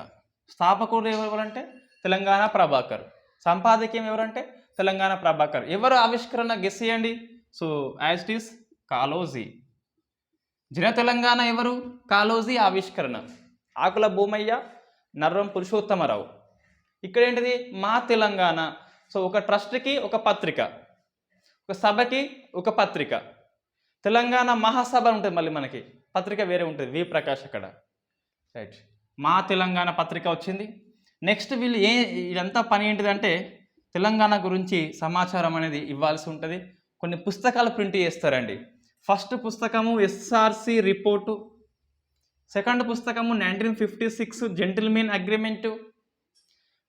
స్థాపకుడు ఎవరంటే తెలంగాణ ప్రభాకర్, సంపాదకీయం ఎవరంటే తెలంగాణ ప్రభాకర్. ఎవరు ఆవిష్కరణ గెస్ చేయండి? So as it is Kaloji. జన తెలంగాణ ఎవరు? కాళోజీ ఆవిష్కరణ. ఆకుల భూమయ్య, నర్రం పురుషోత్తమరావు. ఇక్కడ ఏంటిది? మా తెలంగాణ. సో ఒక ట్రస్ట్కి ఒక పత్రిక, ఒక సభకి ఒక పత్రిక. తెలంగాణ మహాసభ ఉంటుంది, మళ్ళీ మనకి పత్రిక వేరే ఉంటుంది, వి ప్రకాష్ అక్కడ, రైట్. మా తెలంగాణ పత్రిక వచ్చింది. నెక్స్ట్ వీళ్ళు ఇదంతా పని ఏంటిదంటే తెలంగాణ గురించి సమాచారం అనేది ఇవ్వాల్సి ఉంటుంది. కొన్ని పుస్తకాలు ప్రింట్ చేస్తారండి. ఫస్ట్ పుస్తకము ఎస్ఆర్సి రిపోర్టు, సెకండ్ పుస్తకము 1956 జెంటిల్మెన్ అగ్రిమెంటు,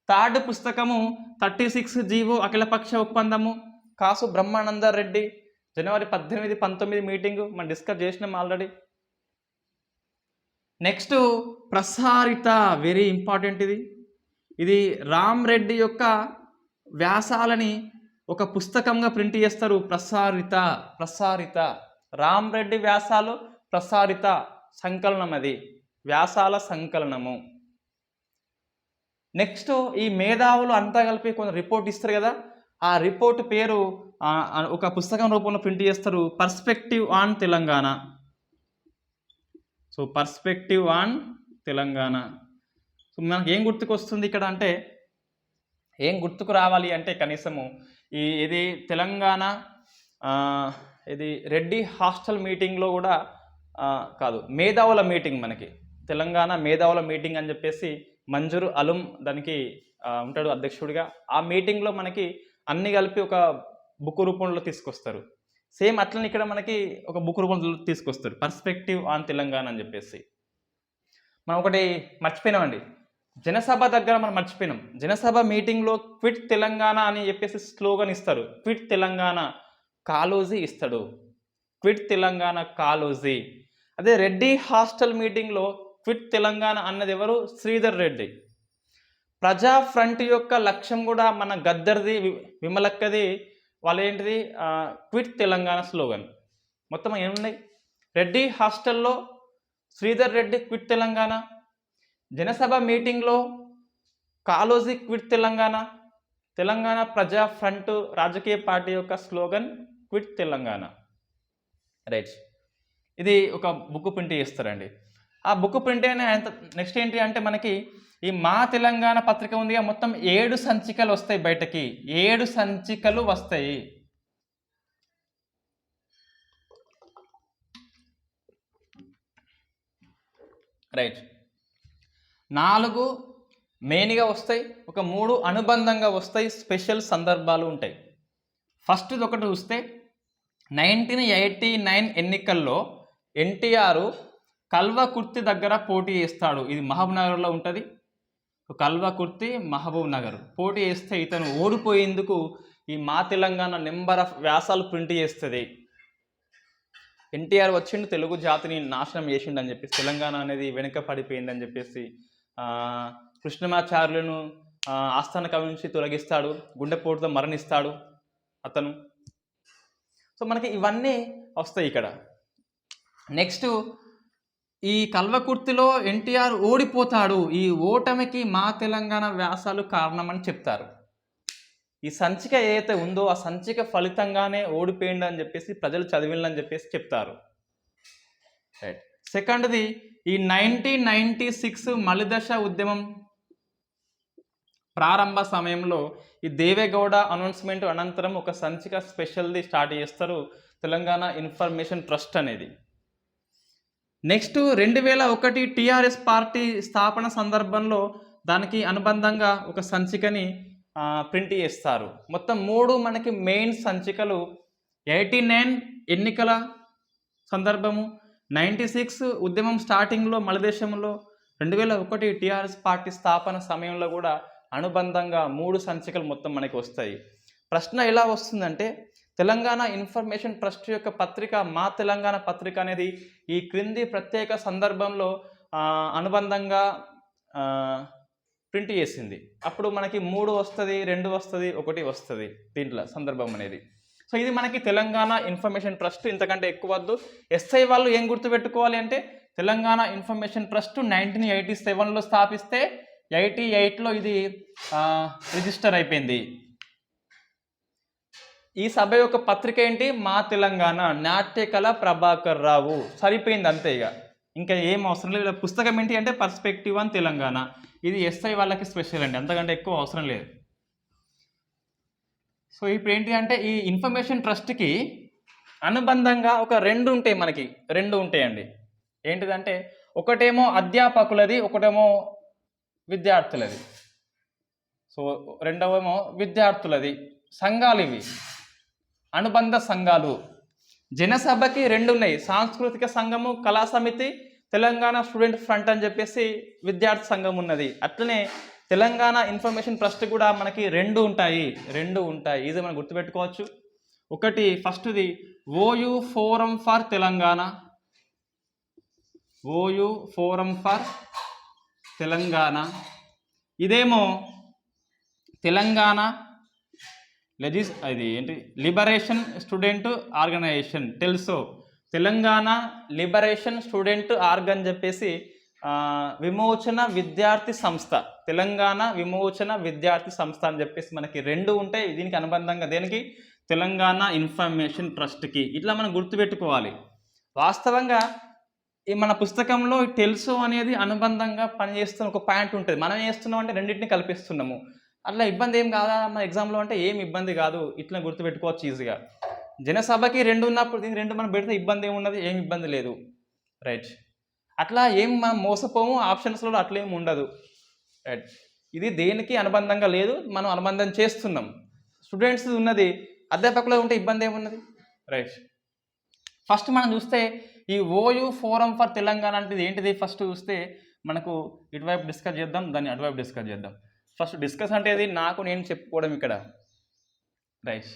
థర్డ్ పుస్తకము 36 జీవో అఖిలపక్ష ఒప్పందము, కాసు బ్రహ్మానందరెడ్డి జనవరి 18, 19 మీటింగు మనం డిస్కస్ చేసినాం ఆల్రెడీ. నెక్స్ట్ ప్రసారిత, వెరీ ఇంపార్టెంట్ ఇది రామ్ రెడ్డి యొక్క వ్యాసాలని ఒక పుస్తకంగా ప్రింట్ చేస్తారు. ప్రసారిత రామ్ రెడ్డి వ్యాసాలు ప్రసారిత సంకలనం, అది వ్యాసాల సంకలనము. నెక్స్ట్ ఈ మేధావులు అంతా కలిపి కొంత రిపోర్ట్ ఇస్తారు కదా, ఆ రిపోర్ట్ పేరు ఒక పుస్తకం రూపంలో ప్రింట్ చేస్తారు, perspective on Telangana. So perspective on Telangana. So మనకు ఏం గుర్తుకు వస్తుంది ఇక్కడ అంటే, ఏం గుర్తుకు రావాలి అంటే కనీసము ఇది తెలంగాణ ఇది రెడ్డి హాస్టల్ మీటింగ్లో కూడా కాదు, మేధావుల మీటింగ్, మనకి తెలంగాణ మేధావుల మీటింగ్ అని చెప్పేసి మంజూర్ అలుం దానికి ఉంటాడు అధ్యక్షుడిగా. ఆ మీటింగ్లో మనకి అన్ని కలిపి ఒక బుక్ రూపంలో తీసుకొస్తారు. సేమ్ అట్లనే ఇక్కడ మనకి ఒక బుక్ రూపంలో తీసుకొస్తారు, పర్స్పెక్టివ్ ఆన్ తెలంగాణ అని చెప్పేసి. మనం ఒకటి మర్చిపోయినామండి, జనసభ దగ్గర మనం మర్చిపోయినాం. జనసభ మీటింగ్లో క్విట్ తెలంగాణ అని చెప్పేసి స్లోగన్ ఇస్తారు. క్విట్ తెలంగాణ కాళోజీ ఇస్తాడు, క్విట్ తెలంగాణ కాళోజీ. అదే రెడ్డి హాస్టల్ మీటింగ్లో క్విట్ తెలంగాణ అన్నది ఎవరు? శ్రీధర్ రెడ్డి. ప్రజా ఫ్రంట్ యొక్క లక్ష్యం కూడా మన గద్దర్ది, విమలక్కది, వాళ్ళు ఏంటిది క్విట్ తెలంగాణ స్లోగన్. మొత్తం ఏమున్నాయి? రెడ్డి హాస్టల్లో శ్రీధర్ రెడ్డి క్విట్ తెలంగాణ, జనసభ మీటింగ్లో కాళోజీ క్విట్ తెలంగాణ, తెలంగాణ ప్రజా ఫ్రంట్ రాజకీయ పార్టీ యొక్క స్లోగన్ క్విట్ తెలంగాణ. రైట్, ఇది ఒక బుక్ ప్రింట్ చేస్తారండి. ఆ బుక్ ప్రింట్ అయిన నెక్స్ట్ ఏంటి అంటే మనకి ఈ మా తెలంగాణ పత్రిక ఉంది, మొత్తం 7 సంచికలు వస్తాయి బయటకి, 7 సంచికలు వస్తాయి. రైట్, 4 మెయిన్గా వస్తాయి, ఒక 3 అనుబంధంగా వస్తాయి, స్పెషల్ సందర్భాలు ఉంటాయి. ఫస్ట్ ఒకటి చూస్తే 1989 ఎన్నికల్లో ఎన్టీఆర్ కల్వకుర్తి దగ్గర పోటీ చేస్తాడు. ఇది మహబూబ్ నగర్లో ఉంటుంది. కల్వకుర్తి మహబూబ్ నగర్ పోటీ చేస్తే ఇతను ఓడిపోయేందుకు ఈ మా తెలంగాణ నెంబర్ ఆఫ్ వ్యాసాలు ప్రింట్ చేస్తుంది. ఎన్టీఆర్ వచ్చిండు, తెలుగు జాతిని నాశనం చేసిండు అని చెప్పేసి, తెలంగాణ అనేది వెనుక పడిపోయిందని చెప్పేసి కృష్ణమాచార్యులను ఆస్థాన కవి నుంచి తొలగిస్తాడు, గుండెపోటుతో మరణిస్తాడు అతను. సో మనకి ఇవన్నీ వస్తాయి ఇక్కడ. నెక్స్ట్ ఈ కల్వకుర్తిలో ఎన్టీఆర్ ఓడిపోతాడు, ఈ ఓటమికి మా తెలంగాణ వ్యాసాలు కారణమని చెప్తారు. ఈ సంచిక ఏదైతే ఉందో ఆ సంచిక ఫలితంగానే ఓడిపోయింది అని చెప్పేసి ప్రజలు చదివిందని చెప్పేసి చెప్తారు. రైట్, సెకండ్ది ఈ 1996 మలిదశ ఉద్యమం ప్రారంభ సమయంలో ఈ దేవేగౌడ అనౌన్స్మెంట్ అనంతరం ఒక సంచిక స్పెషల్ది స్టార్ట్ చేస్తారు, తెలంగాణ ఇన్ఫర్మేషన్ ట్రస్ట్ అనేది. నెక్స్ట్ 2001 టీఆర్ఎస్ పార్టీ స్థాపన సందర్భంలో దానికి అనుబంధంగా ఒక సంచికని ప్రింట్ చేస్తారు. మొత్తం 3 మనకి మెయిన్ సంచికలు. 89 ఎన్నికల సందర్భము, 96 ఉద్యమం స్టార్టింగ్లో మలదేశంలో, 2001 టీఆర్ఎస్ పార్టీ స్థాపన సమయంలో కూడా అనుబంధంగా 3 సంచికలు మొత్తం మనకి వస్తాయి. ప్రశ్న ఎలా వస్తుందంటే, తెలంగాణ ఇన్ఫర్మేషన్ ట్రస్ట్ యొక్క పత్రిక మా తెలంగాణ పత్రిక అనేది ఈ క్రింది ప్రత్యేక సందర్భంలో అనుబంధంగా ప్రింట్ చేసింది. అప్పుడు మనకి 3 వస్తుంది, 2 వస్తుంది, 1 వస్తుంది దీంట్లో సందర్భం అనేది. సో ఇది మనకి తెలంగాణ ఇన్ఫర్మేషన్ ట్రస్ట్. ఇంతకంటే ఎక్కువ వద్దు. ఎస్ఐ వాళ్ళు ఏం గుర్తుపెట్టుకోవాలి అంటే, తెలంగాణ ఇన్ఫర్మేషన్ ట్రస్ట్ 1987లో స్థాపిస్తే 88లో ఇది రిజిస్టర్ అయిపోయింది. ఈ సభ యొక్క పత్రిక ఏంటి? మా తెలంగాణ, నాట్యకళ ప్రభాకర్ రావు. సరిపోయింది అంతే, ఇంకా ఏం అవసరం లేదు. పుస్తకం ఏంటి అంటే పర్స్పెక్టివ్ ఆన్ తెలంగాణ. ఇది ఎస్ఐ వాళ్ళకి స్పెషల్ అండి, అంతకంటే ఎక్కువ అవసరం లేదు. సో ఇప్పుడు ఏంటి అంటే, ఈ ఇన్ఫర్మేషన్ ట్రస్ట్కి అనుబంధంగా ఒక 2 ఉంటాయి, మనకి 2 ఉంటాయండి. ఏంటిదంటే, ఒకటేమో అధ్యాపకులది, ఒకటేమో విద్యార్థులది. సో రెండవేమో విద్యార్థులది. సంఘాలు ఇవి అనుబంధ సంఘాలు. జనసభకి రెండు ఉన్నాయి, సాంస్కృతిక సంఘము, కళా సమితి, తెలంగాణ స్టూడెంట్ ఫ్రంట్ అని చెప్పేసి విద్యార్థి సంఘం ఉన్నది. అట్లనే తెలంగాణ ఇన్ఫర్మేషన్ ట్రస్ట్ కూడా మనకి రెండు ఉంటాయి. ఇది మనం గుర్తుపెట్టుకోవచ్చు. ఒకటి ఫస్ట్ది OU forum for Telangana, OU forum for Telangana. ఇదేమో తెలంగాణ అది ఏంటి లిబరేషన్ స్టూడెంట్ ఆర్గనైజేషన్, తెలుసో తెలంగాణ లిబరేషన్ స్టూడెంట్ ఆర్గన్ చెప్పేసి విమోచన విద్యార్థి సంస్థ, తెలంగాణ విమోచన విద్యార్థి సంస్థ అని చెప్పేసి మనకి రెండు ఉంటాయి. దీనికి అనుబంధంగా దేనికి తెలంగాణ ఇన్ఫర్మేషన్ ట్రస్ట్కి. ఇట్లా మనం గుర్తుపెట్టుకోవాలి. వాస్తవంగా ఈ మన పుస్తకంలో తెలుసు అనేది అనుబంధంగా పనిచేస్తున్న ఒక పాయింట్ ఉంటుంది. మనం ఏం చేస్తున్నాం అంటే రెండింటిని కల్పిస్తున్నాము. అట్లా ఇబ్బంది ఏం కాదా మన ఎగ్జామ్లో అంటే ఏం ఇబ్బంది కాదు, ఇట్లా గుర్తుపెట్టుకోవచ్చు ఈజీగా. జనసభకి రెండు ఉన్నప్పుడు దీనికి రెండు మనం పెడితే ఇబ్బంది ఏమున్నది, ఏం ఇబ్బంది లేదు. రైట్, అట్లా ఏం మనం మోసపోము, ఆప్షన్స్లో అట్లా ఏమి ఉండదు. రైట్, ఇది దేనికి అనుబంధంగా లేదు, మనం అనుబంధం చేస్తున్నాం. స్టూడెంట్స్ ఉన్నది అధ్యాపకులు ఉంటే ఇబ్బంది ఏమున్నది. రైట్, ఫస్ట్ మనం చూస్తే ఈ ఓయూ ఫోరం ఫర్ తెలంగాణ అంటే ఏంటిది ఫస్ట్ చూస్తే మనకు ఇటువైపు డిస్కస్ చేద్దాం, దాన్ని అటువైపు డిస్కస్ చేద్దాం. ఫస్ట్ డిస్కస్ అంటే ఇది నాకు నేను చెప్పుకోవడం ఇక్కడ. రైట్,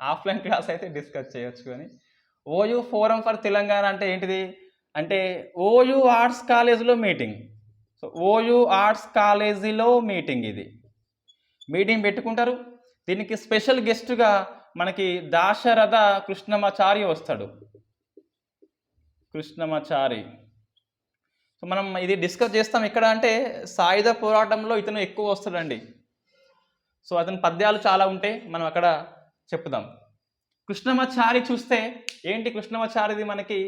ఆఫ్లైన్ క్లాస్ అయితే డిస్కస్ చేయొచ్చు, కానీ ఓయూ ఫోరం ఫర్ తెలంగాణ అంటే ఏంటిది అంటే ఓయూ ఆర్ట్స్ కాలేజీలో మీటింగ్. సో ఓయూ ఆర్ట్స్ కాలేజీలో మీటింగ్, ఇది మీటింగ్ పెట్టుకుంటారు. దీనికి స్పెషల్ గెస్ట్గా మనకి దాశరథ కృష్ణమాచారి వస్తాడు, కృష్ణమాచారి. సో మనం ఇది డిస్కస్ చేస్తాం ఇక్కడ అంటే సాయుధ పోరాటంలో ఇతను ఎక్కువ వస్తాడండి. సో అతని పద్యాలు చాలా ఉంటాయి, మనం అక్కడ చెప్పుదాం. కృష్ణమాచారి చూస్తే ఏంటి కృష్ణమాచారిది మనకి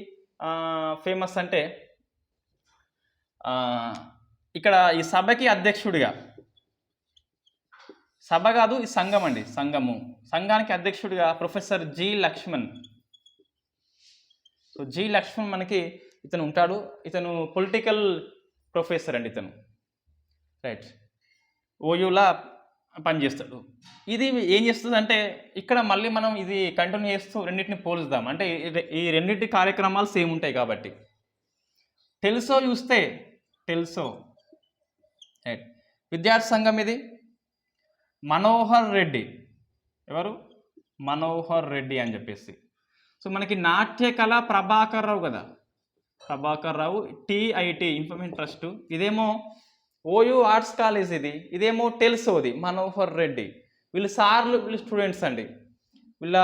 ఫేమస్ అంటే ఇక్కడ ఈ సభకి అధ్యక్షుడిగా, సభ కాదు ఈ సంఘం అండి, సంఘానికి అధ్యక్షుడిగా professor G Lakshman. So G Lakshman మనకి ఇతను ఉంటాడు. ఇతను పొలిటికల్ ప్రొఫెసర్ అండి ఇతను. రైట్, ఓయూలా పనిచేస్తాడు. ఇది ఏం చేస్తుంది అంటే ఇక్కడ మళ్ళీ మనం ఇది కంటిన్యూ చేస్తూ రెండింటిని పోల్చుదాం. అంటే ఈ రెండింటి కార్యక్రమాలు సేమ్ ఉంటాయి కాబట్టి. తెలుసో చూస్తే తెలుసో రైట్, విద్యార్థి సంఘం ఇది. మనోహర్ రెడ్డి, ఎవరు మనోహర్ రెడ్డి అని చెప్పేసి. సో మనకి నాట్యకళ ప్రభాకర్ రావు కదా, ప్రభాకర్ రావు టిఐటి ఇన్ఫర్మేషన్ ట్రస్ట్. ఇదేమో ఓయూ ఆర్ట్స్ కాలేజ్, ఇదేమో తెలుసోది మనోహర్ రెడ్డి. వీళ్ళు సార్లు, వీళ్ళు స్టూడెంట్స్ అండి. వీళ్ళ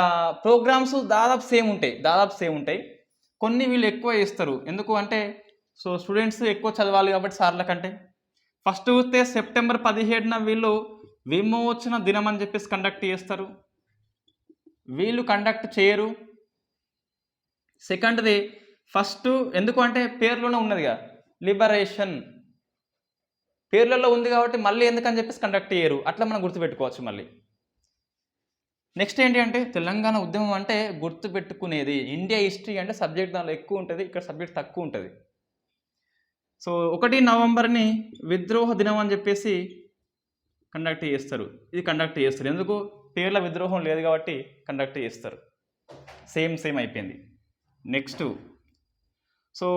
ప్రోగ్రామ్స్ దాదాపు సేమ్ ఉంటాయి. కొన్ని వీళ్ళు ఎక్కువ చేస్తారు, ఎందుకు అంటే సో స్టూడెంట్స్ ఎక్కువ చదవాలి కాబట్టి సార్ల కంటే. ఫస్ట్ చూస్తే సెప్టెంబర్ 17న వీళ్ళు విమోచన దినం అని చెప్పేసి కండక్ట్ చేస్తారు, వీళ్ళు కండక్ట్ చేయరు. సెకండ్ది ఫస్ట్ ఎందుకు అంటే పేర్లోనే ఉన్నదిగా లిబరేషన్, పేర్లలో ఉంది కాబట్టి మళ్ళీ ఎందుకని చెప్పేసి కండక్ట్ చేయరు, అట్లా మనం గుర్తుపెట్టుకోవచ్చు. మళ్ళీ నెక్స్ట్ ఏంటి అంటే తెలంగాణ ఉద్యమం అంటే గుర్తుపెట్టుకునేది. ఇండియా హిస్టరీ అంటే సబ్జెక్ట్ దానిలో ఎక్కువ ఉంటుంది, ఇక్కడ సబ్జెక్ట్ తక్కువ ఉంటుంది. సో 1 నవంబర్ని విద్రోహ దినం అని చెప్పేసి కండక్ట్ చేస్తారు. ఇది కండక్ట్ చేస్తారు ఎందుకు, పేర్ల విద్రోహం లేదు కాబట్టి కండక్ట్ చేస్తారు. సేమ్ అయిపోయింది. నెక్స్ట్ సో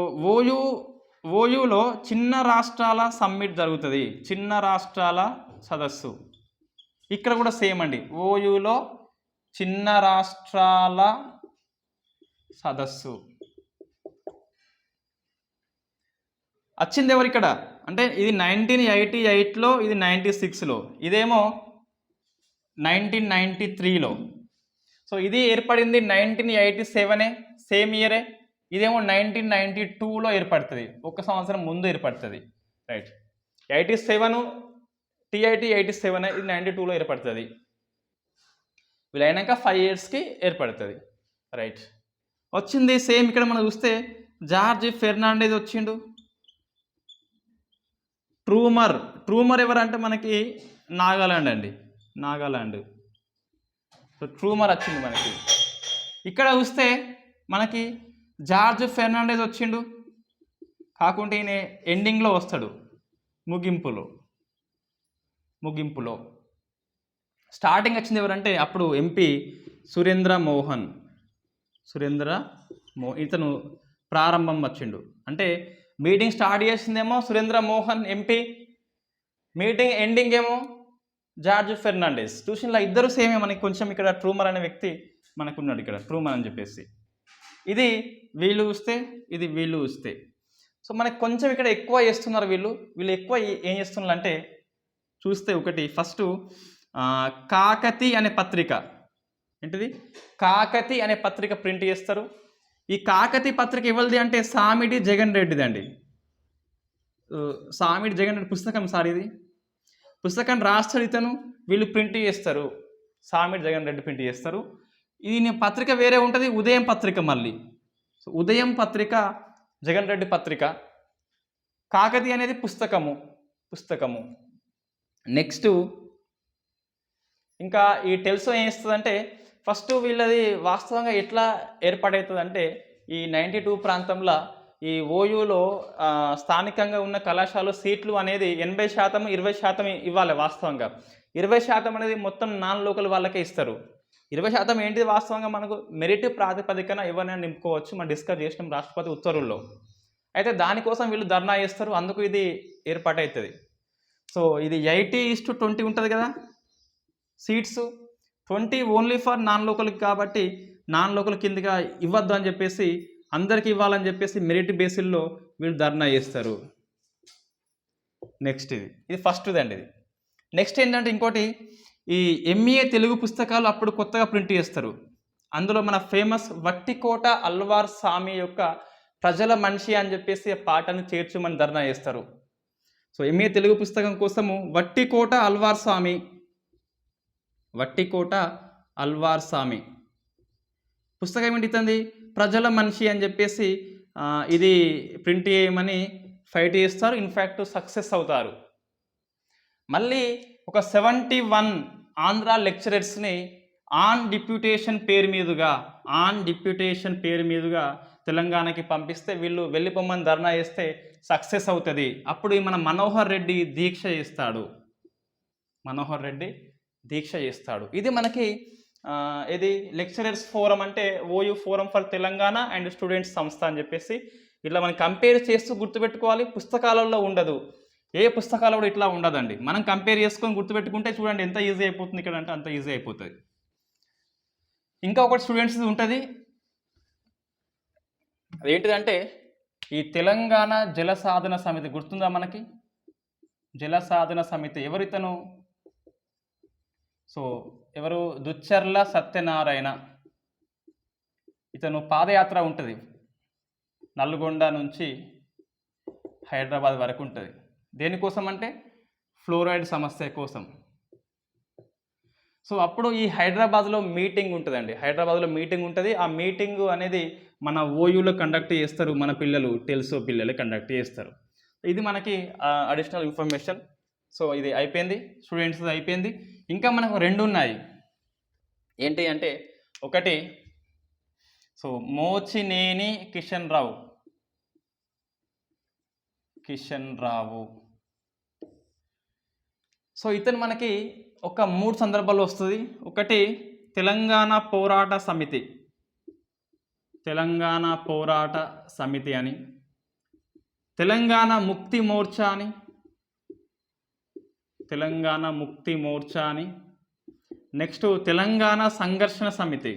ఓయూలో చిన్న రాష్ట్రాల సమ్మిట్ జరుగుతుంది, చిన్న రాష్ట్రాల సదస్సు. ఇక్కడ కూడా సేమ్ అండి, ఓయూలో చిన్న రాష్ట్రాల సదస్సు. వచ్చింది ఎవరు ఇక్కడ అంటే ఇది 1988లో, ఇది 96లో, ఇదేమో 1993లో. సో ఇది ఏర్పడింది 1987, సేమ్ ఇయరే. ఇదేమో 1992లో ఏర్పడుతుంది, ఒక సంవత్సరం ముందు ఏర్పడుతుంది. రైట్, 87 టిఐటి 87, ఇది 92లో ఏర్పడుతుంది. వీళ్ళైనాక 5 ఇయర్స్కి ఏర్పడుతుంది. రైట్, వచ్చింది సేమ్. ఇక్కడ మనం చూస్తే జార్జ్ ఫెర్నాండెజ్ వచ్చిండు. ట్రూమర్ ఎవరంటే మనకి నాగాలాండ్ అండి, నాగాలాండ్. సో ట్రూమర్ వచ్చింది మనకి. ఇక్కడ చూస్తే మనకి జార్జ్ ఫెర్నాండెజ్ వచ్చిండు, కాకుంటే ఈయన ఎండింగ్లో వస్తాడు, ముగింపులో. స్టార్టింగ్ వచ్చింది ఎవరంటే అప్పుడు ఎంపీ సురేంద్ర మోహన్. ఇతను ప్రారంభం వచ్చిండు. అంటే మీటింగ్ స్టార్ట్ చేసిందేమో Surendra Mohan MP, meeting ending ఏమో జార్జ్ ఫెర్నాండెస్. ట్యూషన్లో ఇద్దరు సేమే. మనకి కొంచెం ఇక్కడ ట్రూమర్ అనే వ్యక్తి మనకున్నాడు, ఇక్కడ ట్రూమర్ అని చెప్పేసి. ఇది వీళ్ళు చూస్తే, ఇది వీళ్ళు చూస్తే. సో మనకి కొంచెం ఇక్కడ ఎక్కువ చేస్తున్నారు వీళ్ళు ఎక్కువ ఏం చేస్తున్నారు అంటే చూస్తే ఒకటి ఫస్ట్ కాకతి అనే పత్రిక, ఏంటిది కాకతి అనే పత్రిక ప్రింట్ చేస్తారు. ఈ కాకతి పత్రిక ఎవరిది అంటే సామిడి జగన్ రెడ్డిది అండి. సామిడి జగన్ రెడ్డి పుస్తకం సార్, ఇది పుస్తకం రాస్తాడు ఇతను, వీళ్ళు ప్రింట్ చేస్తారు. సామిడి జగన్ రెడ్డి ప్రింట్ చేస్తారు. ఇది పత్రిక వేరే ఉంటుంది, ఉదయం పత్రిక మళ్ళీ. సో ఉదయం పత్రిక జగన్ రెడ్డి పత్రిక, కాకతి అనేది పుస్తకము. నెక్స్ట్ ఇంకా ఈ టెల్సో ఏం చేస్తుందంటే ఫస్ట్ వీళ్ళది వాస్తవంగా ఎట్లా ఏర్పాటవుతుంది అంటే ఈ 92 ప్రాంతంలో ఈ ఓయూలో స్థానికంగా ఉన్న కళాశాల సీట్లు అనేది 80%, 20% ఇవ్వాలి. వాస్తవంగా 20% అనేది మొత్తం నాన్ లోకల్ వాళ్ళకే ఇస్తారు. 20% ఏంటిది వాస్తవంగా మనకు మెరిట్ ప్రాతిపదికన ఎవరైనా నింపుకోవచ్చు. మనం డిస్కస్ చేసినాం రాష్ట్రపతి ఉత్తర్వుల్లో. అయితే దానికోసం వీళ్ళు ధర్నా చేస్తారు, అందుకు ఇది ఏర్పాటవుతుంది. సో ఇది 80:20 ఉంటుంది కదా సీట్స్, 20 ఓన్లీ ఫర్ నాన్ లోకల్కి, కాబట్టి నాన్ లోకల్ కిందగా ఇవ్వద్దు అని చెప్పేసి అందరికి ఇవ్వాలని చెప్పేసి మెరిట్ బేసిల్లో వీళ్ళు ధర్నా చేస్తారు. నెక్స్ట్ ఇది ఫస్ట్ది అండి. ఇది నెక్స్ట్ ఏంటంటే ఇంకోటి ఈ ఎంఏ తెలుగు పుస్తకాలు అప్పుడు కొత్తగా ప్రింట్ చేస్తారు. అందులో మన ఫేమస్ వట్టికోట అల్వార్ స్వామి యొక్క ప్రజల మనిషి అని చెప్పేసి ఆ పాటను చేర్చమని ధర్నా చేస్తారు. సో ఎంఏ తెలుగు పుస్తకం కోసము వట్టికోట అల్వార్ స్వామి పుస్తకం ఏంటి ప్రజల మనిషి అని చెప్పేసి ఇది ప్రింట్ చేయమని ఫైట్ చేస్తారు. ఇన్ఫ్యాక్ట్ సక్సెస్ అవుతారు. మళ్ళీ ఒక 71 ఆంధ్ర లెక్చరర్స్ని ఆన్ డిప్యూటేషన్ పేరు మీదుగా తెలంగాణకి పంపిస్తే వీళ్ళు వెళ్ళిపోమని ధర్నా చేస్తే సక్సెస్ అవుతుంది. అప్పుడు మన మనోహర్ రెడ్డి దీక్ష చేస్తాడు. ఇది మనకి ఇది లెక్చరర్స్ ఫోరం అంటే OU forum for Telangana and students సంస్థ అని చెప్పేసి ఇట్లా మనం కంపేర్ చేస్తూ గుర్తుపెట్టుకోవాలి. పుస్తకాలలో ఉండదు, ఏ పుస్తకాలు కూడా ఇట్లా ఉండదండి. మనం కంపేర్ చేసుకొని గుర్తుపెట్టుకుంటే చూడండి ఎంత ఈజీ అయిపోతుంది ఇక్కడ అంటే అంత ఈజీ అయిపోతుంది. ఇంకా ఒకటి స్టూడెంట్స్ ఉంటుంది, అదేంటిదంటే ఈ తెలంగాణ జలసాధన సమితి గుర్తుందా మనకి? జలసాధన సమితి ఎవరితను? సో ఎవరు? దుచ్చర్ల సత్యనారాయణ. ఇతను పాదయాత్ర ఉంటుంది, నల్గొండ నుంచి హైదరాబాద్ వరకు ఉంటుంది. దేనికోసం అంటే ఫ్లోరైడ్ సమస్య కోసం. సో అప్పుడు ఈ హైదరాబాద్లో మీటింగ్ ఉంటుందండి. ఆ మీటింగ్ అనేది మన ఓయూలో కండక్ట్ చేస్తారు, మన పిల్లలు టెల్సో పిల్లలు కండక్ట్ చేస్తారు. ఇది మనకి అడిషనల్ ఇన్ఫర్మేషన్. సో ఇది అయిపోయింది, స్టూడెంట్స్ అయిపోయింది. ఇంకా మనకు 2 ఉన్నాయి. ఏంటి అంటే ఒకటి సో మోచినేని కిషన్ రావు. సో ఇతను మనకి ఒక 3 సందర్భాల్లో వస్తుంది. ఒకటి తెలంగాణ పోరాట సమితి అని, తెలంగాణ ముక్తి మోర్చా అని, నెక్స్ట్ తెలంగాణ సంఘర్షణ సమితి.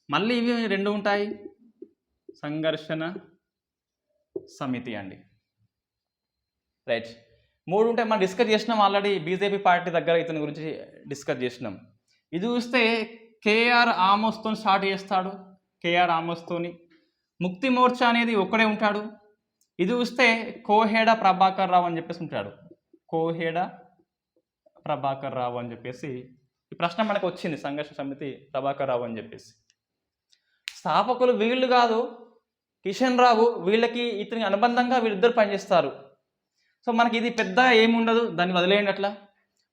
మళ్ళీ ఇవి 2 ఉంటాయి, సంఘర్షణ సమితి అండి. రైట్, 3 ఉంటాయి. మనం డిస్కస్ చేసినాం ఆల్రెడీ, బీజేపీ పార్టీ దగ్గర ఇతని గురించి డిస్కస్ చేసినాం. ఇది చూస్తే కేఆర్ ఆమోస్తో స్టార్ట్ చేస్తాడు, ముక్తి మోర్చా అనేది ఒక్కడే ఉంటాడు. ఇది చూస్తే కోహెడ ప్రభాకర్ రావు అని చెప్పేసి ఉంటాడు, ఈ ప్రశ్న మనకు వచ్చింది, సంఘర్షణ సమితి ప్రభాకర్ రావు అని చెప్పేసి. స్థాపకులు వీళ్ళు కాదు, కిషన్ రావు, వీళ్ళకి ఇతనికి అనుబంధంగా వీళ్ళిద్దరు పనిచేస్తారు. సో మనకి ఇది పెద్ద ఏముండదు, దాన్ని వదిలేయండి అట్లా.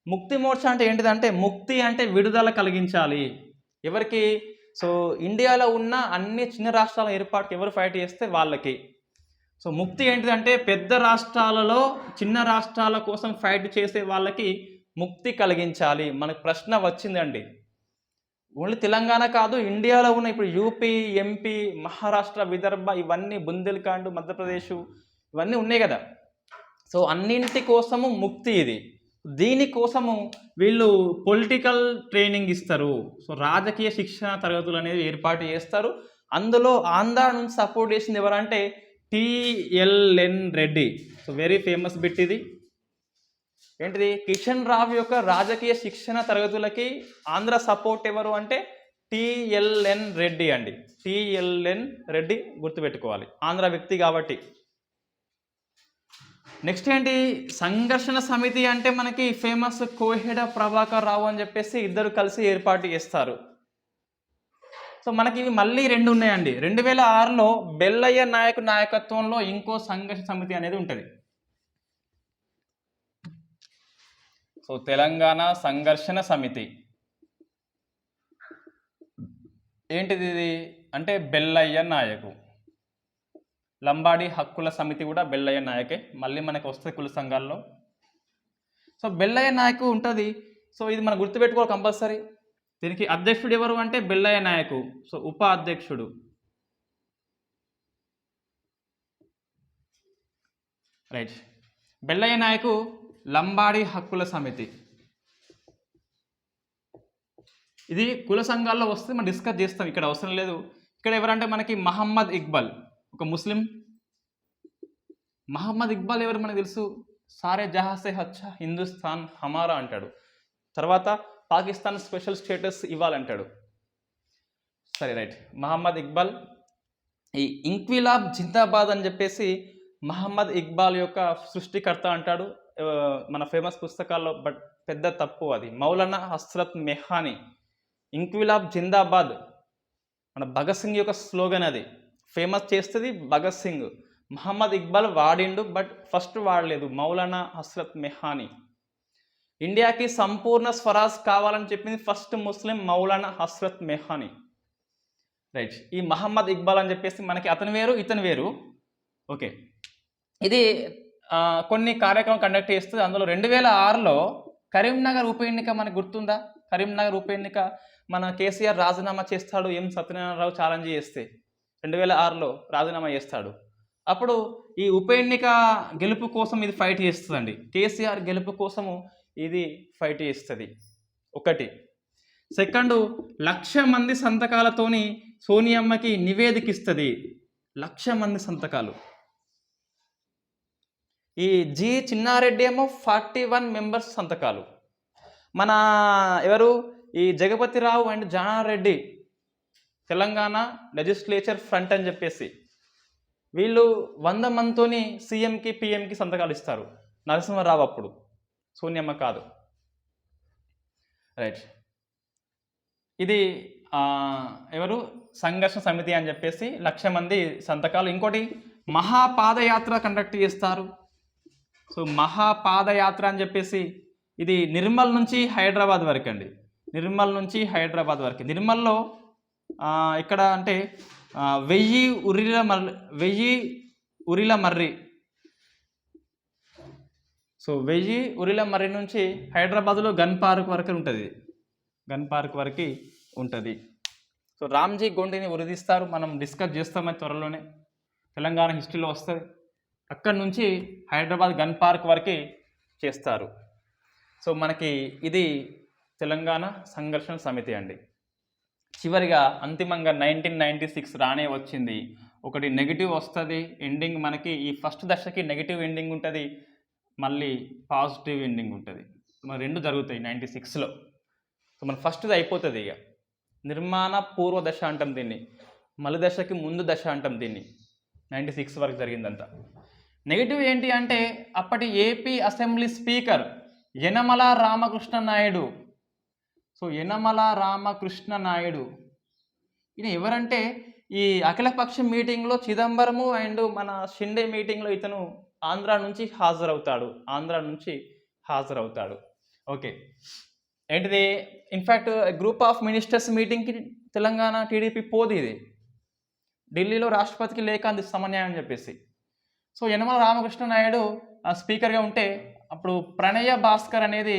ముక్తి మోర్చా అంటే ఏంటిదంటే ముక్తి అంటే విడుదల కలిగించాలి ఎవరికి? సో ఇండియాలో ఉన్న అన్ని చిన్న రాష్ట్రాల ఏర్పాటుకి ఎవరు ఫైట్ చేస్తే వాళ్ళకి. సో ముక్తి ఏంటిదంటే పెద్ద రాష్ట్రాలలో చిన్న రాష్ట్రాల కోసం ఫైట్ చేసే వాళ్ళకి ముక్తి కలిగించాలి. మనకు ప్రశ్న వచ్చిందండి. ఓన్లీ తెలంగాణ కాదు, ఇండియాలో ఉన్న ఇప్పుడు యూపీ, ఎంపీ, మహారాష్ట్ర, విదర్భ ఇవన్నీ, బుందేల్ఖండ్, మధ్యప్రదేశ్ ఇవన్నీ ఉన్నాయి కదా. సో అన్నింటి కోసము ముక్తి ఇది. దీనికోసము వీళ్ళు పొలిటికల్ ట్రైనింగ్ ఇస్తారు. సో రాజకీయ శిక్షణ తరగతులు అనేది ఏర్పాటు చేస్తారు. అందులో ఆంధ్ర నుంచి సపోర్ట్ చేసింది ఎవరంటే TLN Reddy. So very famous bit ఇది. ఏంటిది? కిషన్ రావు యొక్క రాజకీయ శిక్షణ తరగతులకి ఆంధ్ర సపోర్ట్ ఎవరు అంటే టిఎల్ఎన్ రెడ్డి అండి. టిఎల్ఎన్ రెడ్డి గుర్తుపెట్టుకోవాలి, ఆంధ్ర వ్యక్తి కాబట్టి. నెక్స్ట్ ఏంటి? సంఘర్షణ సమితి అంటే మనకి ఫేమస్ కోహెడ ప్రభాకర్ రావు అని చెప్పేసి ఇద్దరు కలిసి ఏర్పాటు చేస్తారు. సో మనకి ఇవి మళ్ళీ 2 ఉన్నాయండి. 2006లో బెల్లయ్య నాయక్ నాయకత్వంలో ఇంకో సంఘర్షణ సమితి అనేది ఉంటుంది. సో తెలంగాణ సంఘర్షణ సమితి ఏంటిది ఇది అంటే బెల్లయ్య నాయకు. లంబాడి హక్కుల సమితి కూడా బెల్లయ్య నాయకే, మళ్ళీ మనకు వస్తుంది కుల సంఘాల్లో. సో బెల్లయ్య నాయకు ఉంటుంది. సో ఇది మనం గుర్తుపెట్టుకోవాలి కంపల్సరీ. దీనికి అధ్యక్షుడు ఎవరు అంటే బెల్లయ్య నాయకు. సో ఉప అధ్యక్షుడు రైట్. బెల్లయ్య నాయకు లంబాడి హక్కుల సమితి. ఇది కుల సంఘాల్లో వస్తే మనం డిస్కస్ చేస్తాం, ఇక్కడ అవసరం లేదు. ఇక్కడ ఎవరంటే మనకి మహమ్మద్ ఇక్బాల్, ఒక ముస్లిం. మహమ్మద్ ఇక్బాల్ ఎవరు మనకు తెలుసు, సారే జహాసే హచ్చా హిందుస్థాన్ హమారా అంటాడు. తర్వాత పాకిస్తాన్ స్పెషల్ స్టేటస్ ఇవ్వాలంటాడు. సరే రైట్. మహమ్మద్ ఇక్బాల్ ఈ ఇంక్విలాబ్ జిందాబాద్ అని చెప్పేసి మహమ్మద్ ఇక్బాల్ యొక్క సృష్టికర్త అంటాడు మన ఫేమస్ పుస్తకాల్లో. బట్ పెద్ద తప్పు అది. మౌలానా హస్రత్ మెహానీ ఇంక్విలాబ్ జిందాబాద్ మన భగత్ సింగ్ యొక్క స్లోగన్, అది ఫేమస్ చేస్తుంది భగత్ సింగ్. మహమ్మద్ ఇక్బాల్ వాడిండు, బట్ ఫస్ట్ వాడలేదు మౌలానా హస్రత్ మెహానీ. ఇండియాకి సంపూర్ణ స్వరాజ్ కావాలని చెప్పింది first Muslim Maulana Hasrat Mohani right. ఈ మహమ్మద్ ఇక్బాల్ అని చెప్పేసి మనకి అతను వేరు ఇతను వేరు. ఓకే, ఇది కొన్ని కార్యక్రమం కండక్ట్ చేస్తుంది. అందులో 2006లో కరీంనగర్ ఉప ఎన్నిక మనకు గుర్తుందా? కరీంనగర్ ఉప ఎన్నిక మన కేసీఆర్ రాజీనామా చేస్తాడు, ఎం సత్యనారాయణరావు ఛాలెంజ్ చేస్తే 2006లో రాజీనామా చేస్తాడు. అప్పుడు ఈ ఉప ఎన్నిక గెలుపు కోసం ఇది ఫైట్ చేస్తుందండి. కేసీఆర్ గెలుపు కోసము ఇది ఫైట్ చేస్తుంది. ఒకటి. సెకండ్, 1,00,000 మంది సంతకాలతోని సోనియమ్మకి నివేదిక ఇస్తుంది. 1,00,000 మంది సంతకాలు. ఈ జి చిన్నారెడ్డి ఏమో 41 మెంబర్స్ సంతకాలు. మన ఎవరు ఈ Jagapathi Rao and Jana Reddy Telangana legislature front అని చెప్పేసి వీళ్ళు 100 మందితోని సీఎంకి పిఎంకి సంతకాలు ఇస్తారు. నరసింహారావు అప్పుడు, సోనియమ్మ కాదు రైట్. ఇది ఎవరు సంఘర్షణ సమితి అని చెప్పేసి 1,00,000 మంది సంతకాలు. ఇంకోటి మహాపాదయాత్ర కండక్ట్ చేస్తారు. సో మహాపాదయాత్ర అని చెప్పేసి ఇది నిర్మల్ నుంచి హైదరాబాద్ వరకు అండి. నిర్మల్ నుంచి హైదరాబాద్ వరకు. నిర్మల్లో ఇక్కడ అంటే 1000 ఉరిల మర్రి. సో 1000 ఉరిల మర్రి నుంచి హైదరాబాద్లో గన్ పార్క్ వరకు ఉంటుంది. గన్ పార్క్ వరకు ఉంటుంది. సో రామ్జీ గోండిని ఉరిదీస్తారు. మనం డిస్కస్ చేస్తామని త్వరలోనే, తెలంగాణ హిస్టరీలో వస్తుంది. అక్కడి నుంచి హైదరాబాద్ గన్ పార్క్ వరకు చేస్తారు. సో మనకి ఇది తెలంగాణ సంఘర్షణ సమితి అండి. చివరిగా అంతిమంగా 1996 రానే వచ్చింది. ఒకటి నెగిటివ్ వస్తుంది ఎండింగ్. మనకి ఈ ఫస్ట్ దశకి నెగిటివ్ ఎండింగ్ ఉంటుంది, మళ్ళీ పాజిటివ్ ఎండింగ్ ఉంటుంది. మన 2 జరుగుతాయి 96లో. సో మన ఫస్ట్ది అయిపోతుంది. ఇక నిర్మాణ పూర్వ దశ అంటాం దీన్ని, మలి దశకి ముందు దశ అంటాం దీన్ని. 96 వరకు జరిగిందంతా. నెగిటివ్ ఏంటి అంటే అప్పటి AP assembly speaker Yanamala Ramakrishna Naidu. So Yanamala Ramakrishna Naidu ఈయన ఎవరంటే ఈ అఖిలపక్ష మీటింగ్లో చిదంబరము అండ్ మన షిండే మీటింగ్లో ఇతను ఆంధ్ర నుంచి హాజరవుతాడు. ఓకే, ఏంటిది? ఇన్ఫ్యాక్ట్ గ్రూప్ ఆఫ్ మినిస్టర్స్ మీటింగ్కి తెలంగాణ టీడీపీ పోదు. ఇది ఢిల్లీలో రాష్ట్రపతికి లేఖ అందిస్తామని అని చెప్పేసి. సో యనమల రామకృష్ణ నాయుడు స్పీకర్గా ఉంటే అప్పుడు ప్రణయ భాస్కర్ అనేది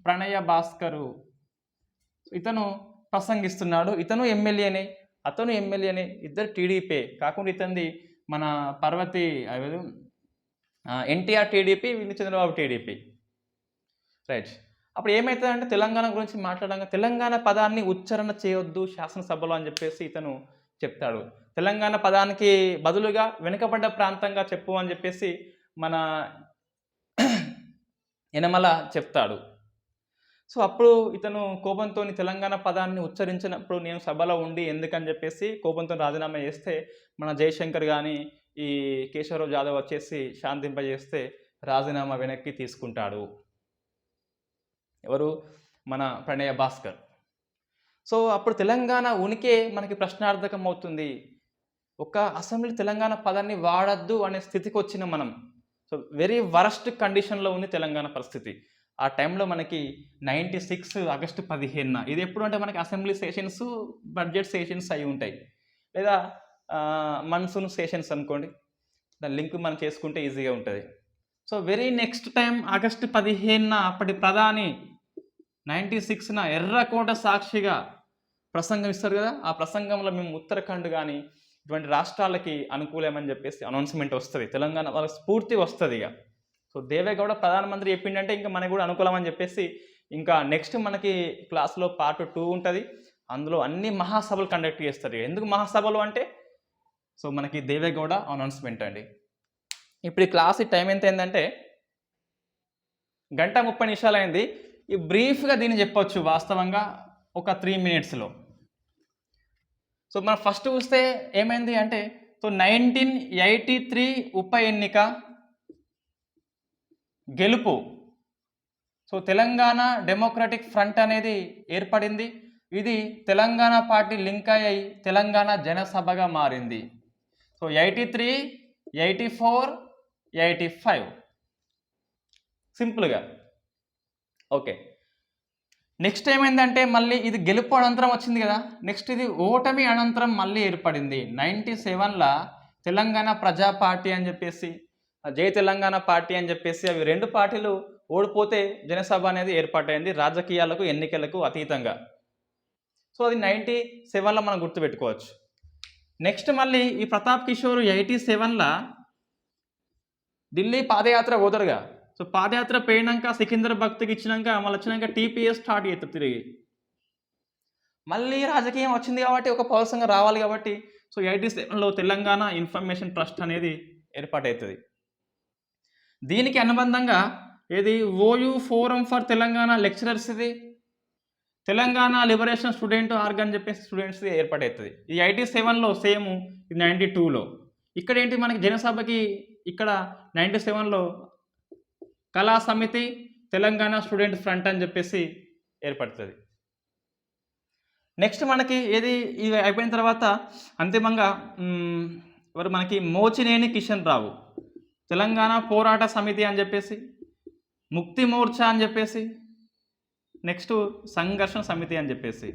ప్రణయ భాస్కరు ఇతను ప్రసంగిస్తున్నాడు. ఇతను ఎమ్మెల్యేనే, అతను ఎమ్మెల్యేనే, ఇద్దరు టీడీపీ. కాకుండా ఇతనిది మన పర్వతి ఎన్టీఆర్ టీడీపీ, వీళ్ళు చంద్రబాబు టీడీపీ. రైట్. అప్పుడు ఏమవుతుందంటే తెలంగాణ గురించి మాట్లాడంగా తెలంగాణ పదాన్ని ఉచ్చారణ చేయొద్దు శాసనసభలో అని చెప్పేసి ఇతను చెప్తాడు. తెలంగాణ పదానికి బదులుగా వెనుకబడ్డ ప్రాంతంగా చెప్పు అని చెప్పేసి మన యనమల చెప్తాడు. సో అప్పుడు ఇతను కోపంతో తెలంగాణ పదాన్ని ఉచ్చరించినప్పుడు నేను సభలో ఉండి ఎందుకని చెప్పేసి కోపంతో రాజీనామా చేస్తే మన జయశంకర్ కానీ ఈ కేశవరావు జాదవ్ వచ్చేసి శాంతింపజేస్తే రాజీనామా వెనక్కి తీసుకుంటాడు. ఎవరు? మన ప్రణయ భాస్కర్. సో అప్పుడు తెలంగాణ ఉనికే మనకి ప్రశ్నార్థకం అవుతుంది. ఒక అసెంబ్లీ తెలంగాణ పదాన్ని వాడద్దు అనే స్థితికి వచ్చిన మనం. సో వెరీ వరస్ట్ కండిషన్లో ఉంది తెలంగాణ పరిస్థితి. ఆ టైంలో మనకి 96 ఆగస్టు 15 ఇది ఎప్పుడు అంటే మనకి అసెంబ్లీ సెషన్స్, బడ్జెట్ సెషన్స్ అయి ఉంటాయి, లేదా మన్సూన్ సెషన్స్ అనుకోండి. దాని లింక్ మనం చేసుకుంటే ఈజీగా ఉంటుంది. So very next time August 15 అప్పటి ప్రధాని 96 ఎర్రకోట సాక్షిగా ప్రసంగం ఇస్తారు కదా. ఆ ప్రసంగంలో మేము ఉత్తరాఖండ్ కానీ ఇటువంటి రాష్ట్రాలకి అనుకూలమని చెప్పేసి అనౌన్స్మెంట్ వస్తుంది. తెలంగాణ వాళ్ళకి స్ఫూర్తి వస్తుంది. ఇక సో దేవేగౌడ ప్రధానమంత్రి చెప్పిండంటే ఇంకా మనకు కూడా అనుకూలమని చెప్పేసి ఇంకా నెక్స్ట్ మనకి క్లాస్లో పార్ట్ 2 ఉంటుంది. అందులో అన్ని మహాసభలు కండక్ట్ చేస్తారు. ఎందుకు మహాసభలు అంటే సో మనకి దేవేగౌడ అనౌన్స్మెంట్ అండి. ఇప్పుడు ఈ క్లాస్ టైం ఎంత అయిందంటే 1:30 అయింది. ఈ బ్రీఫ్గా దీన్ని చెప్పొచ్చు వాస్తవంగా ఒక 3 minutesలో. సో మనం ఫస్ట్ చూస్తే ఏమైంది అంటే సో 1983 ఉప ఎన్నిక గెలుపు. సో తెలంగాణ డెమోక్రటిక్ ఫ్రంట్ అనేది ఏర్పడింది. ఇది తెలంగాణ పార్టీ లింక్ అయ్యి తెలంగాణ జనసభగా మారింది. సో 83, 84, 85 సింపుల్గా. ఓకే. నెక్స్ట్ ఏమైందంటే మళ్ళీ ఇది గెలుపు అనంతరం వచ్చింది కదా. నెక్స్ట్ ఇది ఓటమి అనంతరం మళ్ళీ ఏర్పడింది. 97లో తెలంగాణ ప్రజా పార్టీ అని చెప్పేసి, జై తెలంగాణ పార్టీ అని చెప్పేసి అవి 2 పార్టీలు ఓడిపోతే జనసభ అనేది ఏర్పాటైంది రాజకీయాలకు, ఎన్నికలకు అతీతంగా. సో అది 97లో మనం గుర్తుపెట్టుకోవచ్చు. నెక్స్ట్ మళ్ళీ ఈ ప్రతాప్ కిషోర్ 87లో ఢిల్లీ పాదయాత్ర పోతారుగా. సో పాదయాత్ర పోయినాక సికిందర్ భక్తికి ఇచ్చినాక మళ్ళీ వచ్చినాక టీపీఎస్ స్టార్ట్ చేస్తారు తిరిగి. మళ్ళీ రాజకీయం వచ్చింది కాబట్టి ఒక పర్సన్గా రావాలి కాబట్టి సో 87లో తెలంగాణ ఇన్ఫర్మేషన్ ట్రస్ట్ అనేది ఏర్పాటవుతుంది. దీనికి అనుబంధంగా ఏది OU forum for Telangana lecturers, ఇది తెలంగాణ లిబరేషన్ స్టూడెంట్ ఆర్గన్ చెప్పేసి స్టూడెంట్స్ ఏర్పాటవుతుంది. ఈ 87లో సేమ్, ఇది 92లో. ఇక్కడ ఏంటి మనకి జనసభకి ఇక్కడ 97లో కళా సమితి తెలంగాణ స్టూడెంట్ ఫ్రంట్ అని చెప్పేసి ఏర్పడుతుంది. నెక్స్ట్ మనకి ఏది ఇది అయిపోయిన తర్వాత అంతిమంగా ఎవరు మనకి మోచినేని కిషన్ రావు తెలంగాణ పోరాట సమితి అని చెప్పేసి, ముక్తి మోర్చా అని చెప్పేసి, నెక్స్ట్ సంఘర్షణ సమితి అని చెప్పేసి.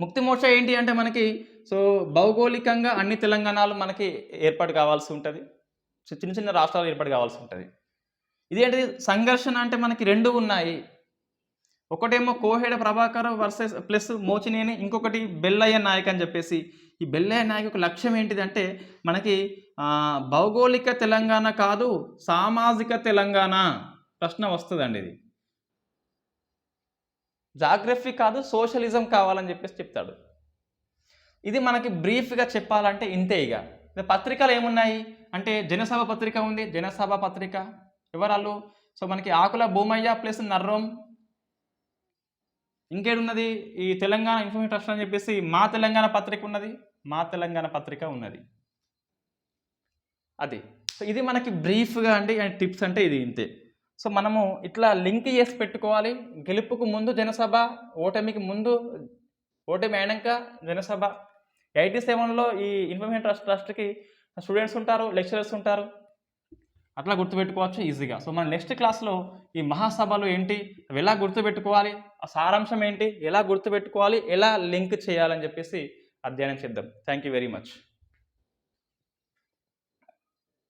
ముక్తి మోర్చా ఏంటి అంటే మనకి సో భౌగోళికంగా అన్ని తెలంగాణలు మనకి ఏర్పాటు కావాల్సి ఉంటుంది, చిన్న చిన్న రాష్ట్రాలు ఏర్పాటు కావాల్సి ఉంటుంది. ఇదేంటిది సంఘర్షణ అంటే మనకి 2 ఉన్నాయి. ఒకటేమో కోహెడ ప్రభాకర్ వర్సెస్ ప్లస్ మోచినేని, ఇంకొకటి బెల్లయ్య నాయక్ అని చెప్పేసి. ఈ బెల్లయ్య నాయక్ ఒక లక్ష్యం ఏంటిదంటే మనకి భౌగోళిక తెలంగాణ కాదు సామాజిక తెలంగాణ ప్రశ్న వస్తుందండి. ఇది జాగ్రఫీ కాదు సోషలిజం కావాలని చెప్పేసి చెప్తాడు. ఇది మనకి బ్రీఫ్గా చెప్పాలంటే ఇంతే. ఇక పత్రికలు ఏమున్నాయి అంటే జనసభ పత్రిక ఉంది. జనసభ పత్రిక ఎవరాళ్ళు? సో మనకి ఆకుల భూమయ్య ప్లస్ నర్రోం. ఇంకేడున్నది ఈ తెలంగాణ ఇన్ఫర్మేషన్ ట్రస్ట్ అని చెప్పేసి మా తెలంగాణ పత్రిక ఉన్నది, మా తెలంగాణ పత్రిక ఉన్నది. అది సో ఇది మనకి బ్రీఫ్గా అండి. అండ్ టిప్స్ అంటే ఇది ఇంతే. సో మనము ఇట్లా లింక్ చేసి పెట్టుకోవాలి. గెలుపుకు ముందు జనసభ, ఓటమికి ముందు, ఓటమి అయినాక జనసభ. 87లో ఈ ఇన్ఫర్మేషన్ ట్రస్ట్కి స్టూడెంట్స్ ఉంటారు, లెక్చరర్స్ ఉంటారు. అట్లా గుర్తుపెట్టుకోవచ్చు ఈజీగా. సో మన నెక్స్ట్ క్లాస్లో ఈ మహాసభలు ఏంటి, అవి ఎలా గుర్తుపెట్టుకోవాలి, ఆ సారాంశం ఏంటి, ఎలా గుర్తుపెట్టుకోవాలి, ఎలా లింక్ చేయాలని చెప్పేసి అధ్యయనం చేద్దాం. Thank you very much.